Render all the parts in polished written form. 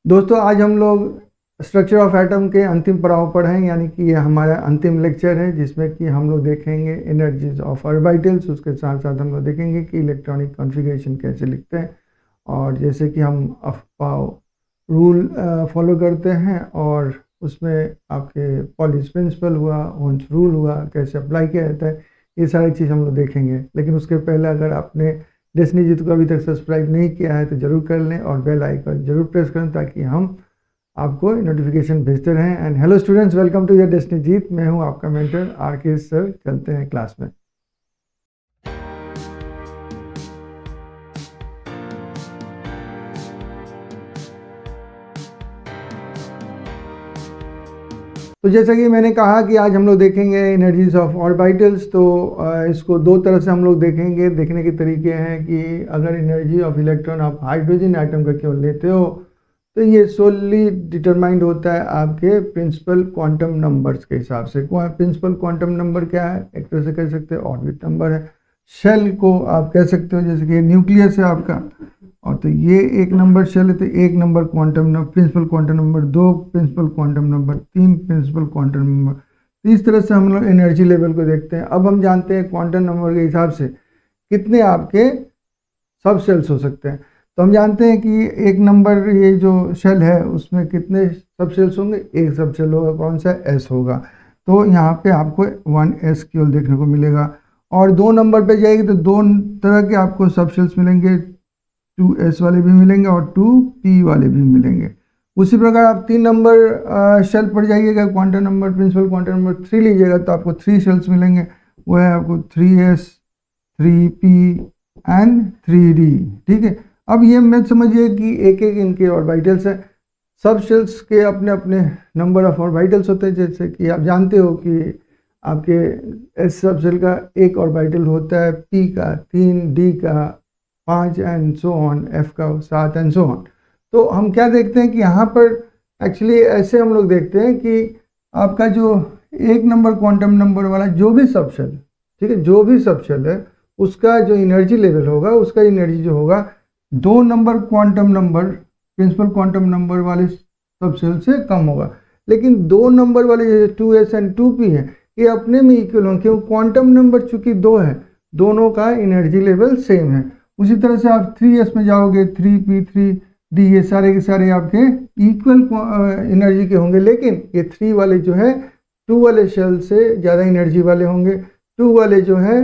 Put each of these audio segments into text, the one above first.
दोस्तों आज हम लोग स्ट्रक्चर ऑफ एटम के अंतिम पड़ाव पर हैं, यानी कि ये हमारा अंतिम लेक्चर है जिसमें कि हम लोग देखेंगे एनर्जीज ऑफ ऑर्बिटल्स। उसके साथ साथ हम लोग देखेंगे कि इलेक्ट्रॉनिक कॉन्फ़िगरेशन कैसे लिखते हैं, और जैसे कि हम अफपाव रूल फॉलो करते हैं और उसमें आपके पॉलिस प्रिंसिपल हुआ, ओह्म्स रूल हुआ, कैसे अप्लाई किया जाता है, ये सारी चीज़ हम लोग देखेंगे। लेकिन उसके पहले अगर आपने डेस्टिनी जीत को अभी तक सब्सक्राइब नहीं किया है तो ज़रूर कर लें और बेल आइकन ज़रूर प्रेस करें ताकि हम आपको नोटिफिकेशन भेजते रहें। And hello students, welcome to your destiny Jeet. मैं हूं आपका मेंटर आर.के. सर। चलते हैं क्लास में। तो जैसा कि मैंने कहा कि आज हम लोग देखेंगे एनर्जीज ऑफ ऑर्बिटल्स। तो इसको दो तरह से हम लोग देखेंगे। देखने के तरीके हैं कि अगर एनर्जी ऑफ इलेक्ट्रॉन आप हाइड्रोजन एटम का क्यों लेते हो, तो ये सोली डिटरमाइंड होता है आपके प्रिंसिपल क्वांटम नंबर्स के हिसाब से। प्रिंसिपल क्वांटम नंबर क्या है? एक तरह से कह सकते हैं ऑर्बिट नंबर है। शेल को आप कह सकते हो, जैसे कि न्यूक्लियस है आपका, और तो ये एक नंबर शेल है, तो एक number quantum number principal quantum number, दो प्रिंसिपल क्वांटम नंबर, तीन प्रिंसिपल क्वांटम नंबर। तो इस तरह से हम लोग एनर्जी लेवल को देखते हैं। अब हम जानते हैं क्वांटम नंबर के हिसाब से कितने आपके सब शेल्स हो सकते हैं। तो हम जानते हैं कि एक नंबर ये जो शेल है उसमें कितने सब शेल्स होंगे? एक सब शेल होगा। कौन सा? एस होगा। तो यहाँ पे आपको 1s केवल देखने को मिलेगा। और दो नंबर पे जाएगी तो दो तरह के आपको सब शेल्स मिलेंगे, 2s वाले भी मिलेंगे और 2p वाले भी मिलेंगे। उसी प्रकार आप 3 नंबर शेल पर जाइएगा, quantum number principal quantum number 3 लीजिएगा तो आपको 3 शेल्स मिलेंगे। वो है आपको 3s, 3p एंड 3d। ठीक है। अब ये मत समझिए कि एक एक इनके ऑर्बिटल्स हैं। सब शेल्स के अपने अपने नंबर ऑफ ऑर्बिटल्स होते हैं। जैसे कि आप जानते हो कि आपके एस सब शेल का एक ऑर्बिटल होता है, p का 3, d का 5 एंड सो ऑन, f का 7 एंड सो ऑन। तो हम क्या देखते हैं कि यहाँ पर एक्चुअली ऐसे हम लोग देखते हैं कि आपका जो एक नंबर क्वांटम नंबर वाला जो भी सब शेल, ठीक है, जो भी सब शेल है उसका जो एनर्जी लेवल होगा, उसका एनर्जी जो होगा 2 number quantum number principal quantum number वाले सब शेल से कम होगा। लेकिन 2 नंबर वाले जैसे 2s एंड 2p है, ये अपने में इक्वल होंगे क्योंकि क्वांटम नंबर चूंकि 2 है, दोनों का एनर्जी लेवल सेम है। उसी तरह से आप 3s में जाओगे, 3p, 3d, ये सारे के सारे आपके इक्वल एनर्जी के होंगे। लेकिन ये 3 वाले जो है 2 वाले शेल से ज़्यादा एनर्जी वाले होंगे, 2 वाले जो है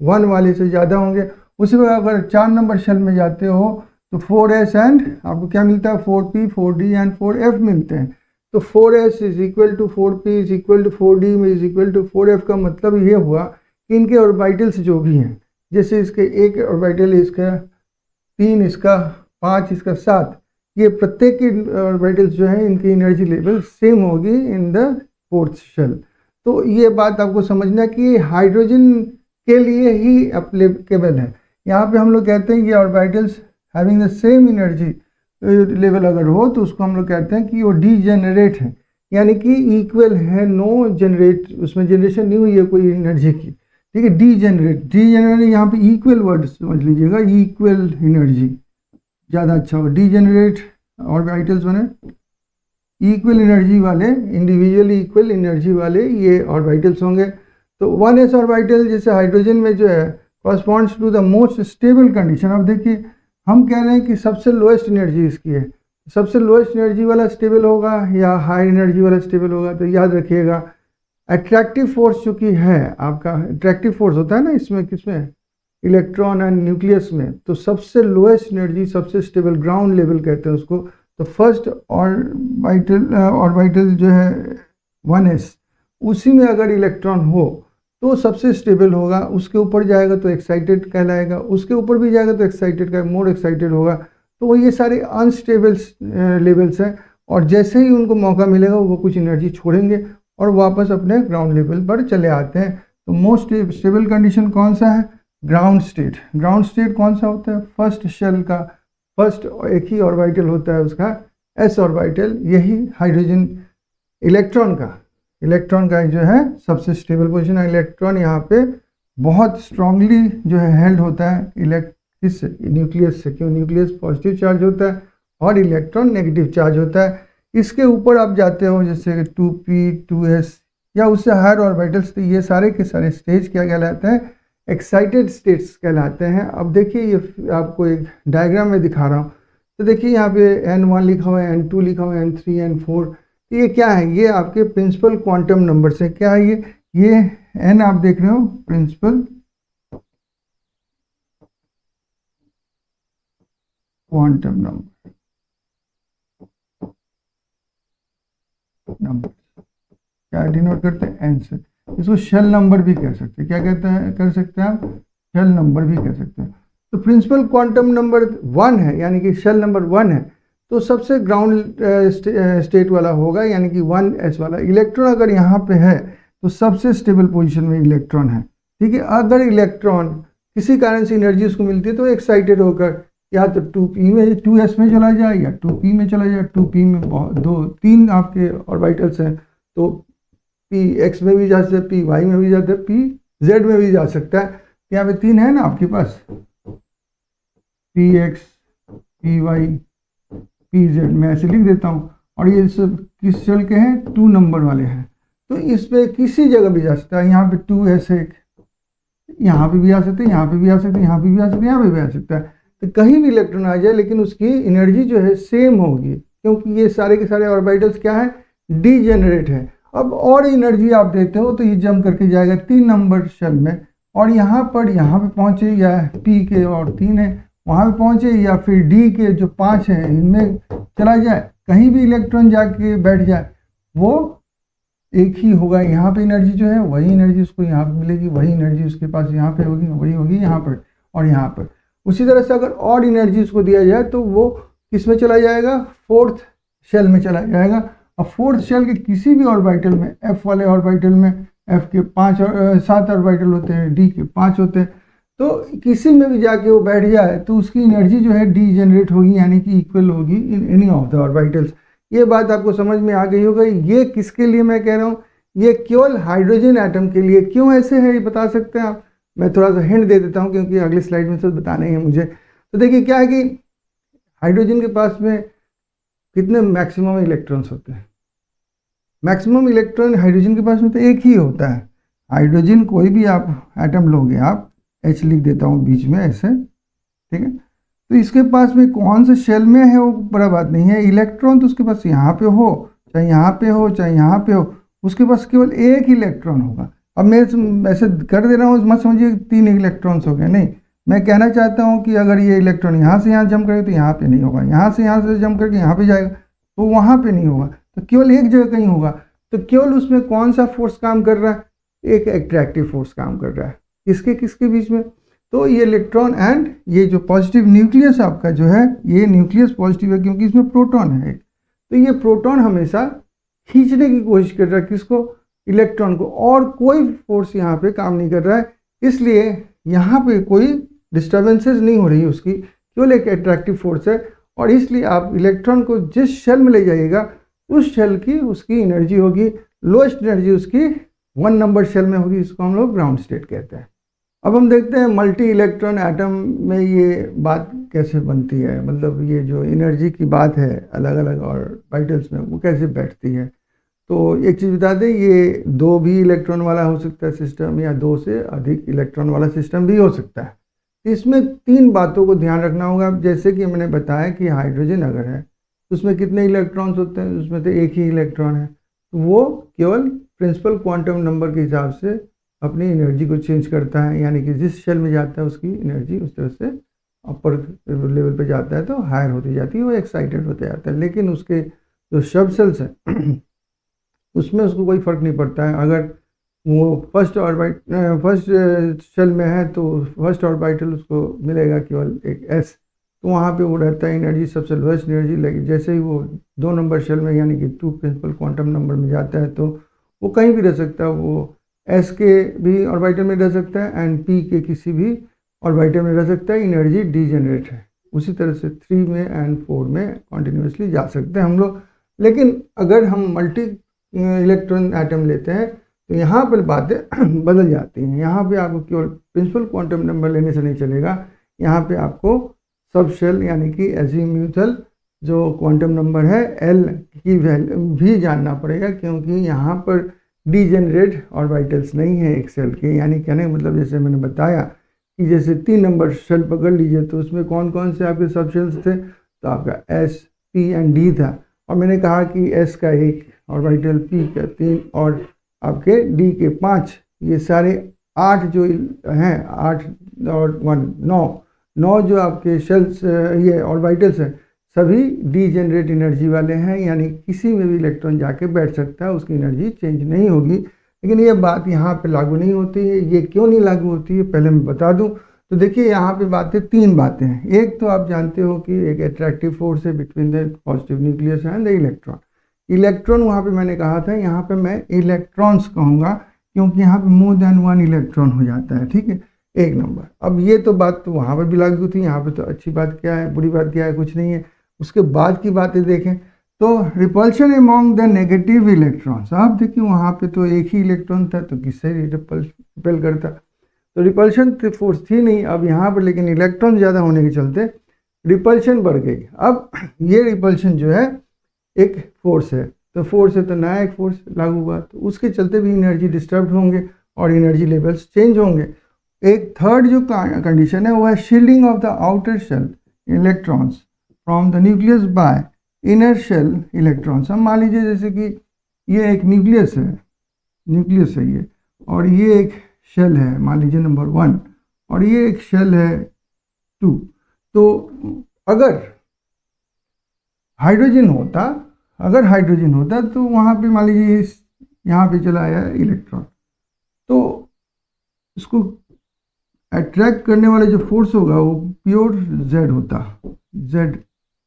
1 वाले से ज़्यादा होंगे। उसी प्रकार अगर 4 नंबर शेल में जाते हो तो 4s एंड आपको क्या मिलता है? 4p, 4d एंड 4f मिलते हैं। तो 4s is equal to 4p is equal to 4d में इज इक्वल टू 4f का मतलब ये हुआ कि इनके ऑर्बिटल्स जो भी हैं, जैसे इसके एक ऑर्बिटल इसका 3, इसका 5, इसका 7, ये प्रत्येक की ऑर्बिटल्स जो है इनकी एनर्जी लेवल सेम होगी इन द 4th शेल। तो ये बात आपको समझना कि हाइड्रोजन के लिए ही एप्लीकेबल है। यहाँ पे हम लोग कहते हैं कि orbitals having the same energy level अगर हो तो उसको हम लोग कहते हैं कि वो डीजेनरेट है, यानी कि इक्वल है, नो जनरेट, उसमें जनरेशन नहीं हुई है कोई एनर्जी की। ठीक है। डीजेनरेट यहाँ पे इक्वल वर्ड समझ लीजिएगा, इक्वल एनर्जी ज़्यादा अच्छा होगा। डीजेनरेट ऑर्बिटल्स बने इक्वल एनर्जी वाले, इंडिविजुअली इक्वल एनर्जी वाले ये ऑर्बिटल्स होंगे। तो 1s ऑर्बिटल जैसे हाइड्रोजन में जो है corresponds to the most stable condition. अब देखिए हम कह रहे हैं कि सबसे लोएस्ट एनर्जी इसकी है, सबसे लोएस्ट एनर्जी वाला स्टेबल होगा या हाई एनर्जी वाला स्टेबल होगा। तो याद रखिएगा अट्रैक्टिव फोर्स चूँकि है आपका, अट्रैक्टिव फोर्स होता है ना इसमें, किसमें? इलेक्ट्रॉन एंड न्यूक्लियस में। तो सबसे लोएस्ट एनर्जी, सबसे स्टेबल, ग्राउंड लेवल कहते हैं उसको। तो फर्स्ट ऑर्बिटल जो है 1s, उसी में अगर इलेक्ट्रॉन हो तो सबसे स्टेबल होगा। उसके ऊपर जाएगा तो एक्साइटेड कहलाएगा, उसके ऊपर भी जाएगा तो एक्साइटेड का मोर एक्साइटेड होगा। तो ये सारे अनस्टेबल लेवल्स हैं, और जैसे ही उनको मौका मिलेगा वो कुछ एनर्जी छोड़ेंगे और वापस अपने ग्राउंड लेवल पर चले आते हैं। तो मोस्ट स्टेबल कंडीशन कौन सा है? Ground state. ग्राउंड स्टेट कौन सा होता है? फर्स्ट शेल का फर्स्ट एक ही ऑर्बिटल होता है उसका, s ऑर्बिटल। यही हाइड्रोजन इलेक्ट्रॉन का जो है सबसे स्टेबल पोजीशन है। इलेक्ट्रॉन यहाँ पे बहुत स्ट्रांगली जो है हेल्ड होता है इस न्यूक्लियस से। क्यों? न्यूक्लियस पॉजिटिव चार्ज होता है और इलेक्ट्रॉन नेगेटिव चार्ज होता है। इसके ऊपर आप जाते हो जैसे 2p 2s या उससे हायर ऑर्बिटल्स, तो ये सारे के सारे स्टेज क्या कहलाते हैं, एक्साइटेड स्टेट्स कहलाते हैं। अब देखिए ये आपको एक डायग्राम में दिखा रहा हूँ, तो देखिए यहाँ पे n1 लिखा हुआ है, n2 लिखा हुआ है, n3 n4, तो ये क्या है, ये आपके प्रिंसिपल क्वांटम नंबर से क्या है, ये n आप देख रहे हो प्रिंसिपल क्वांटम नंबर क्या डिनोट करते हैं, n से। इसको शेल नंबर भी कह सकते हैं, क्या कहते हैं, कर सकते हैं आप, शेल नंबर भी कह सकते हैं। तो प्रिंसिपल क्वांटम नंबर 1 है, यानी कि शेल नंबर 1 है, तो सबसे ग्राउंड स्टेट वाला होगा, यानी कि 1s वाला। इलेक्ट्रॉन अगर यहाँ पे है तो सबसे स्टेबल पोजीशन में इलेक्ट्रॉन है, ठीक है। अगर इलेक्ट्रॉन किसी कारण से एनर्जी उसको मिलती है तो एक्साइटेड होकर या तो 2p में 2s में चला जाए या 2p में चला जाए। 2p में तीन आपके ऑर्बिटल्स हैं, तो p x में भी जा सकता है, p y में भी जा सकता है, p z में भी जा सकता है। यहाँ पे 3 है ना आपके पास, p x p y p z, मैं ऐसे लिख देता हूँ। और ये सब किस शेल के हैं, 2 नंबर वाले हैं, तो इस पे किसी जगह भी जा सकता है। यहाँ पे 2s है, यहाँ पे भी आ सकते हैं, यहाँ पे भी आ सकते हैं, यहाँ पे भी आ सकते हैं, यहाँ पे भी आ सकता है। तो कहीं भी इलेक्ट्रॉन आ जाए लेकिन उसकी एनर्जी जो है सेम होगी, क्योंकि ये सारे के सारे ऑर्बिटल्स क्या है, डीजेनरेट है। अब और एनर्जी आप देते हो तो ये जंप करके जाएगा 3 नंबर शेल में, और यहाँ पे पहुँचे या p के और 3 है वहाँ पे पहुँचे, या फिर d के जो 5 है इनमें चला जाए, कहीं भी इलेक्ट्रॉन जाके बैठ जाए वो एक ही होगा। यहाँ पे एनर्जी जो है वही एनर्जी उसको यहाँ पे मिलेगी, वही एनर्जी उसके पास यहाँ पे होगी, वही होगी यहाँ पर और यहाँ पर। उसी तरह से अगर और एनर्जी उसको दिया जाए तो वो किस में चला जाएगा, 4th शेल में चला जाएगा। अब 4th शेल के किसी भी ऑर्बिटल में, f वाले ऑर्बिटल में f के 7 ऑर्बिटल होते हैं, d के 5 होते हैं, तो किसी में भी जाके वो बैठ जाए तो उसकी एनर्जी जो है डी जनरेट होगी, यानी कि इक्वल होगी in any of the orbitals. ये बात आपको समझ में आ गई होगा। ये किसके लिए मैं कह रहा हूँ, ये केवल हाइड्रोजन एटम के लिए। क्यों ऐसे है ये बता सकते हैं आप, मैं थोड़ा सा हिंट दे देता हूँ क्योंकि अगली स्लाइड में सब बताना ही है मुझे। तो देखिए क्या है कि हाइड्रोजन के पास में कितने मैक्सिमम इलेक्ट्रॉन्स होते हैं, मैक्सिमम इलेक्ट्रॉन हाइड्रोजन के पास में तो एक ही होता है। हाइड्रोजन कोई भी आप एटम लोगे, आप H लिख देता हूँ बीच में ऐसे, ठीक है। तो इसके पास में कौन से शेल में है वो बड़ा बात नहीं है, इलेक्ट्रॉन तो उसके पास यहाँ पे हो चाहे यहाँ पे हो चाहे यहाँ पे हो, उसके पास केवल एक इलेक्ट्रॉन होगा। अब मैं ऐसे कर दे रहा हूँ, मत समझिए 3 इलेक्ट्रॉन्स हो गए, नहीं, मैं कहना चाहता हूँ कि अगर ये इलेक्ट्रॉन यहाँ से यहाँ जंप करे तो यहाँ पे नहीं होगा, यहाँ से जंप करके यहाँ पे जाएगा तो वहाँ पे नहीं होगा, तो केवल एक जगह कहीं होगा। तो केवल उसमें कौन सा फोर्स काम कर रहा है, एक एट्रैक्टिव फोर्स काम कर रहा है, किसके किसके बीच में, तो ये इलेक्ट्रॉन एंड ये जो पॉजिटिव न्यूक्लियस आपका जो है, ये न्यूक्लियस पॉजिटिव है क्योंकि इसमें प्रोटॉन है, तो ये प्रोटॉन हमेशा खींचने की कोशिश कर रहा है किसको, इलेक्ट्रॉन को, और कोई फोर्स यहाँ पे काम नहीं कर रहा है, इसलिए यहाँ पे कोई डिस्टर्बेंसेस नहीं हो रही है उसकी, केवल एक एट्रैक्टिव फोर्स है। और इसलिए आप इलेक्ट्रॉन को जिस शेल में ले जाइएगा उस शेल की उसकी एनर्जी होगी, लोएस्ट एनर्जी उसकी 1 नंबर शेल में होगी, इसको हम लोग ग्राउंड स्टेट कहते हैं। अब हम देखते हैं मल्टी इलेक्ट्रॉन एटम में ये बात कैसे बनती है, मतलब ये जो एनर्जी की बात है अलग अलग ऑर्बिटल्स में वो कैसे बैठती है। तो एक चीज़ बता दें, ये 2 भी इलेक्ट्रॉन वाला हो सकता है सिस्टम, या 2 से अधिक इलेक्ट्रॉन वाला सिस्टम भी हो सकता है। इसमें 3 बातों को ध्यान रखना होगा। जैसे कि मैंने बताया कि हाइड्रोजन अगर है तो उसमें कितने इलेक्ट्रॉन्स होते हैं, उसमें तो एक ही इलेक्ट्रॉन है, तो वो केवल प्रिंसिपल क्वांटम नंबर के हिसाब से अपनी एनर्जी को चेंज करता है, यानी कि जिस शेल में जाता है उसकी एनर्जी उस तरह से अपर लेवल पे जाता है तो हायर होती जाती है, वो एक्साइटेड होते जाता है। लेकिन उसके जो सब सेल्स हैं उसमें उसको कोई फ़र्क नहीं पड़ता है। अगर वो फर्स्ट शेल में है तो फर्स्ट ऑर्बिटल उसको मिलेगा केवल एक s, तो वहाँ पे वो रहता है एनर्जी सबसे लोएस्ट एनर्जी। लेकिन जैसे ही वो 2 नंबर शेल में यानी कि 2 प्रिंसिपल क्वांटम नंबर में जाता है तो वो कहीं भी रह सकता है, वो s के भी ऑर्बिटल में रह सकता है एंड p के किसी भी ऑर्बिटल में रह सकता है, एनर्जी डीजेनरेट है। उसी तरह से 3 में एंड 4 में कॉन्टिन्यूसली जा सकते हैं हम लोग। लेकिन अगर हम मल्टी इलेक्ट्रॉन एटम लेते हैं तो यहाँ पर बातें बदल जाती हैं। यहाँ पे आपको केवल प्रिंसिपल क्वांटम नंबर लेने से नहीं चलेगा, यहाँ पे आपको सब शेल यानी कि एजीम्यूथल जो क्वांटम नंबर है एल की वैल्यू भी जानना पड़ेगा, क्योंकि यहाँ पर डीजेनरेट ऑर्बिटल्स नहीं है एक सेल के। यानी कहने का मतलब जैसे मैंने बताया कि जैसे 3 नंबर शेल पकड़ लीजिए तो उसमें कौन कौन से आपके सब शेल्स थे, तो आपका एस, पी एंड डी था। और मैंने कहा कि एस का 1 ऑर्बिटल, पी का 3 और आपके डी के 5, ये सारे 8 जो हैं, 8 और 1 9 जो आपके शेल्स ये ऑर्बिटल्स हैं सभी डीजेनरेट एनर्जी वाले हैं, यानी किसी में भी इलेक्ट्रॉन जाके बैठ सकता है, उसकी एनर्जी चेंज नहीं होगी। लेकिन ये बात यहाँ पे लागू नहीं होती है। ये क्यों नहीं लागू होती है पहले मैं बता दूं। तो देखिए यहाँ पे बातें 3 बातें हैं। एक तो आप जानते हो कि एक अट्रैक्टिव फोर्स है between the positive nucleus and the electron. Electron वहाँ पे मैंने कहा था, यहाँ पे मैं इलेक्ट्रॉन्स कहूँगा, क्योंकि यहाँ पे मोर देन 1 इलेक्ट्रॉन हो जाता है, ठीक है, 1 नंबर। अब ये तो बात तो वहाँ पर भी लागू थी, यहाँ पे तो अच्छी बात क्या है, बुरी बात क्या है, कुछ नहीं है। उसके बाद की बातें देखें तो repulsion among the negative electrons. आप देखिए वहाँ पे तो एक ही इलेक्ट्रॉन था, तो किससे रिपेल करता, तो रिपल्शन फोर्स थी नहीं। अब यहाँ पर लेकिन इलेक्ट्रॉन ज़्यादा होने के चलते रिपल्शन बढ़ गई। अब ये रिपल्शन जो है एक फोर्स है, तो फोर्स है तो नया एक फोर्स लागू हुआ, तो उसके चलते भी एनर्जी डिस्टर्ब होंगे और एनर्जी लेवल्स चेंज होंगे। एक थर्ड जो कंडीशन है वो है shielding of the outer shell electrons from the nucleus by inner shell electrons. हम मान लीजिए जैसे कि ये एक न्यूक्लियस है ये, और ये एक शेल है, मान लीजिए नंबर 1, और ये एक शेल है 2। तो अगर हाइड्रोजन होता तो वहाँ पे मान लीजिए यहाँ पे चला आया इलेक्ट्रॉन, तो इसको अट्रैक्ट करने वाला जो फोर्स होगा वो प्योर जेड होता, जेड,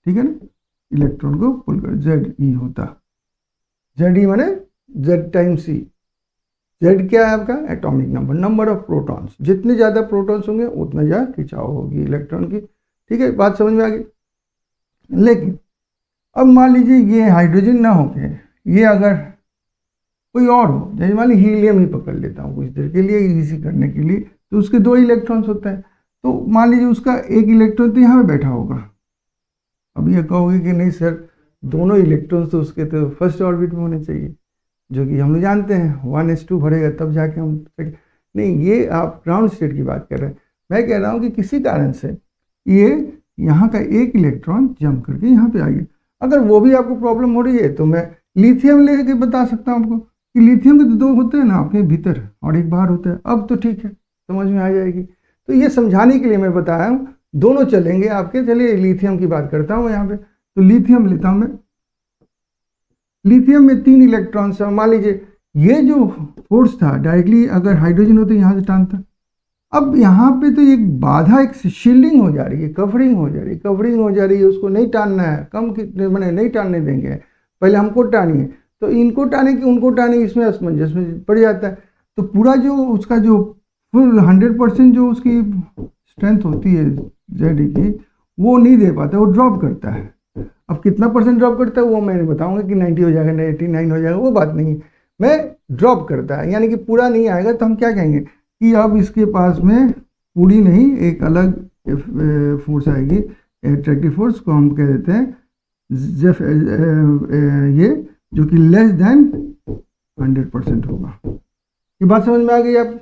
ठीक है ना, इलेक्ट्रॉन को पुल कर जेड ई होता। जेड ई माने जेड टाइम सी। जेड क्या है आपका एटॉमिक नंबर ऑफ प्रोटॉन्स। जितने ज़्यादा प्रोटॉन्स होंगे उतना ज़्यादा खिंचाव होगी इलेक्ट्रॉन की, ठीक है, बात समझ में आ गई। लेकिन अब मान लीजिए ये हाइड्रोजन ना होके ये अगर कोई और हो, जैसे मान लीजिए हीलियम ही पकड़ लेता हूँ कुछ देर के लिए इजी करने के लिए, तो उसके 2 इलेक्ट्रॉन्स होते हैं, तो मान लीजिए उसका 1 इलेक्ट्रॉन तो यहाँ पे बैठा होगा। अब ये कहोगे कि नहीं सर, दोनों इलेक्ट्रॉन्स तो उसके तो फर्स्ट ऑर्बिट में होने चाहिए, जो कि हम लोग जानते हैं 1s2 भरेगा तब जाके हम नहीं, ये आप ग्राउंड स्टेट की बात कर रहे हैं। मैं कह रहा हूँ कि किसी कारण से ये यहाँ का 1 इलेक्ट्रॉन जंप करके यहाँ पे आ गया। अगर वो भी आपको प्रॉब्लम हो रही है तो मैं लिथियम लेके बता सकता हूँ आपको कि लिथियम के तो 2 होते हैं ना आपके भीतर और 1 बाहर होता है। अब तो ठीक है, समझ में आ जाएगी। तो ये समझाने के लिए मैं बताया हूँ, दोनों चलेंगे आपके। चलिए लिथियम की बात करता हूँ यहाँ पे, तो लिथियम लेता हूँ मैं। लिथियम में 3 इलेक्ट्रॉन्स है। मान लीजिए ये जो फोर्स था डायरेक्टली अगर हाइड्रोजन होते यहाँ से टानता। अब यहाँ पे तो एक बाधा, एक शील्डिंग हो जा रही है, कवरिंग हो जा रही है, उसको नहीं टानना है, कम कितने मैंने नहीं टानने देंगे, पहले हमको टानिए। तो इनको टाने कि उनको टाने, इसमें असमंजस में पड़ जाता है। तो पूरा जो उसका जो फुल 100% जो उसकी स्ट्रेंथ होती है जेड की, वो नहीं दे पाता, वो ड्रॉप करता है। अब कितना % ड्रॉप करता है वो मैंने बताऊंगा कि 90 हो जाएगा, 89 हो जाएगा, वो बात नहीं है। मैं ड्रॉप करता है यानी कि पूरा नहीं आएगा, तो हम क्या कहेंगे कि अब इसके पास में पूरी नहीं एक अलग फोर्स आएगी, एट्रैक्टिव फोर्स को हम कह देते हैं ये, जो कि लेस देन 100% होगा। ये बात समझ में आ गई आप?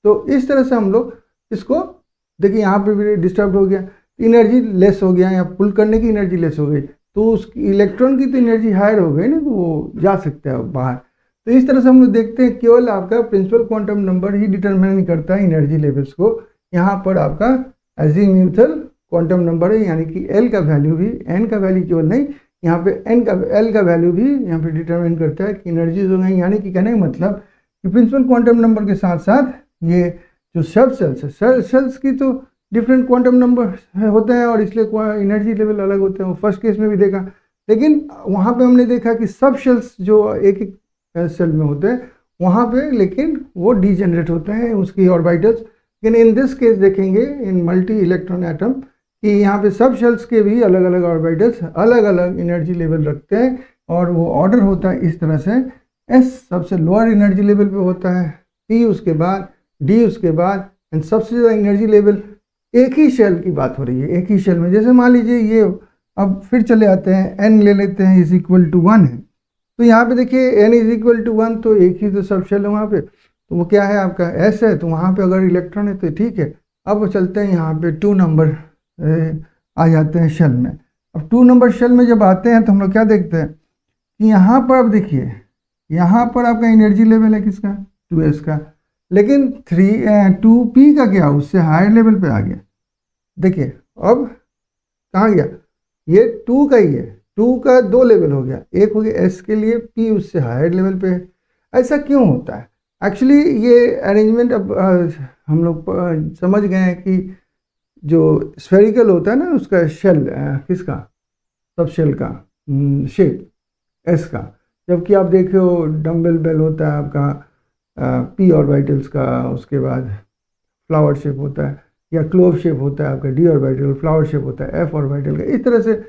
तो इस तरह से हम लोग इसको देखिए, यहाँ पे भी डिस्टर्ब हो गया, एनर्जी लेस हो गया, या पुल करने की एनर्जी लेस हो गई, तो उस इलेक्ट्रॉन की तो एनर्जी हायर हो गई ना, तो वो जा सकता है बाहर। तो इस तरह से हम लोग देखते हैं केवल आपका प्रिंसिपल क्वांटम नंबर ही डिटरमाइन करता है एनर्जी लेवल्स को। यहाँ पर आपका अजीमुथल क्वांटम नंबर है, यानी कि एल का वैल्यू भी, एन का वैल्यू केवल नहीं, यहाँ पे एल का वैल्यू भी यहाँ पे डिटरमाइन करता है कि एनर्जीज हो गई। यानी कि कहने का मतलब कि प्रिंसिपल क्वांटम नंबर के साथ साथ ये जो सब सेल्स है, सेल्स की तो डिफरेंट क्वांटम नंबर होते हैं और इसलिए एनर्जी लेवल अलग होते हैं। वो फर्स्ट केस में भी देखा, लेकिन वहाँ पे हमने देखा कि सब सेल्स जो एक एक सेल में होते हैं वहाँ पे, लेकिन वो डीजेनरेट होते हैं उसकी ऑर्बिटल्स। लेकिन इन दिस केस देखेंगे इन मल्टी इलेक्ट्रॉन एटम कि यहाँ पे सब शेल्स के भी अलग अलग ऑर्बिटल्स अलग अलग एनर्जी लेवल रखते हैं, और वो ऑर्डर होता है इस तरह से, एस सबसे लोअर एनर्जी लेवल पे होता है, पी उसके बाद, डी उसके बाद, एंड सबसे ज़्यादा एनर्जी लेवल एक ही शेल की बात हो रही है, एक ही शेल में। जैसे मान लीजिए ये अब फिर चले आते हैं, n ले लेते हैं इज इक्वल टू 1 है, तो यहाँ पे देखिए n इज इक्वल टू 1, तो एक ही तो सब शेल है वहाँ पे, तो वो क्या है आपका s है, तो वहाँ पे अगर इलेक्ट्रॉन है तो ठीक है। अब चलते हैं यहाँ पे 2 नंबर आ जाते हैं शेल में। अब 2 नंबर शेल में जब आते हैं तो हम लोग क्या देखते हैं कि यहाँ पर अब देखिए, यहाँ पर आपका एनर्जी लेवल है किसका, 2s का, लेकिन 2p का क्या, उससे हायर लेवल पे आ गया। देखिए अब कहाँ गया, ये 2 का ही है, 2 का 2 लेवल हो गया, एक हो गया s के लिए, p उससे हायर लेवल पे है। ऐसा क्यों होता है? एक्चुअली ये अरेंजमेंट अब हम लोग समझ गए हैं कि जो स्फेरिकल होता है ना उसका शेल, किसका, सब शेल का शेप एस का, जबकि आप देखे हो डम्बल बेल होता है आपका पी ऑर्बिटल्स का, उसके बाद फ्लावर शेप होता है, या क्लोव शेप होता है आपका डी ऑर्बिटल, फ्लावर शेप होता है एफ ऑर्बिटल का। इस तरह से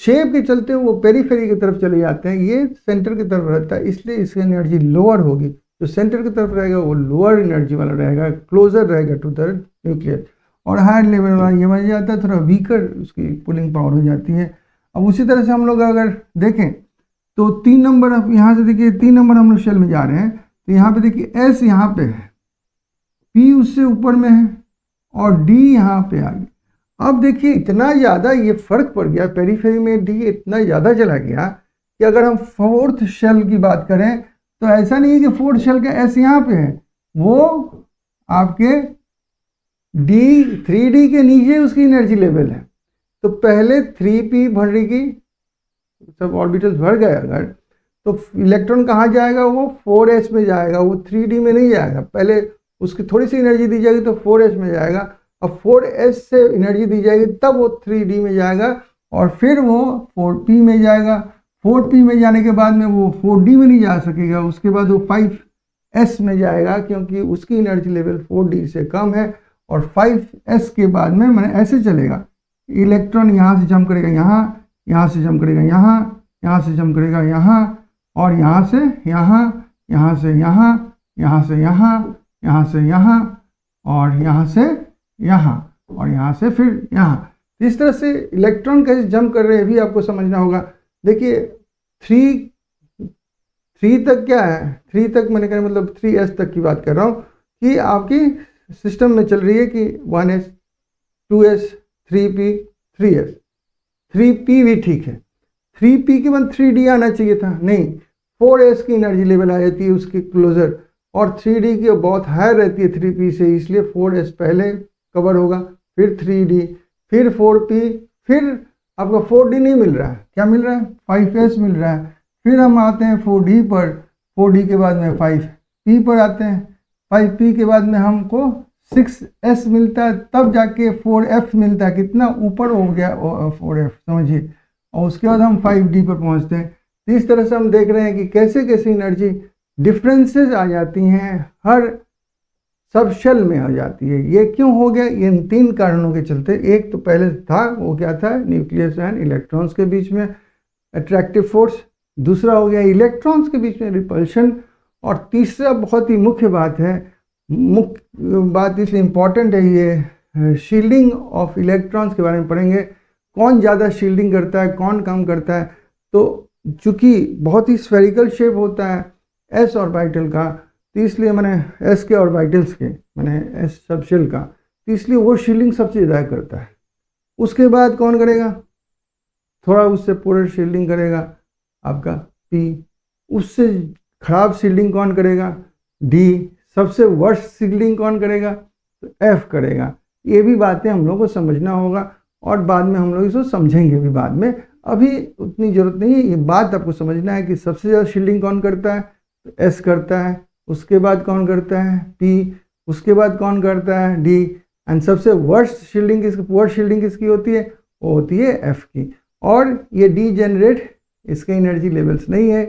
शेप के चलते वो पेरीफेरी की तरफ चले जाते हैं, ये सेंटर की तरफ रहता है, इसलिए इसकी एनर्जी लोअर होगी। जो सेंटर की तरफ रहेगा वो लोअर एनर्जी वाला रहेगा, क्लोजर रहेगा टू द न्यूक्लियस, और हायर लेवल वाला ये बन जाता है, थोड़ा वीकर उसकी पुलिंग पावर हो जाती है। अब उसी तरह से हम लोग अगर देखें तो 3 नंबर, अब यहाँ से देखिए 3 नंबर हम लोग शेल में जा रहे हैं, तो यहाँ पे देखिए एस यहाँ पे है, पी उससे ऊपर में है, और डी यहाँ पे आ गया। अब देखिए इतना ज़्यादा ये फर्क पड़ गया, पेरीफेरी में डी इतना ज़्यादा चला गया कि अगर हम 4th शेल की बात करें तो ऐसा नहीं है कि 4th शेल का एस यहाँ पे है, वो आपके डी 3D के नीचे उसकी एनर्जी लेवल है। तो पहले 3p भरेगी, सब ऑर्बिटल्स भर गए अगर, तो इलेक्ट्रॉन कहाँ जाएगा, वो 4s में जाएगा, वो 3D में नहीं जाएगा। पहले उसकी थोड़ी सी एनर्जी दी जाएगी तो 4s में जाएगा, अब 4s से एनर्जी दी जाएगी तब वो 3D में जाएगा, और फिर वो 4p में जाएगा। 4p में जाने के बाद में वो 4D में नहीं जा सकेगा, उसके बाद वो 5s में जाएगा, क्योंकि उसकी एनर्जी लेवल 4D से कम है, और 5s के बाद में मैंने ऐसे चलेगा, इलेक्ट्रॉन यहाँ से जंप करेगा यहाँ, यहाँ से जंप करेगा यहाँ, यहाँ से जंप करेगा यहाँ, और यहाँ से यहाँ, यहाँ से यहाँ, यहाँ से यहाँ, यहाँ से यहाँ, और यहाँ से यहाँ, और यहाँ से फिर यहाँ। इस तरह से इलेक्ट्रॉन कैसे जंप कर रहे हैं भी आपको समझना होगा। देखिए 3 तक क्या है, 3 तक मैंने कहा मतलब 3s तक की बात कर रहा हूँ कि आपकी सिस्टम में चल रही है कि 1s 2s 3p 3s, 3p भी ठीक है, 3p के बाद 3d आना चाहिए था, नहीं 4s की एनर्जी लेवल आ जाती है उसकी क्लोजर, और 3d की बहुत हायर रहती है 3p से, इसलिए 4s पहले कवर होगा, फिर 3d, फिर 4p, फिर आपका 4d नहीं मिल रहा है, क्या मिल रहा है 5s मिल रहा है। फिर हम आते हैं 4d पर, 4d के बाद में 5p पर आते हैं, 5p के बाद में हमको 6s मिलता है, तब जाके 4f मिलता है, कितना ऊपर हो गया 4f समझिए, और उसके बाद हम 5d पर पहुंचते हैं। तो इस तरह से हम देख रहे हैं कि कैसे कैसे एनर्जी डिफरेंसेस आ जाती हैं, हर सब शेल में आ जाती है। ये क्यों हो गया, इन 3 कारणों के चलते। एक तो पहले था, वो क्या था, न्यूक्लियस एंड इलेक्ट्रॉन्स के बीच में अट्रैक्टिव फोर्स, दूसरा हो गया इलेक्ट्रॉन्स के बीच में रिपल्शन, और तीसरा बहुत ही मुख्य बात है, मुख्य बात इसलिए इम्पॉर्टेंट है, ये शील्डिंग ऑफ इलेक्ट्रॉन्स के बारे में पढ़ेंगे, कौन ज़्यादा शील्डिंग करता है, कौन कम करता है। तो चूँकि बहुत ही स्फेरिकल शेप होता है एस ऑर्बिटल का, तो इसलिए मैंने एस के ऑर्बिटल्स के, मैंने एस सब शेल का, तो इसलिए वो शील्डिंग सबसे ज़्यादा करता है। उसके बाद कौन करेगा, थोड़ा उससे पूरा शील्डिंग करेगा आपका पी, उससे खराब शील्डिंग कौन करेगा, डी, सबसे वर्स्ट शील्डिंग कौन करेगा, तो एफ करेगा। ये भी बातें हम लोगों को समझना होगा, और बाद में हम लोग इसको समझेंगे भी बाद में, अभी उतनी ज़रूरत नहीं है। ये बात आपको समझना है कि सबसे ज़्यादा शील्डिंग कौन करता है, तो एस करता है, उसके बाद कौन करता है, पी, उसके बाद कौन करता है, डी, एंड सबसे वर्स्ट शील्डिंग किसकी, पुअर शील्डिंग किसकी होती है, वो होती है एफ की। और ये डी जनरेट, इसके एनर्जी लेवल्स नहीं है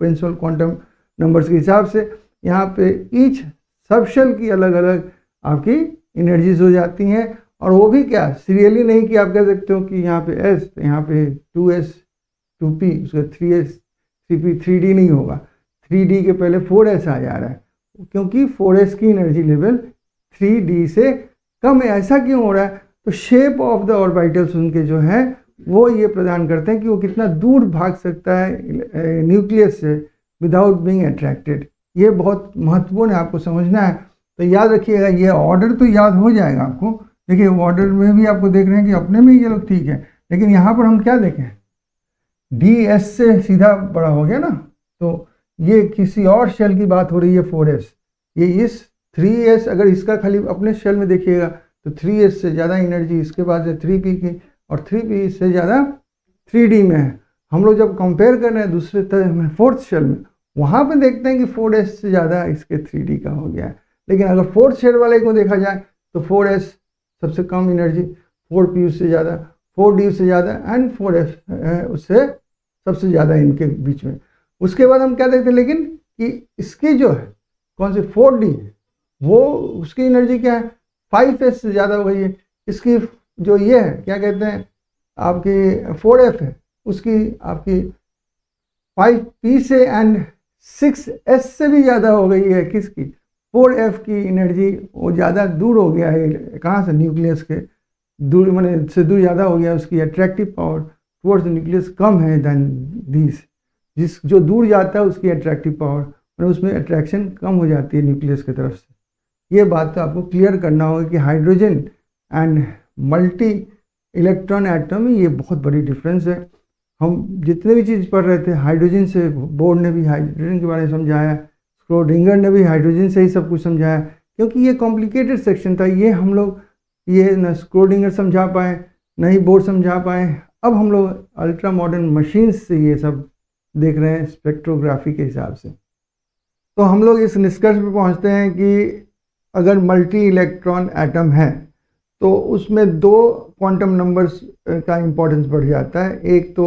प्रिंसिपल क्वांटम नंबर्स के हिसाब से, यहाँ पे ईच सब शेल की अलग अलग आपकी एनर्जीज हो जाती हैं, और वो भी क्या सीरियली नहीं कि आप कह सकते हो कि यहाँ पे एस, तो यहाँ पे 2s 2p, उसका 3s 3p 3d नहीं होगा, 3d के पहले 4s आ जा रहा है, क्योंकि 4s की एनर्जी लेवल 3d से कम है। ऐसा क्यों हो रहा है, तो शेप ऑफ द ऑर्बिटल्स उनके जो है वो ये प्रदान करते हैं कि वो कितना दूर भाग सकता है न्यूक्लियस से विदाउट बीइंग अट्रैक्टेड। ये बहुत महत्वपूर्ण है, आपको समझना है। तो याद रखिएगा, ये ऑर्डर तो याद हो जाएगा आपको। देखिए ऑर्डर में भी आपको देख रहे हैं कि अपने में ये लोग ठीक है, लेकिन यहाँ पर हम क्या देखें, डी एस से सीधा बड़ा हो गया ना, तो ये किसी और शेल की बात हो रही है 4s। ये इस 3s, अगर इसका खाली अपने शेल में देखिएगा तो 3s से ज़्यादा एनर्जी इसके पास है 3p की, और 3p से ज़्यादा 3d में है। हम लोग जब कंपेयर कर रहे हैं दूसरे तरह में 4th शेल में, वहाँ पे देखते हैं कि 4s से ज़्यादा इसके 3d का हो गया है। लेकिन अगर 4th शेल वाले को देखा जाए तो 4s सबसे कम एनर्जी, 4p उससे ज़्यादा, 4d उससे ज़्यादा एंड 4f उससे सबसे ज़्यादा इनके बीच में। उसके बाद हम क्या देखते हैं लेकिन कि इसकी जो है कौन सी 4d, वो उसकी एनर्जी क्या है 5s से ज़्यादा हो गई है। इसकी जो ये है क्या कहते हैं आपकी 4f है, उसकी आपकी 5p से एंड 6s से भी ज़्यादा हो गई है। किसकी 4f की एनर्जी वो ज़्यादा दूर हो गया है, कहाँ से, न्यूक्लियस के दूर, मैंने से दूर ज़्यादा हो गया। उसकी attractive power towards the nucleus कम है देन दिस। जो दूर जाता है उसकी अट्रैक्टिव पावर, मैंने उसमें अट्रैक्शन कम हो जाती है न्यूक्लियस की तरफ से। ये बात तो आपको क्लियर करना होगा कि hydrogen and multi electron atom में ये बहुत बड़ी डिफरेंस है। हम जितने भी चीज़ पढ़ रहे थे हाइड्रोजन से, बोर्ड ने भी हाइड्रोजन के बारे में समझाया, स्क्रोडिंगर ने भी हाइड्रोजन से ही सब कुछ समझाया, क्योंकि ये कॉम्प्लिकेटेड सेक्शन था। ये हम लोग ये न स्क्रोडिंगर समझा पाए न ही बोर्ड समझा पाए। अब हम लोग अल्ट्रा मॉडर्न मशीन्स से ये सब देख रहे हैं स्पेक्ट्रोग्राफी के हिसाब से। तो हम लोग इस निष्कर्ष पे पहुंचते हैं कि अगर मल्टी इलेक्ट्रॉन एटम है तो उसमें दो क्वांटम नंबर्स का इम्पोर्टेंस बढ़ जाता है। एक तो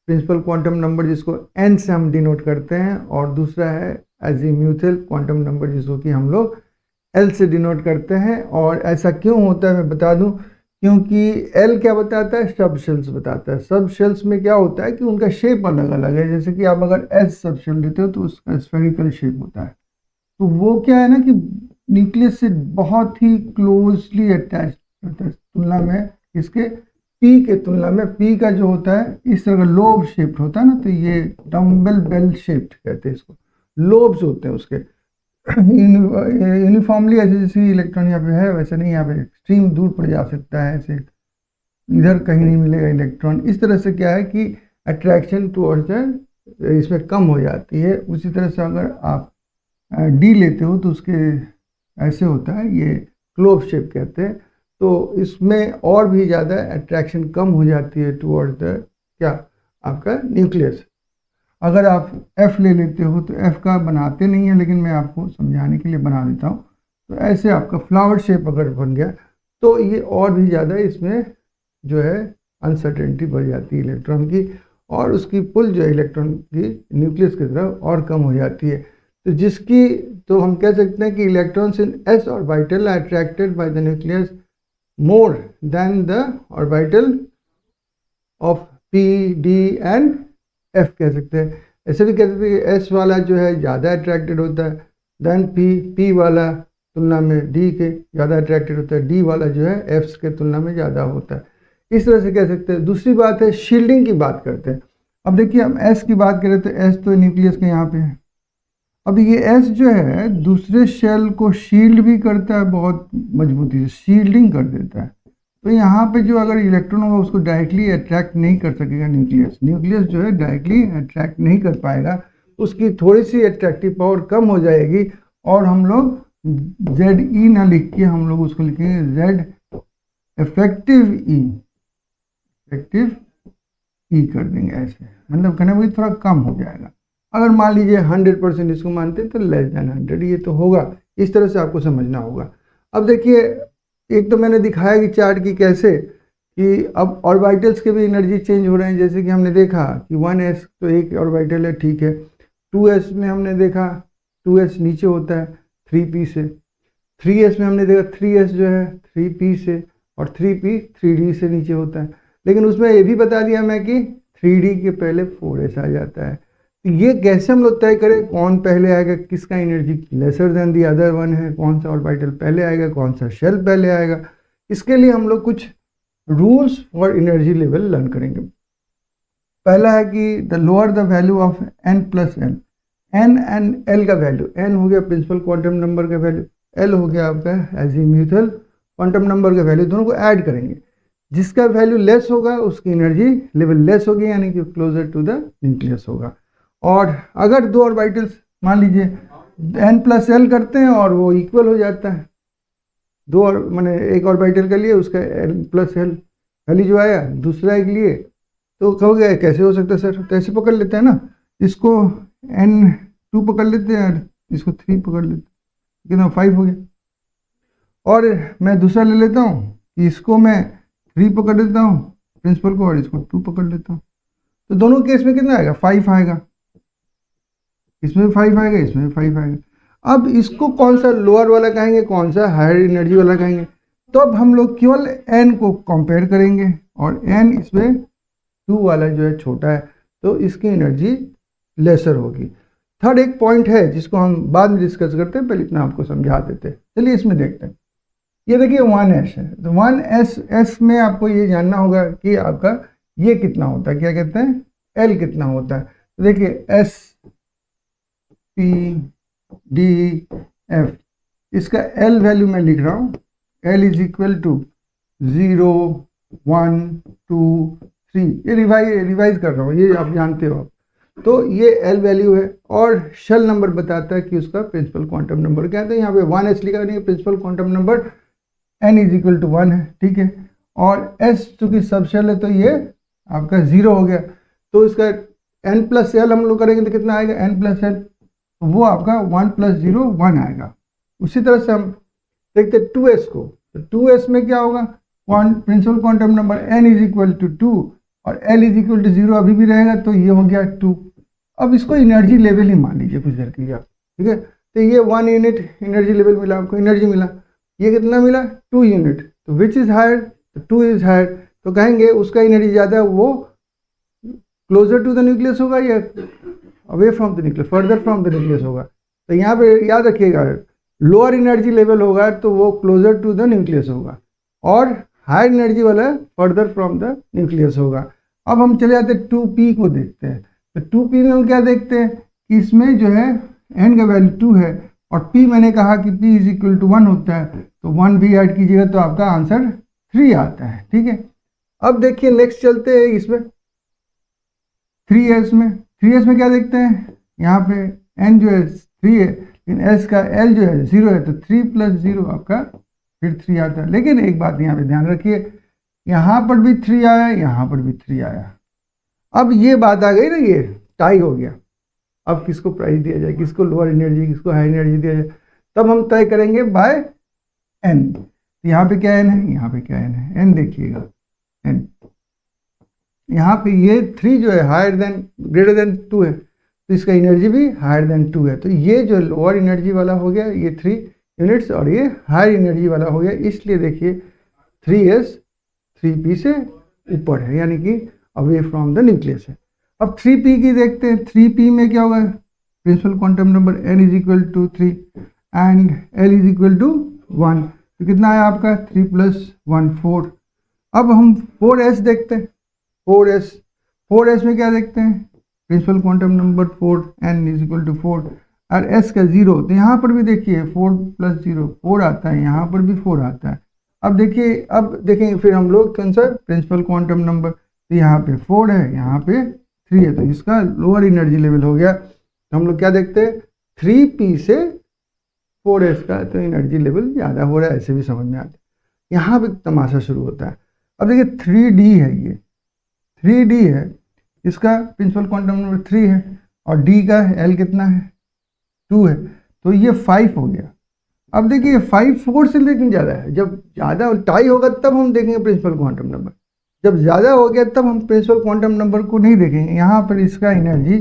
प्रिंसिपल क्वांटम नंबर जिसको n से हम डिनोट करते हैं, और दूसरा है एजीम्यूथल क्वांटम नंबर जिसको कि हम लोग l से डिनोट करते हैं। और ऐसा क्यों होता है मैं बता दूं, क्योंकि l क्या बताता है, सब शेल्स बताता है। सब शेल्स में क्या होता है कि उनका शेप अलग अलग है। जैसे कि आप अगर S सब शेल लेते हो तो उसका स्फेरिकल शेप होता है। तो वो क्या है ना कि न्यूक्लियस से बहुत ही क्लोजली अटैच होता है, तुलना में इसके P के तुलना में। P का जो होता है इस तरह का लोब शेप्ड होता है ना, तो ये डम्बल बेल शेप्ड कहते हैं इसको, लोब्स होते हैं उसके। यूनिफॉर्मली ऐसे जैसे इलेक्ट्रॉन यहाँ पे है वैसे नहीं, यहाँ पे एक्सट्रीम दूर पड़ जा सकता है, ऐसे इधर कहीं नहीं मिलेगा इलेक्ट्रॉन। इस तरह से क्या है कि अट्रैक्शन टुवर्ड्स इसमें कम हो जाती है। उसी तरह से अगर आप डी लेते हो तो उसके ऐसे होता है, ये क्लोब शेप कहते हैं। तो इसमें और भी ज़्यादा अट्रैक्शन कम हो जाती है टुवर्ड्स द क्या आपका न्यूक्लियस। अगर आप F ले लेते हो तो F का बनाते नहीं है, लेकिन मैं आपको समझाने के लिए बना देता हूँ। तो ऐसे आपका फ्लावर शेप अगर बन गया तो ये और भी ज़्यादा इसमें जो है अनसर्टेनिटी बढ़ जाती है इलेक्ट्रॉन की, और उसकी पुल जो है इलेक्ट्रॉन की न्यूक्लियस की तरफ और कम हो जाती है। तो जिसकी तो हम कह सकते हैं कि electrons in s orbital are attracted by the nucleus more than the orbital of p, d and f कह सकते हैं। ऐसे भी कह सकते हैं कि s वाला जो है ज़्यादा अट्रैक्टेड होता है देन p वाला तुलना में d के ज़्यादा अट्रैक्टेड होता है, d वाला जो है f के तुलना में ज़्यादा होता है। इस तरह से कह सकते हैं। दूसरी बात है शील्डिंग की बात करते हैं। अब देखिए हम s की बात करें तो s तो न्यूक्लियस के यहाँ पे है। अब ये s जो है दूसरे शेल को शील्ड भी करता है, बहुत मजबूती से शील्डिंग कर देता है। तो यहाँ पे जो अगर इलेक्ट्रॉन होगा उसको डायरेक्टली अट्रैक्ट नहीं कर सकेगा न्यूक्लियस जो है डायरेक्टली अट्रैक्ट नहीं कर पाएगा, उसकी थोड़ी सी अट्रैक्टिव पावर कम हो जाएगी। और हम लोग ZE ना लिख के हम लोग उसको लिखेंगे Z इफेक्टिव E कर देंगे ऐसे, मतलब कहने में थोड़ा कम हो जाएगा। अगर मान लीजिए 100% इसको मानते हैं तो लेस देन 100 ये तो होगा। इस तरह से आपको समझना होगा। अब देखिए एक तो मैंने दिखाया कि चार्ट की कैसे कि अब ऑर्बिटल्स के भी एनर्जी चेंज हो रहे हैं। जैसे कि हमने देखा कि 1s तो एक ऑर्बिटल है, ठीक है। 2s में हमने देखा 2s नीचे होता है 3p से। 3s में हमने देखा 3s जो है 3p से, और 3p 3d से नीचे होता है। लेकिन उसमें ये भी बता दिया मैं कि 3d के पहले 4s आ जाता है। तो ये कैसे हम लोग तय करें कौन पहले आएगा, किसका energy lesser than the other one है, कौन सा ऑर्बिटल पहले आएगा, कौन सा शेल पहले आएगा। इसके लिए हम लोग कुछ rules for energy level learn करेंगे। पहला है कि the lower the value of n plus L, N and L का वैल्यू, एन हो गया प्रिंसिपल क्वांटम नंबर का वैल्यू, एल हो गया आपका एजीम्यूथल क्वांटम नंबर का वैल्यू, दोनों को ऐड करेंगे। जिसका वैल्यू लेस होगा उसकी एनर्जी लेवल लेस होगी, यानी कि क्लोजर टू द न्यूक्लियस होगा। और अगर दो ऑर्बिटल्स मान लीजिए n प्लस एल करते हैं और वो इक्वल हो जाता है, दो और मैंने एक ऑर्बिटल के लिए उसका n प्लस एल वैल्यू जो आया, दूसरा के लिए, तो कहोगे कैसे हो सकता है सर? तो ऐसे पकड़ लेते हैं ना, इसको n2 पकड़ लेते हैं, इसको 3 पकड़ लेते हैं, कितना 5 हो गया। और मैं दूसरा ले लेता हूँ कि इसको मैं 3 पकड़ लेता हूँ प्रिंसिपल को, और इसको 2 पकड़ लेता हूँ, तो दोनों केस में कितना आएगा? 5 आएगा, इसमें 5 आएगा, इसमें 5 आएगा। अब इसको कौन सा लोअर वाला कहेंगे, कौन सा हायर एनर्जी वाला कहेंगे? तो अब हम लोग केवल n को कंपेयर करेंगे, और n इसमें 2 वाला जो है छोटा है, तो इसकी एनर्जी लेसर होगी। थर्ड एक पॉइंट है जिसको हम बाद में डिस्कस करते हैं, पहले इतना आपको समझा देते हैं। चलिए इसमें देखते हैं। ये देखिए 1s है, तो 1s में आपको ये जानना होगा कि आपका ये कितना होता है, क्या कहते हैं, l कितना होता है। तो देखिए s p d f, इसका l वैल्यू मैं लिख रहा हूँ, l इज इक्वल टू 0 1 2 3, ये रिवाइज कर रहा हूँ, ये आप जानते हो आप। तो ये l वैल्यू है, और शेल नंबर बताता है कि उसका प्रिंसिपल क्वांटम नंबर क्या है। यहाँ पे 1s लिखा नहीं, principal quantum number n is equal to 1 है, ठीक है। और s चूंकि सब शेल है तो ये आपका 0 हो गया, तो इसका n प्लस एल हम लोग करेंगे तो कितना आएगा, n प्लस एल, वो आपका 1 प्लस 0 1 आएगा। उसी तरह से हम देखते 2s को, तो 2s में क्या होगा, principal quantum number n is equal to 2 और l इज इक्वल टू 0 अभी भी रहेगा, तो ये हो गया 2। अब इसको एनर्जी लेवल ही मान लीजिए कुछ देर के लिए आप, ठीक है। तो ये 1 यूनिट एनर्जी लेवल मिला, आपको एनर्जी मिला, ये कितना मिला, 2 यूनिट। तो विच इज हायर, तो 2 इज हायर, तो कहेंगे उसका एनर्जी ज़्यादा है, वो क्लोजर टू द न्यूक्लियस होगा या away from the nucleus, further from the nucleus होगा। तो यहाँ पे याद रखिएगा, लोअर एनर्जी लेवल होगा तो वो क्लोजर टू द न्यूक्लियस होगा, और हायर एनर्जी वाला फर्दर फ्रॉम द न्यूक्लियस होगा। अब हम चले जाते हैं 2p को देखते हैं। तो 2p में हम क्या देखते हैं कि इसमें जो है n का वैल्यू 2 है, और p मैंने कहा कि p इज इक्वल टू 1 होता है, तो 1 भी ऐड कीजिएगा तो आपका आंसर 3 आता है, ठीक है। अब देखिए नेक्स्ट चलते हैं इसमें 3s में। 3s में क्या देखते हैं, यहाँ पे n जो है 3 है, लेकिन s का l जो है 0 है, तो 3 प्लस 0 आपका फिर 3 आता है। लेकिन एक बात यहाँ पे ध्यान रखिए, यहाँ पर भी 3 आया, यहाँ पर भी 3 आया। अब ये बात आ गई ना, ये टाई हो गया। अब किसको प्राइस दिया जाए, किसको लोअर एनर्जी, किसको हाई एनर्जी दिया जाए, तब हम तय करेंगे बाय n। यहाँ पे क्या n है, यहाँ पे क्या n है, n देखिएगा n, यहाँ पे ये 3 जो है हायर देन ग्रेटर देन 2 है, तो इसका एनर्जी भी हायर देन 2 है। तो ये जो लोअर एनर्जी वाला हो गया ये 3 यूनिट्स, और ये हायर एनर्जी वाला हो गया, इसलिए देखिए 3s 3p से ऊपर है, यानी कि अवे फ्रॉम द न्यूक्लियस है। अब 3p की देखते हैं। 3p में क्या होगा, principal quantum number n is equal to 3 and l is equal to 1, तो कितना आया आपका 3 प्लस 1 4। अब हम 4s देखते हैं। 4s में क्या देखते हैं, principal quantum number 4 n is equal to 4 और s का 0, तो यहाँ पर भी देखिए 4 प्लस 0 4 आता है, यहाँ पर भी 4 आता है। अब देखिए, अब देखेंगे फिर हम लोग कौन सा प्रिंसिपल क्वांटम नंबर, तो यहाँ पे 4 है, यहाँ पे 3 है, तो इसका लोअर एनर्जी लेवल हो गया। तो हम लोग क्या देखते हैं, 3p से 4s का तो एनर्जी लेवल ज़्यादा हो रहा है, ऐसे भी समझ में आता है। यहाँ पे तमाशा शुरू होता है। अब देखिए 3d है, ये 3d है, इसका प्रिंसिपल क्वांटम नंबर 3 है, और d का l कितना है 2 है, तो ये 5 हो गया। अब देखिए 5 4 से लेकिन ज़्यादा है, जब ज़्यादा टाई होगा तब हम देखेंगे प्रिंसिपल क्वांटम नंबर, जब ज़्यादा हो गया तब हम प्रिंसिपल क्वांटम नंबर को नहीं देखेंगे। यहाँ पर इसका एनर्जी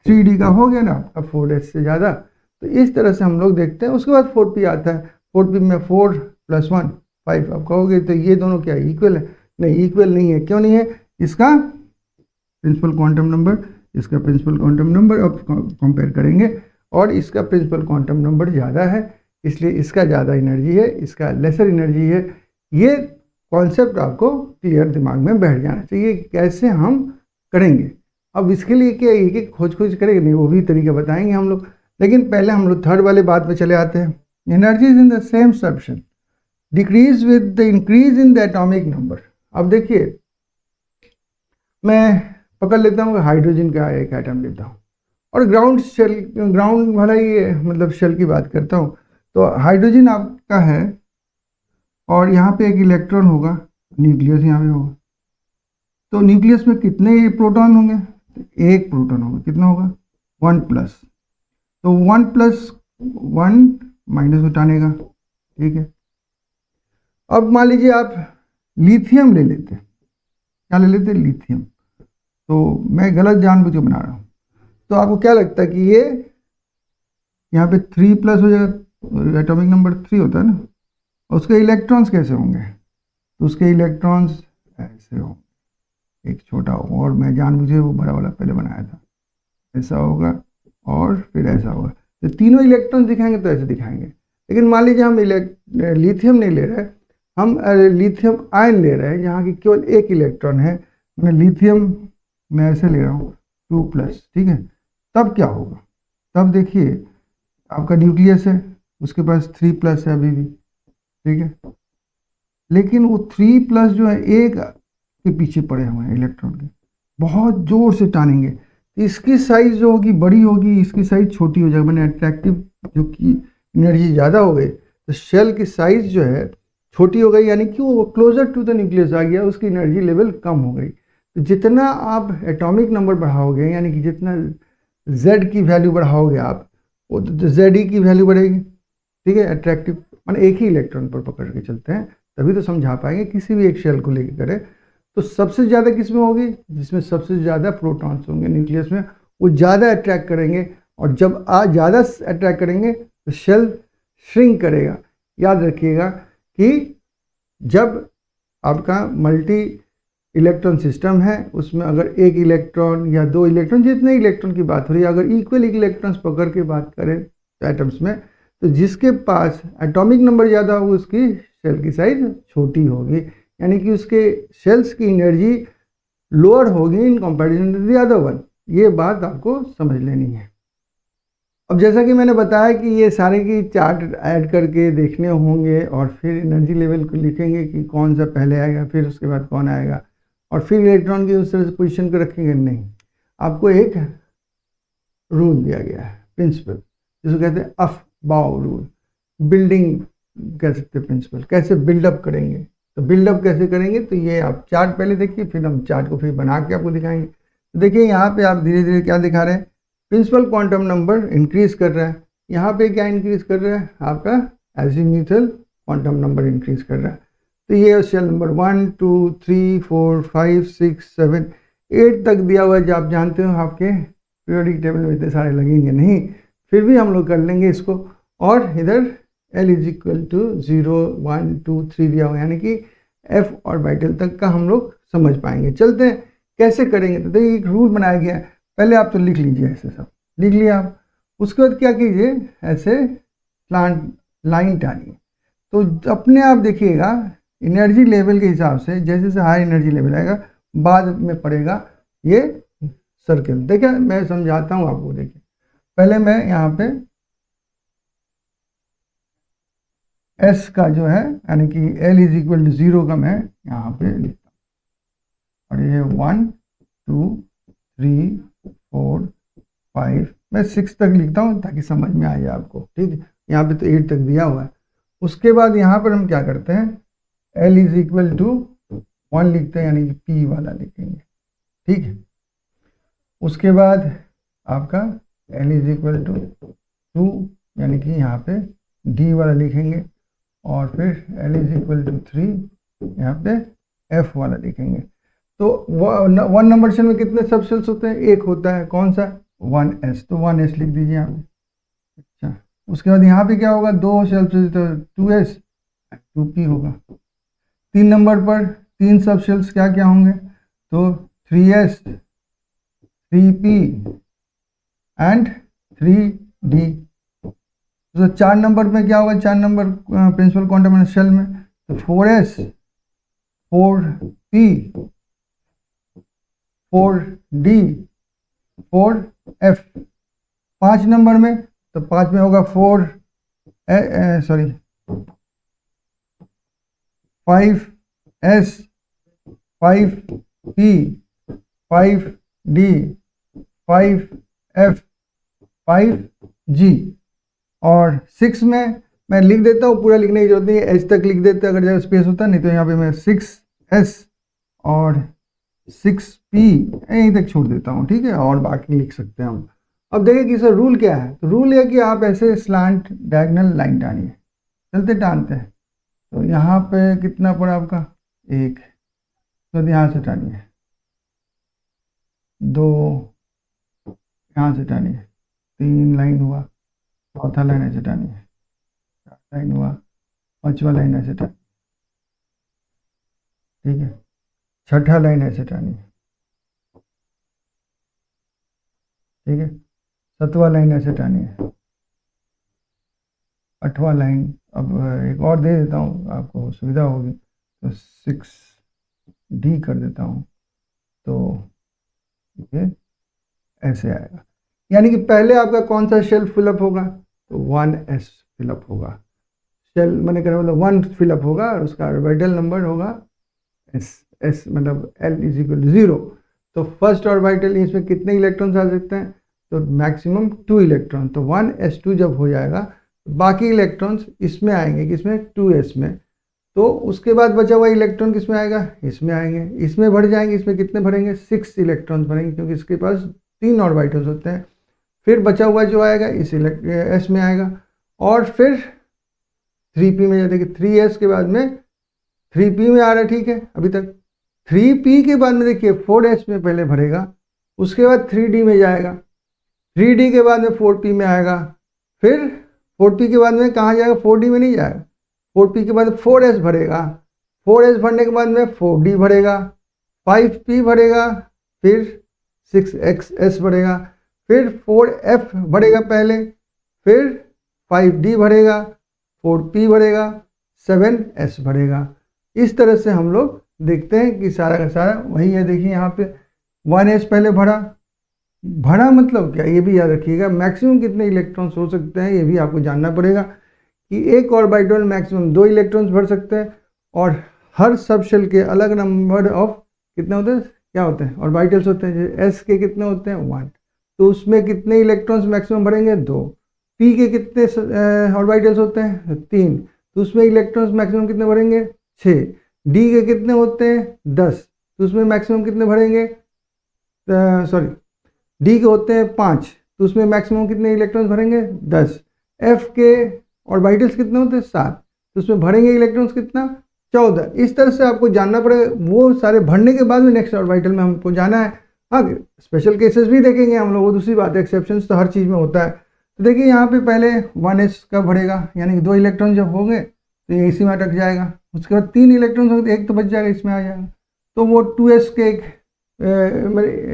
3d का हो गया ना आपका 4s से ज़्यादा, तो इस तरह से हम लोग देखते हैं। उसके बाद 4p आता है, 4p में 4 प्लस 1 5 आप कहोगे तो ये दोनों क्या इक्वल है, नहीं इक्वल नहीं है। क्यों नहीं है, इसका प्रिंसिपल क्वांटम नंबर, इसका प्रिंसिपल क्वांटम नंबर अब कंपेयर करेंगे, और इसका प्रिंसिपल क्वांटम नंबर ज़्यादा है, इसलिए इसका ज़्यादा एनर्जी है, इसका लेसर एनर्जी है। ये कॉन्सेप्ट आपको क्लियर दिमाग में बैठ जाना चाहिए कि कैसे हम करेंगे। अब इसके लिए क्या एक एक खोज करेंगे नहीं, वो भी तरीके बताएंगे हम लोग, लेकिन पहले हम लोग थर्ड वाले बात पे चले आते हैं। Energy is in the same substance decrease with the increase in the atomic number. अब देखिए मैं पकड़ लेता हूँ हाइड्रोजन का एक एटम लेता हूँ और ग्राउंड वाला ये मतलब शेल की बात करता हूँ। तो हाइड्रोजन आपका है और यहाँ पे एक इलेक्ट्रॉन होगा, न्यूक्लियस यहाँ पे होगा। तो न्यूक्लियस में कितने प्रोटॉन होंगे? एक प्रोटॉन होगा। कितना होगा? 1+। तो 1+1 माइनस उठाने का, ठीक है। अब मान लीजिए आप लिथियम ले लेते, क्या ले लेते? लिथियम। तो मैं गलत जानबूझ के बना रहा हूँ। तो आपको क्या लगता है कि ये यहाँ पे 3+ हो जाएगा, एटॉमिक नंबर 3 होता है ना। उसके इलेक्ट्रॉन्स कैसे होंगे? तो उसके इलेक्ट्रॉन्स ऐसे होंगे, एक छोटा होगा, और मैं जानबूझे वो बड़ा वाला पहले बनाया था, ऐसा होगा और फिर ऐसा होगा। तो तीनों इलेक्ट्रॉन दिखाएंगे तो ऐसे दिखाएंगे। लेकिन मान लीजिए हम लिथियम नहीं ले रहे, हम लिथियम आयन ले रहे हैं जहाँ की केवल एक इलेक्ट्रॉन है। मैं लिथियम मैं ऐसे ले रहा हूँ 2+, ठीक है। तब क्या होगा? तब देखिए आपका न्यूक्लियस है, उसके पास 3+ है अभी भी, ठीक है। लेकिन वो 3+ जो है एक के पीछे पड़े हुए हैं इलेक्ट्रॉन के, बहुत जोर से टानेंगे तो इसकी साइज जो होगी बड़ी होगी, इसकी साइज छोटी हो जाएगी। मैंने अट्रैक्टिव जो कि एनर्जी ज़्यादा हो गई तो शेल की साइज जो है छोटी हो गई, यानी कि वो क्लोजर टू द न्यूक्लियस आ गया, उसकी एनर्जी लेवल कम हो गई। तो जितना आप एटॉमिक नंबर बढ़ाओगे, यानी कि जितना Z की वैल्यू बढ़ाओगे आप, वो तो ZE की वैल्यू बढ़ेगी, ठीक है। अट्रैक्टिव माने एक ही इलेक्ट्रॉन पर पकड़ के चलते हैं, तभी तो समझा पाएंगे किसी भी एक शेल को लेकर करें। तो सबसे ज़्यादा किस में होगी? जिसमें सबसे ज़्यादा प्रोटॉन्स होंगे न्यूक्लियस में, वो ज़्यादा अट्रैक्ट करेंगे, और जब ज़्यादा अट्रैक्ट करेंगे तो शेल श्रिंक करेगा। याद रखिएगा कि जब आपका मल्टी इलेक्ट्रॉन सिस्टम है, उसमें अगर एक इलेक्ट्रॉन या दो इलेक्ट्रॉन, जितने इलेक्ट्रॉन की बात हो रही है, अगर इक्वल इलेक्ट्रॉन्स पकड़ के बात करें एटम्स में, तो जिसके पास एटॉमिक नंबर ज़्यादा होगा उसकी शेल की साइज छोटी होगी, यानी कि उसके शेल्स की एनर्जी लोअर होगी in comparison to the other one. ये बात आपको समझ लेनी है। अब जैसा कि मैंने बताया कि ये सारे की चार्ट ऐड करके देखने होंगे और फिर एनर्जी लेवल को लिखेंगे कि कौन सा पहले आएगा, फिर उसके बाद कौन आएगा, और फिर इलेक्ट्रॉन की उस तरह से पोजिशन को रखेंगे। नहीं, आपको एक रूल दिया गया है, प्रिंसिपल, जिसको कहते हैं अफबाउ रूल। बिल्डिंग कह सकते हैं प्रिंसिपल, कैसे बिल्डअप करेंगे। तो बिल्डअप कैसे करेंगे, तो ये आप चार्ट पहले देखिए, फिर हम चार्ट को फिर बना के आपको दिखाएंगे। तो देखिए यहाँ पे आप धीरे धीरे क्या दिखा रहे हैं, प्रिंसिपल क्वांटम नंबर इंक्रीज कर रहा है। यहाँ पे क्या इंक्रीज कर रहा है? आपका एजीम्यूथल क्वांटम नंबर इंक्रीज कर रहा है। तो ये शेल नंबर 1 2 3 4 5 6 7 8 तक दिया हुआ है, जो आप जानते हो आपके पीरियोडिक टेबल में इतने सारे लगेंगे नहीं, फिर भी हम लोग कर लेंगे इसको। और इधर L = 0 1 2 3 दिया हुआ है, यानी कि F ऑर्बिटल तक का हम लोग समझ पाएंगे। चलते हैं कैसे करेंगे। तो देखिए एक रूल बनाया गया है, पहले आप तो लिख लीजिए, ऐसे सब लिख लिया आप। उसके बाद क्या कीजिए, ऐसे प्लांट लाइन टानिए। तो अपने आप देखिएगा एनर्जी लेवल के हिसाब से, जैसे जैसे हाई एनर्जी लेवल आएगा बाद में पड़ेगा ये सर्कल। देखिए मैं समझाता हूँ आपको। देखिए पहले मैं यहाँ पे S का जो है, यानी कि L = 0 का मैं यहाँ पे लिखता हूँ, और ये 1 2 3 4 5 मैं 6 तक लिखता हूँ ताकि समझ में आ जाए आपको, ठीक है। यहाँ पे तो 8 तक दिया हुआ है। उसके बाद यहाँ पर हम क्या करते हैं, L = 1 लिखते हैं, यानी कि P वाला लिखेंगे, ठीक है। उसके बाद आपका L = 2, यानी कि यहाँ पे D वाला लिखेंगे, और फिर L = 3, यहाँ पे F वाला लिखेंगे। तो 1 नंबर शेल में कितने सब शेल्स होते हैं? एक होता है, कौन सा? 1s। तो 1s लिख दीजिए यहाँ पे। अच्छा, उसके बाद यहाँ पे क्या होगा, 2 शेल्स तो 2s 2p होगा। 3 नंबर पर 3 सब शेल्स क्या क्या होंगे, तो 3s 3p एंड 3d। तो 4 नंबर पे क्या होगा, 4 नंबर प्रिंसिपल क्वांटम शेल में, तो 4s 4p, 4d, 4f। 5 number में, तो 5 में होगा 5s, 5p, 5d, 5f, 5g। और 6 में मैं लिख देता हूँ, पूरा लिखने की जरूरत नहीं है, एच तक लिख देते अगर जगह स्पेस होता, नहीं तो यहाँ पे मैं 6s और 6p यहीं तक छोड़ देता हूँ, ठीक है, और बाकी लिख सकते हैं हम। अब देखिए कि सर रूल क्या है, तो रूल है कि आप ऐसे स्लांट डायगोनल लाइन टानिए, चलते टानते हैं। तो यहाँ पे कितना पड़ा आपका 1, तो यहाँ से टानिए, 2 यहाँ से टानिए, 3 लाइन हुआ, चौथा लाइन ऐसे टानिए, 4 लाइन हुआ, 5वां लाइन ऐसे टानिए, ठीक है, 6ठा लाइन ऐसे टानिए, ठीक है, 7वां लाइन ऐसे टानिए, 8वां लाइन। अब एक और दे देता हूँ, आपको सुविधा होगी, तो 6d कर देता हूँ, तो ये ऐसे आएगा। यानी कि पहले आपका कौन सा शेल फिलअप होगा, तो 1s फिलअप होगा। शेल मैंने कहा मतलब 1 फिलअप होगा और उसका ऑर्बिटल नंबर होगा s मतलब l = 0। तो फर्स्ट ऑर्बिटल इसमें कितने इलेक्ट्रॉन्स आ सकते हैं, तो मैक्सिमम 2 इलेक्ट्रॉन। तो 1s2 जब हो जाएगा, बाकी इलेक्ट्रॉन्स इसमें आएंगे, किसमें, 2s में। तो उसके बाद बचा हुआ इलेक्ट्रॉन किस में आएगा, इसमें आएंगे, इसमें भर जाएंगे। इसमें कितने भरेंगे, 6 इलेक्ट्रॉन्स भरेंगे, क्योंकि इसके पास 3 ऑर्बिटल्स होते हैं। फिर बचा हुआ जो आएगा इस एस में आएगा, और फिर 3p में, देखिए 3s के बाद में 3p में आ रहा है, ठीक है, अभी तक 3p के बाद में देखिए 4s में पहले भरेगा, उसके बाद 3d में जाएगा, 3d के बाद में 4p में आएगा, फिर 4p के बाद में कहाँ जाएगा, 4d में नहीं जाएगा, 4p के बाद 4s भरेगा, 4s भरने के बाद में 4d भरेगा, 5p भरेगा, फिर 6xs भरेगा, फिर 4f भरेगा पहले, फिर 5d भरेगा, 4p भरेगा, 7s भरेगा। इस तरह से हम लोग देखते हैं कि सारा का सारा वही है। देखिए यहाँ पे 1s पहले भरा मतलब क्या, ये भी याद रखिएगा, मैक्सिमम कितने इलेक्ट्रॉन्स हो सकते हैं ये भी आपको जानना पड़ेगा, कि एक ऑर्बिटल मैक्सिमम 2 इलेक्ट्रॉन्स भर सकते हैं, और हर सब शेल के अलग नंबर ऑफ कितने होते हैं, क्या होते हैं, ऑर्बिटल्स होते हैं। एस के कितने होते हैं, 1, तो उसमें कितने इलेक्ट्रॉन्स मैक्सिमम भरेंगे, 2। पी के कितने ऑर्बिटल्स होते हैं, 3, तो उसमें इलेक्ट्रॉन्स मैक्सिमम कितने भरेंगे, 6। डी के कितने होते हैं, 10, तो उसमें मैक्सिमम कितने भरेंगे, डी के होते हैं 5, तो उसमें मैक्सिमम कितने इलेक्ट्रॉन्स भरेंगे, 10। एफ के ऑर्बिटल्स कितने होते हैं, 7, तो उसमें भरेंगे इलेक्ट्रॉन्स कितना, 14। इस तरह से आपको जानना पड़ेगा, वो सारे भरने के बाद में नेक्स्ट ऑर्बिटल में हमको जाना है। हाँ, स्पेशल केसेस भी देखेंगे हम लोग, वो दूसरी बात है, एक्सेप्शंस तो हर चीज़ में होता है। तो देखिए यहाँ पे पहले 1s का भरेगा, यानी कि 2 इलेक्ट्रॉन जब होंगे तो ये इसी में अटक जाएगा। उसके बाद 3 इलेक्ट्रॉन होंगे, एक तो बच जाएगा, इसमें आ जाएगा। तो वो 2s के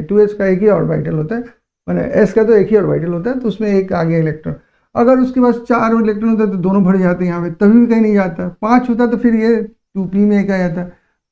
2s का एक ही ऑर्बिटल होता है, मैंने s का तो एक ही ऑर्बिटल होता है, तो उसमें एक आ गया इलेक्ट्रॉन। अगर उसके पास 4 इलेक्ट्रॉन होता है तो दोनों भर जाते हैं यहाँ पे, तभी भी कहीं नहीं जाता। 5 होता तो फिर ये 2p में एक आ जाता।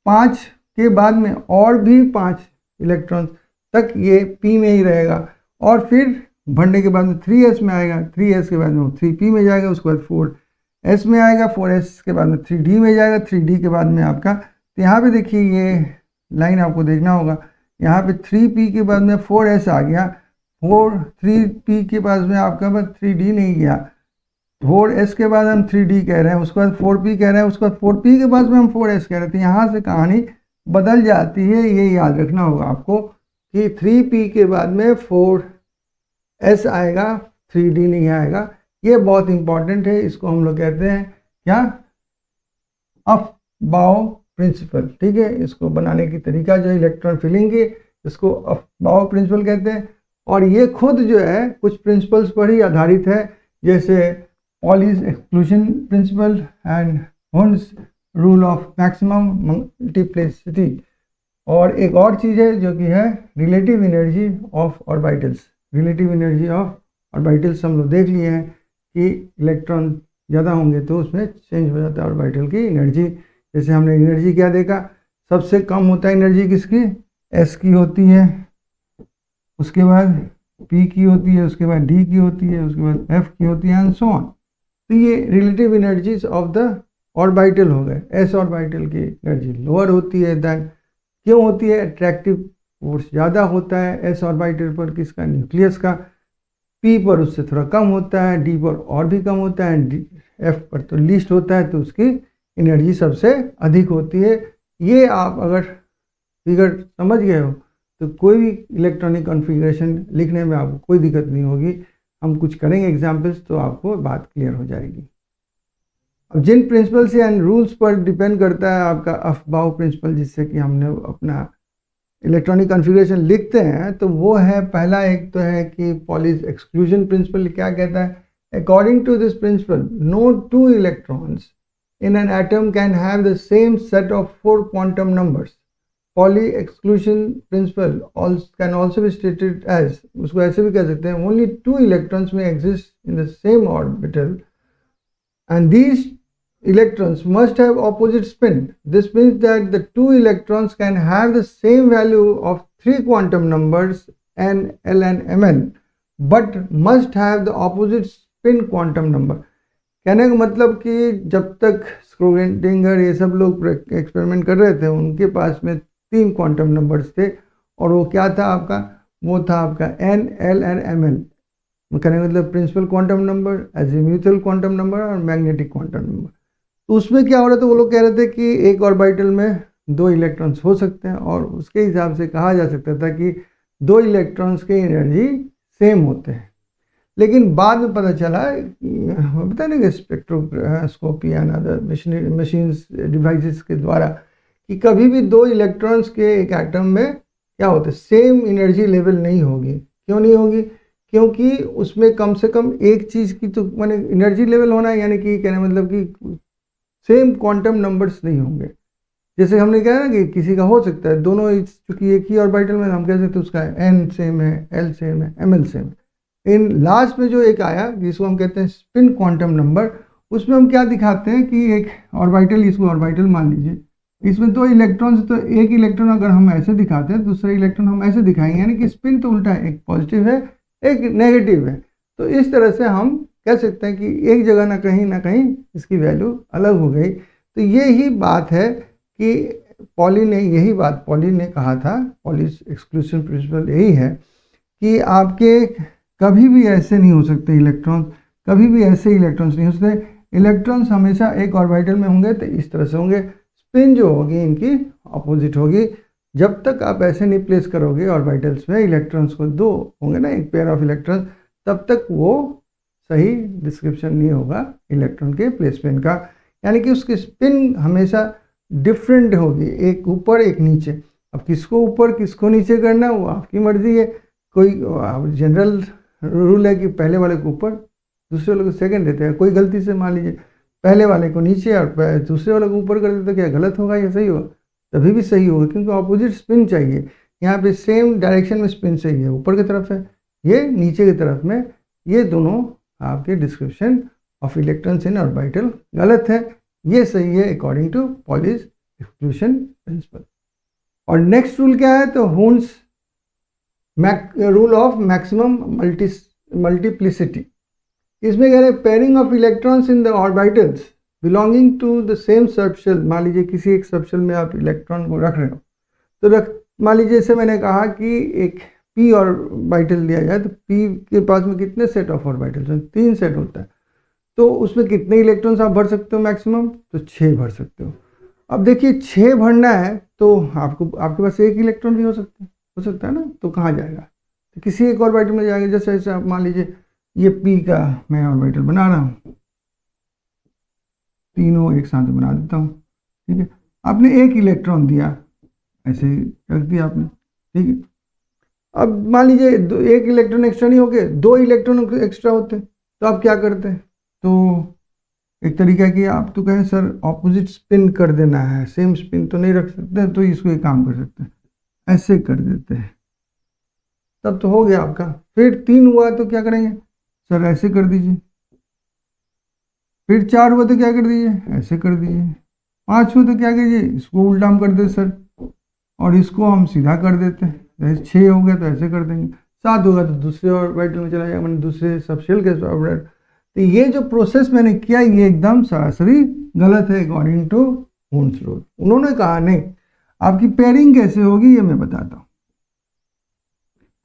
5 के बाद में और भी 5 इलेक्ट्रॉन तक ये p में ही रहेगा, और फिर भरने के बाद में 3s में आएगा, 3s के बाद में 3p में जाएगा, उसके बाद 4s में आएगा, 4s के बाद में 3d में जाएगा, 3d के बाद में आपका, तो यहाँ पे देखिए ये लाइन आपको देखना होगा, यहाँ पे 3p के बाद में 4s आ गया, 3p के पास में आपका बस 3d नहीं गया, 4s के बाद हम 3d कह रहे हैं, उसके बाद 4p कह रहे हैं, उसके बाद 4p के पास में हम 4s कह रहे थे। यहाँ से कहानी बदल जाती है, ये याद रखना होगा आपको कि 3p के बाद में 4s आएगा, 3d नहीं आएगा। ये बहुत इंपॉर्टेंट है, इसको हम लोग कहते हैं क्या, अफबाओ प्रिंसिपल, ठीक है। इसको बनाने की तरीका जो इलेक्ट्रॉन फिलिंग की, इसको अफबाओ प्रिंसिपल कहते हैं। और ये खुद जो है कुछ प्रिंसिपल्स पर ही आधारित है, जैसे Pauli's exclusion principle and Hund's rule of maximum multiplicity. और एक और चीज़ है जो कि है relative energy of orbitals. Relative energy of orbitals हम लोग देख लिए हैं कि इलेक्ट्रॉन ज़्यादा होंगे तो उसमें चेंज हो जाता है ऑर्बिटल की एनर्जी। जैसे हमने एनर्जी क्या देखा सबसे कम होता है एनर्जी किसकी, S की होती है, उसके बाद P की होती है, उसके बाद D की होती है, उसके बाद F की होती है एंड सो ऑन। तो ये relative energies of the orbital हो गए। S ऑर्बिटल की एनर्जी लोअर होती है देन, क्यों होती है, अट्रैक्टिव फोर्स ज़्यादा होता है S ऑर्बिटल पर किसका, न्यूक्लियस का, P पर उससे थोड़ा कम होता है, D पर और भी कम होता है, F पर तो लीस्ट होता है, तो उसकी एनर्जी सबसे अधिक होती है। ये आप अगर फिगर समझ गए हो तो कोई भी इलेक्ट्रॉनिक कॉन्फ़िगरेशन लिखने में आपको कोई दिक्कत नहीं होगी। हम कुछ करेंगे एग्जाम्पल्स तो आपको बात क्लियर हो जाएगी। अब जिन प्रिंसिपल्स एंड रूल्स पर डिपेंड करता है आपका अफबाउ प्रिंसिपल, जिससे कि हमने अपना इलेक्ट्रॉनिक कॉन्फ़िगरेशन लिखते हैं, तो वो है पहला एक तो है कि पॉलीज एक्सक्लूजन प्रिंसिपल। क्या कहता है, according to this principle no two electrons in an atom can have the same set of 4 quantum numbers. Pauli exclusion principle can also be stated as, उसको ऐसे भी कह सकते हैं, only 2 electrons may exist in the same orbital and these electrons must have opposite spin. This means that the 2 electrons can have the same value of 3 quantum numbers n, l and ml but must have the opposite spin quantum number. कहने का मतलब कि जब तक Schrödinger ये सब लोग experiment कर रहे थे, उनके पास में 3 क्वांटम नंबर्स थे और वो क्या था आपका, वो था आपका n, l और ml। कहने का मतलब principal quantum number, azimuthal quantum number और मैग्नेटिक क्वांटम नंबर। तो उसमें क्या हो रहा था, वो लोग कह रहे थे कि एक ऑर्बिटल में 2 इलेक्ट्रॉन्स हो सकते हैं और उसके हिसाब से कहा जा सकता था कि 2 इलेक्ट्रॉन्स के एनर्जी सेम होते हैं। लेकिन बाद में पता चला, पता नहीं कि spectroscopy and other machines devices के द्वारा, कि कभी भी 2 इलेक्ट्रॉन्स के एक एटम में क्या होता है, सेम एनर्जी लेवल नहीं होगी। क्यों नहीं होगी, क्योंकि उसमें कम से कम एक चीज़ की तो माने एनर्जी लेवल होना है, यानी कि कहने मतलब कि सेम क्वांटम नंबर्स नहीं होंगे। जैसे हमने कहा ना कि किसी का हो सकता है दोनों, चूँकि एक ही ऑर्बिटल में, हम कह सकते हैं उसका n सेम है, l सेम है, ml सेम है। इन लास्ट में जो एक आया जिसको हम कहते हैं स्पिन क्वांटम नंबर, उसमें हम क्या दिखाते हैं कि एक ऑर्बिटल, इसको ऑर्बिटल मान लीजिए, इसमें 2 इलेक्ट्रॉन, तो एक इलेक्ट्रॉन अगर हम ऐसे दिखाते हैं, दूसरा इलेक्ट्रॉन हम ऐसे दिखाएंगे, यानी कि स्पिन तो उल्टा है, एक पॉजिटिव है एक नेगेटिव है। तो इस तरह से हम कह सकते हैं कि एक जगह ना कहीं इसकी वैल्यू अलग हो गई। तो ये ही बात है कि पॉली ने कहा था, पॉलीज एक्सक्लूसिव प्रिंसिपल यही है कि आपके कभी भी ऐसे नहीं हो सकते इलेक्ट्रॉन्स, कभी भी ऐसे इलेक्ट्रॉन्स नहीं हो सकते। इलेक्ट्रॉन्स हमेशा एक ऑर्बिटल में होंगे तो इस तरह से होंगे, स्पिन जो होगी इनकी अपोजिट होगी। जब तक आप ऐसे नहीं प्लेस करोगे ऑर्बिटल्स में इलेक्ट्रॉन्स को, 2 होंगे ना, एक पेयर ऑफ इलेक्ट्रॉन्स, तब तक वो सही डिस्क्रिप्शन नहीं होगा इलेक्ट्रॉन के प्लेसमेंट का। यानी कि उसकी स्पिन हमेशा डिफरेंट होगी, एक ऊपर एक नीचे। अब किसको ऊपर किसको नीचे करना वो आपकी मर्जी है। कोई जनरल रूल है कि पहले वाले को ऊपर दूसरे वाले को सेकंड देते हैं। कोई गलती से मान लीजिए पहले वाले को नीचे और दूसरे वाले को ऊपर कर देते, तो क्या गलत होगा या सही होगा? तभी भी सही होगा, क्योंकि ऑपोजिट स्पिन चाहिए। यहाँ पे सेम डायरेक्शन में स्पिन चाहिए, ऊपर की तरफ है, ये नीचे की तरफ में। ये दोनों आपके description of electrons in orbital गलत है, ये सही है according to Pauli's exclusion principle. और नेक्स्ट रूल क्या है, तो Hund's rule of maximum multiplicity. इसमें कह रहे हैं pairing of electrons in the orbitals belonging to the same subshell. मान लीजिए किसी एक सबशेल में आप इलेक्ट्रॉन को रख रहे हो, तो मान लीजिए जैसे मैंने कहा कि एक p ऑर्बिटल लिया जाए, तो p के पास में कितने सेट ऑफ ऑर्बिटल्स हैं? 3 सेट होता है। तो उसमें कितने इलेक्ट्रॉन्स आप भर सकते हो मैक्सिमम? तो 6 भर सकते हो। अब देखिए 6 भरना है तो आपके पास एक इलेक्ट्रॉन भी हो सकता है ना, तो कहाँ जाएगा? तो किसी एक ऑर्बिटल में जाएगा। जैसे आप मान लीजिए ये p का मैं ऑर्बिटल बना रहा हूँ, तीनों एक साथ बना देता हूँ, ठीक है। आपने एक इलेक्ट्रॉन दिया, ऐसे रख दिया आपने, ठीक है। अब मान लीजिए एक इलेक्ट्रॉन एक्स्ट्रा नहीं हो गए, 2 इलेक्ट्रॉन एक्स्ट्रा होते, तो आप क्या करते? तो एक तरीका है कि आप तो कहें सर ऑपोजिट स्पिन कर देना है, सेम स्पिन तो नहीं रख सकते, तो इसको एक काम कर सकते हैं, ऐसे कर देते हैं, तब तो हो गया आपका। फिर 3 हुआ तो क्या करेंगे? सर ऐसे कर दीजिए। फिर 4 हुआ तो क्या कर दीजिए? ऐसे कर दीजिए। 5 हो तो क्या कीजिए, इसको उल्टा हम कर देते सर, और इसको हम सीधा कर देते हैं। जैसे 6 हो गया तो ऐसे कर देंगे, 7 होगा तो दूसरे ऑर्बिटल में चला जाएगा, मैंने दूसरे सबशेल के ऑर्बिटल। तो ये जो प्रोसेस मैंने किया ये एकदम सरासरी गलत है अकॉर्डिंग टू हून्स रूल। उन्होंने कहा नहीं, आपकी पेयरिंग कैसे होगी ये मैं बताता हूँ।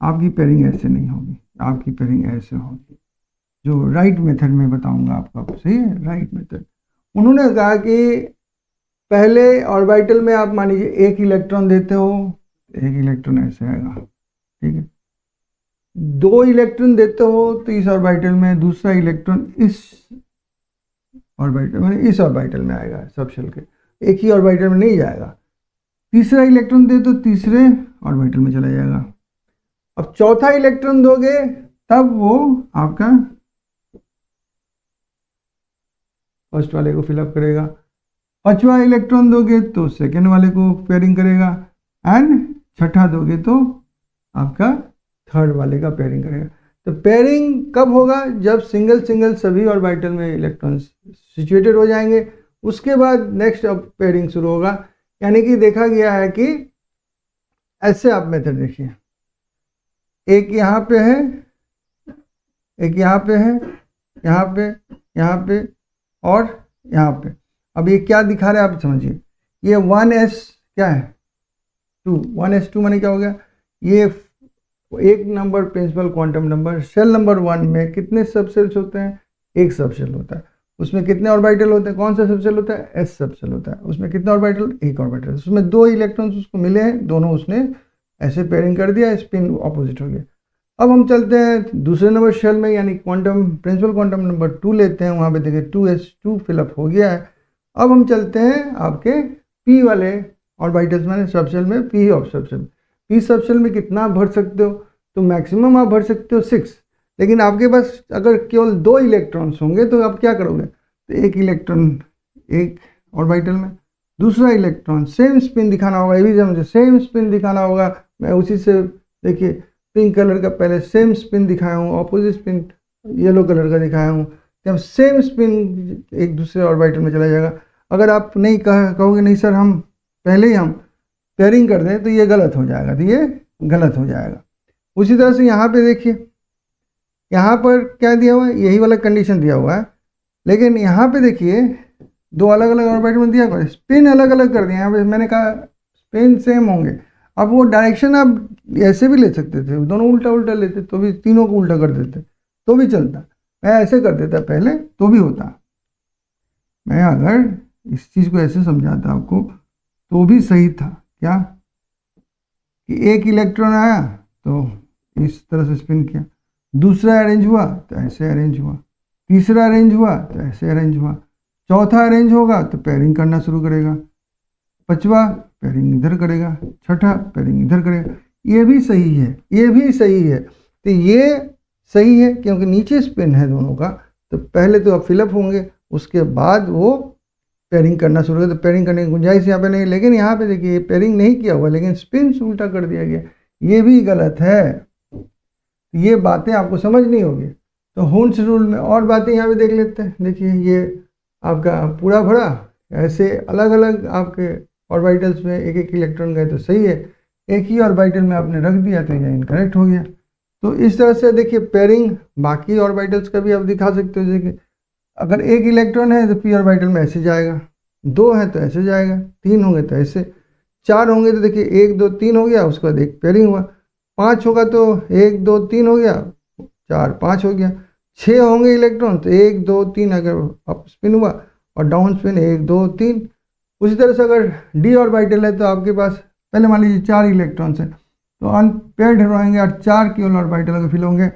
आपकी पेयरिंग ऐसे नहीं होगी, आपकी पेयरिंग ऐसे होगी, जो राइट मेथड में बताऊंगा आपको। सही है, राइट मेथड। उन्होंने कहा कि पहले ऑर्बिटल में आप मान लीजिए एक इलेक्ट्रॉन देते हो, एक इलेक्ट्रॉन ऐसे आएगा, ठीक है। 2 इलेक्ट्रॉन देते हो तो इस ऑर्बिटल में, दूसरा इलेक्ट्रॉन इस ऑर्बिटल में, इस ऑर्बिटल में आएगा सबशेल के, एक ही ऑर्बिटल में नहीं जाएगा। तीसरा इलेक्ट्रॉन दे तो तीसरे ऑर्बिटल में चला जाएगा। अब चौथा इलेक्ट्रॉन दोगे तब वो आपका फर्स्ट वाले को फिलअप करेगा। 5वां इलेक्ट्रॉन दोगे तो सेकेंड वाले को पेयरिंग करेगा, एंड छठा दोगे तो आपका थर्ड वाले का पेयरिंग करेगा। तो पेयरिंग कब होगा, जब सिंगल सिंगल सभी ऑर्बिटल में इलेक्ट्रॉन्स सिचुएटेड हो जाएंगे, उसके बाद नेक्स्ट अब पेयरिंग शुरू होगा। यानी कि देखा गया है कि ऐसे आप मेथड देखिए, एक यहाँ पे है, एक यहाँ पे है, यहाँ पे, यहाँ पे और यहाँ पे। अब ये क्या दिखा रहा है आप समझिए, ये 1s क्या है 2, 1s2 माने क्या हो गया, ये एक number principal quantum number. Shell number 1 में कितने सबसेल्स होते हैं, एक सबसेल होता है। उसमें कितने ऑर्बिटल होते हैं, कौन सा सबसेल होता है, s सबसेल होता है। उसमें कितने ऑर्बिटल, एक ऑर्बिटल। उसमें 2 इलेक्ट्रॉन्स उसको मिले हैं, दोनों उसने ऐसे पेयरिंग कर दिया, स्पिन ऑपोजिट हो गया। अब हम चलते हैं दूसरे नंबर शेल में, यानी क्वांटम प्रिंसिपल क्वांटम नंबर 2 लेते हैं, वहाँ पे देखिए 2s2 फिलअप हो गया है। अब हम चलते हैं आपके p वाले ऑर्बिटल्स में, सबशेल में, p of subshell. p subshell में कितना भर सकते हो, तो मैक्सिमम आप भर सकते हो 6। लेकिन आपके पास अगर केवल 2 इलेक्ट्रॉन्स होंगे तो आप क्या करोगे, तो एक इलेक्ट्रॉन एक ऑर्बिटल में, दूसरा इलेक्ट्रॉन सेम स्पिन दिखाना होगा, ये भी समझे, सेम स्पिन दिखाना होगा। मैं उसी से देखिए पिंक कलर का पहले सेम स्पिन दिखाया हूँ, ऑपोजिट स्पिन येलो कलर का दिखाया हूँ, जब सेम स्पिन एक दूसरे ऑर्बिटल में चला जाएगा। अगर आप नहीं कहोगे नहीं सर हम पहले ही हम पेयरिंग कर दें तो ये गलत हो जाएगा, तो ये गलत हो जाएगा। उसी तरह से यहाँ पे देखिए, यहाँ पर क्या दिया हुआ है, यही वाला कंडीशन दिया हुआ है, लेकिन यहाँ पे देखिए 2 अलग अलग ऑर्बिटल में दिया हुआ है, स्पिन अलग अलग कर दिया। यहाँ पे मैंने कहा स्पिन सेम होंगे, अब वो डायरेक्शन आप ऐसे भी ले सकते थे, दोनों उल्टा उल्टा लेते तो भी, तीनों को उल्टा कर देते तो भी चलता। मैं ऐसे कर देता पहले तो भी होता। मैं अगर इस चीज़ को ऐसे समझाता आपको तो भी सही था, क्या कि एक इलेक्ट्रॉन आया तो इस तरह से स्पिन किया, दूसरा अरेंज हुआ तो ऐसे अरेंज हुआ, तीसरा अरेंज हुआ तो ऐसे अरेंज हुआ, चौथा अरेंज होगा तो पेयरिंग करना शुरू करेगा, 5वां पेयरिंग इधर करेगा, छठा पेयरिंग इधर करेगा। ये भी सही है, ये भी सही है। तो ये सही है क्योंकि नीचे स्पिन है दोनों का, तो पहले तो अब फिलअप होंगे, उसके बाद वो पेयरिंग करना शुरू करें, तो पेयरिंग करने की गुंजाइश यहाँ पे नहीं। लेकिन यहाँ पे देखिए पेयरिंग नहीं किया हुआ, लेकिन स्पिन उल्टा कर दिया गया, ये भी गलत है। ये बातें आपको समझ नहीं होगी। तो हून्स रूल में और बातें यहाँ पे देख लेते हैं। देखिए ये आपका पूरा भरा, ऐसे अलग अलग आपके ऑर्बिटल्स में एक एक इलेक्ट्रॉन गए तो सही है, एक ही ऑर्बिटल में आपने रख दिया तो ये इनकरेक्ट हो गया। तो इस तरह से देखिए पेयरिंग बाकी ऑर्बिटल्स का भी आप दिखा सकते हो। देखिए अगर एक इलेक्ट्रॉन है तो p ऑर्बिटल में ऐसे जाएगा, 2 है तो ऐसे जाएगा, 3 होंगे तो ऐसे, 4 होंगे तो देखिए 1 2 3 हो गया, उसके बाद एक पेयरिंग हुआ, 5 होगा तो 1 2 3 हो गया, 4 5 हो गया, 6 होंगे इलेक्ट्रॉन तो 1 2 3 अगर अप स्पिन हुआ और डाउन स्पिन 1 2 3। उसी तरह से अगर d ऑर्बिटल है तो आपके पास पहले मान लीजिए 4 इलेक्ट्रॉन्स हैं तो अनपेयर्ड रहेंगे और 4 केवल ऑर्बिटल अगर फिल होंगे,